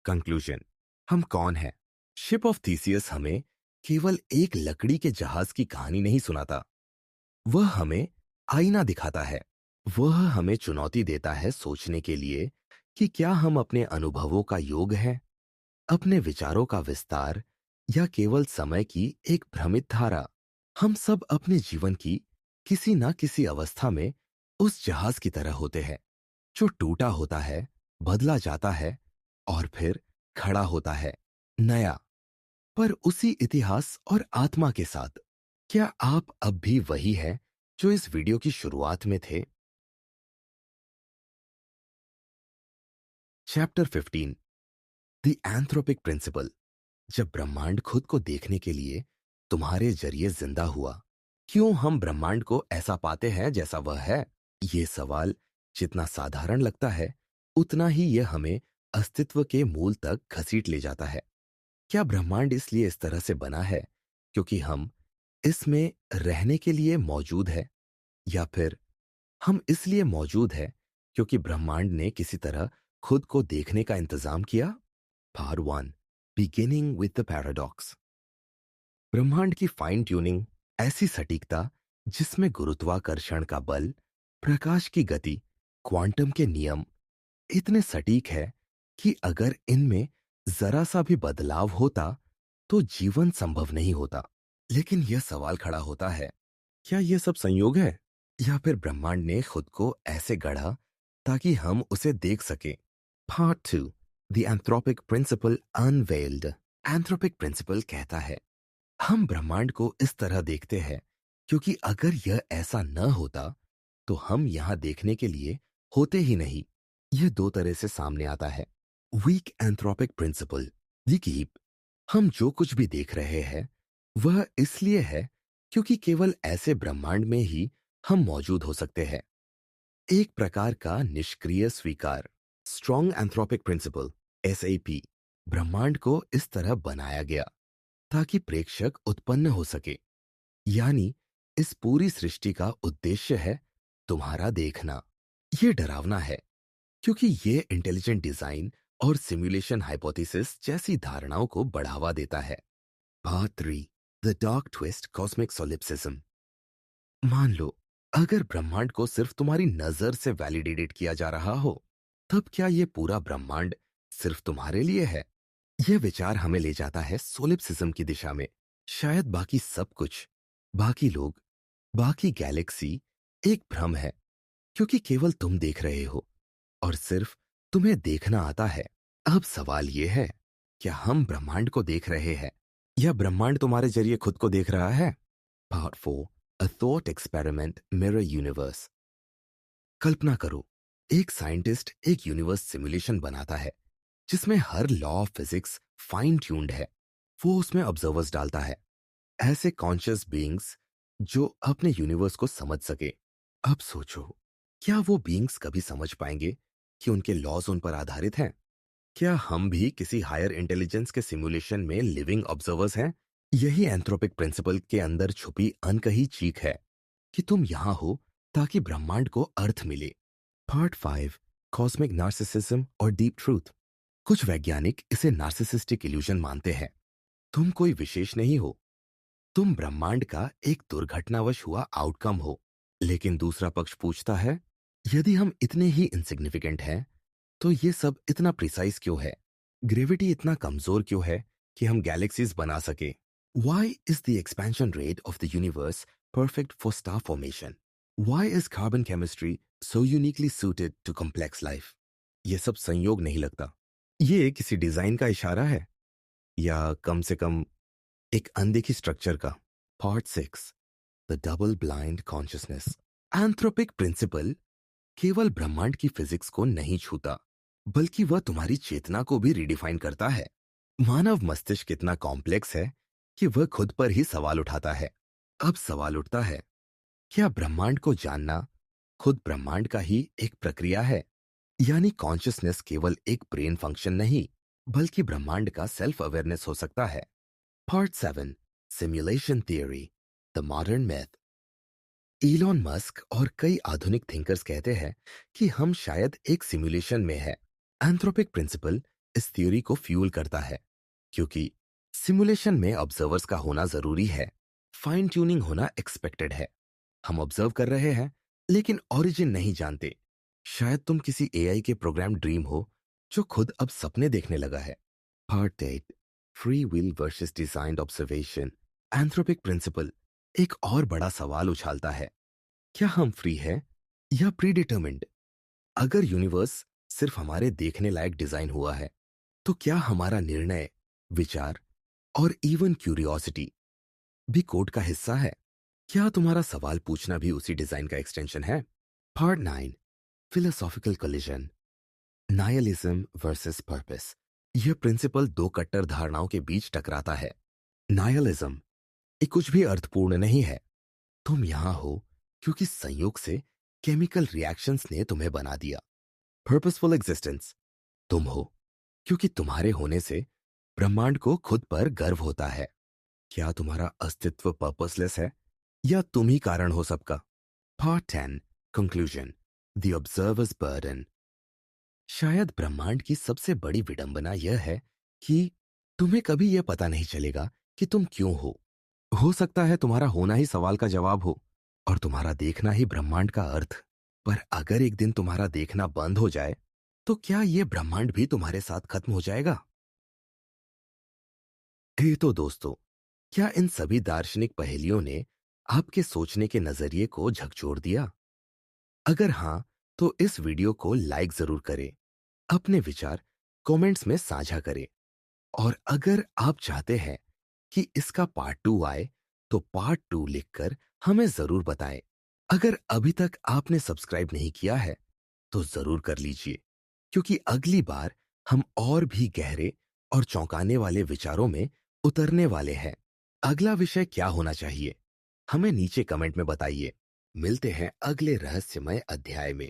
कंक्लूजन, हम कौन हैं? शिप ऑफ थीसियस हमें केवल एक लकड़ी के जहाज की कहानी नहीं सुनाता। वह हमें आईना दिखाता है। वह हमें चुनौती देता है सोचने के लिए कि क्या हम अपने अनुभवों का योग है, अपने विचारों का विस्तार, या केवल समय की एक भ्रमित धारा। हम सब अपने जीवन की किसी ना किसी अवस्था में उस जहाज की तरह होते हैं जो टूटा होता है, बदला जाता है और फिर खड़ा होता है नया, पर उसी इतिहास और आत्मा के साथ। क्या आप अब भी वही है जो इस वीडियो की शुरुआत में थे? Chapter 15, the anthropic principle. जब ब्रह्मांड खुद को देखने के लिए तुम्हारे जरिए जिंदा हुआ, क्यों हम ब्रह्मांड को ऐसा पाते हैं जैसा वह है? ये सवाल जितना साधारण लगता है, उतना ही यह हमें अस्तित्व के मूल तक घसीट ले जाता है। क्या ब्रह्मांड इसलिए इस तरह से बना है क्योंकि हम इसमें रहने के लिए मौजूद है, या फिर हम इसलिए मौजूद है क्योंकि ब्रह्मांड ने किसी तरह खुद को देखने का इंतजाम किया? Part 1, beginning with the paradox. ब्रह्मांड की फाइन ट्यूनिंग, ऐसी सटीकता जिसमें गुरुत्वाकर्षण का बल, प्रकाश की गति, क्वांटम के नियम इतने सटीक है कि अगर इनमें जरा सा भी बदलाव होता तो जीवन संभव नहीं होता। लेकिन यह सवाल खड़ा होता है, क्या यह सब संयोग है, या फिर ब्रह्मांड ने खुद को ऐसे गढ़ा ताकि हम उसे देख सकें? Part 2, the anthropic principle unveiled. Anthropic principle कहता है, हम ब्रह्मांड को इस तरह देखते हैं क्योंकि अगर यह ऐसा न होता तो हम यहां देखने के लिए होते ही नहीं। यह दो तरह से सामने आता है। Weak anthropic principle, we keep. हम जो कुछ भी देख रहे हैं वह इसलिए है क्योंकि केवल ऐसे ब्रह्मांड में ही हम मौजूद हो सकते हैं। एक प्रकार का निष्क्रिय स्वीकार, स्ट्रॉन्ग एंथ्रोपिक प्रिंसिपल, एसएपी। ब्रह्मांड को इस तरह बनाया गया ताकि प्रेक्षक उत्पन्न हो सके, यानी इस पूरी सृष्टि का उद्देश्य है तुम्हारा देखना। यह डरावना है क्योंकि यह इंटेलिजेंट डिजाइन और सिमुलेशन हाइपोथेसिस जैसी धारणाओं को बढ़ावा देता है। Part 3, the dark twist cosmic solipsism. मान लो अगर ब्रह्मांड को सिर्फ तुम्हारी नजर से वैलिडेटेड किया जा रहा हो, तब क्या यह पूरा ब्रह्मांड सिर्फ तुम्हारे लिए है? यह विचार हमें ले जाता है सोलिप्सिज्म की दिशा में। शायद बाकी सब कुछ, बाकी लोग, बाकी गैलेक्सी एक भ्रम है क्योंकि केवल तुम देख रहे हो और सिर्फ तुम्हें देखना आता है। अब सवाल यह है, क्या हम ब्रह्मांड को देख रहे हैं या ब्रह्मांड तुम्हारे जरिए खुद को देख रहा है? Part 4, a thought experiment mirror universe. कल्पना करो, एक साइंटिस्ट एक यूनिवर्स सिमुलेशन बनाता है जिसमें हर law of physics fine tuned है। वो उसमें ऑब्जर्वर्स डालता है, ऐसे कॉन्शियस बीइंग्स जो अपने यूनिवर्स को समझ सके। अब सोचो, क्या वो बीइंग्स कभी समझ पाएंगे कि उनके लॉज उन पर आधारित हैं? क्या हम भी किसी हायर इंटेलिजेंस के सिमुलेशन में लिविंग ऑब्जर्वर्स हैं? यही एंथ्रोपिक प्रिंसिपल के अंदर छुपी अनकही चीख है कि तुम यहां हो ताकि ब्रह्मांड को अर्थ मिले। पार्ट 5, कॉस्मिक नार्सिसिज्म और डीप ट्रूथ। कुछ वैज्ञानिक इसे नार्सिसिस्टिक इल्यूजन मानते हैं। तुम कोई विशेष नहीं हो, तुम ब्रह्मांड का एक दुर्घटनावश हुआ आउटकम हो। लेकिन दूसरा पक्ष पूछता है, यदि हम इतने ही इनसिग्निफिकेंट हैं तो ये सब इतना प्रिसाइज क्यों है? ग्रेविटी इतना कमजोर क्यों है कि हम गैलेक्सीज बना सके? Why is the expansion rate of the universe perfect for star formation? Why is carbon chemistry so uniquely suited to complex life? ये सब संयोग नहीं लगता। ये किसी डिजाइन का इशारा है, या कम से कम एक अनदेखी स्ट्रक्चर का। Part 6, the double blind consciousness. Anthropic principle केवल ब्रह्मांड की फिजिक्स को नहीं छूता, बल्कि वह तुम्हारी चेतना को भी रिडिफाइन करता है। मानव मस्तिष्क इतना कॉम्प्लेक्स है कि वह खुद पर ही सवाल उठाता है। अब सवाल उठता है, क्या ब्रह्मांड को जानना खुद ब्रह्मांड का ही एक प्रक्रिया है? यानी कॉन्शियसनेस केवल एक ब्रेन फंक्शन नहीं, बल्कि ब्रह्मांड का सेल्फ अवेयरनेस हो सकता है। Part 7, simulation theory, the modern math. Elon Musk और कई आधुनिक थिंकर्स कहते हैं कि हम शायद एक सिमुलेशन में हैं। एंथ्रोपिक प्रिंसिपल इस थ्योरी को फ्यूल करता है, क्योंकि सिमुलेशन में ऑब्जर्वर्स का होना जरूरी है, फाइन ट्यूनिंग होना एक्सपेक्टेड है। हम ऑब्जर्व कर रहे हैं लेकिन ओरिजिन नहीं जानते। शायद तुम किसी एआई के प्रोग्राम ड्रीम हो जो खुद अब सपने देखने लगा है। Part 8, free will versus designed observation. Anthropic principle एक और बड़ा सवाल उछालता है, क्या हम फ्री है या प्री डिटर्मिन्ड? अगर यूनिवर्स सिर्फ हमारे देखने लायक डिजाइन हुआ है, तो क्या हमारा निर्णय, विचार और इवन क्यूरियोसिटी भी कोड का हिस्सा है? क्या तुम्हारा सवाल पूछना भी उसी डिजाइन का एक्सटेंशन है? Part 9, philosophical collision, nihilism versus purpose. यह प्रिंसिपल दो कट्टर धारणाओं के बीच टकराता है। नायलिज्म, ये कुछ भी अर्थपूर्ण नहीं है। तुम यहां हो क्योंकि संयोग से केमिकल रिएक्शंस ने तुम्हें बना दिया। पर्पसफुल एग्जिस्टेंस, तुम हो क्योंकि तुम्हारे होने से ब्रह्मांड को खुद पर गर्व होता है। क्या तुम्हारा अस्तित्व पर्पसलेस है या तुम ही कारण हो सबका? Part 10, conclusion, the observers burden. शायद ब्रह्मांड की सबसे बड़ी विडंबना यह है कि तुम्हें कभी यह पता नहीं चलेगा कि तुम क्यों हो। हो सकता है तुम्हारा होना ही सवाल का जवाब हो और तुम्हारा देखना ही ब्रह्मांड का अर्थ। पर अगर एक दिन तुम्हारा देखना बंद हो जाए, तो क्या यह ब्रह्मांड भी तुम्हारे साथ खत्म हो जाएगा? तो दोस्तों, क्या इन सभी दार्शनिक पहेलियों ने आपके सोचने के नजरिए को झकझोर दिया? अगर हां, तो इस वीडियो को लाइक जरूर करें, अपने विचार कमेंट्स में साझा करें, और अगर आप चाहते हैं कि इसका पार्ट 2 आए, तो पार्ट 2 लिखकर हमें जरूर बताएं। अगर अभी तक आपने सब्सक्राइब नहीं किया है, तो जरूर कर लीजिए, क्योंकि अगली बार हम और भी गहरे और चौंकाने वाले विचारों में उतरने वाले हैं। अगला विषय क्या होना चाहिए, हमें नीचे कमेंट में बताइए। मिलते हैं अगले रहस्यमय अध्याय में।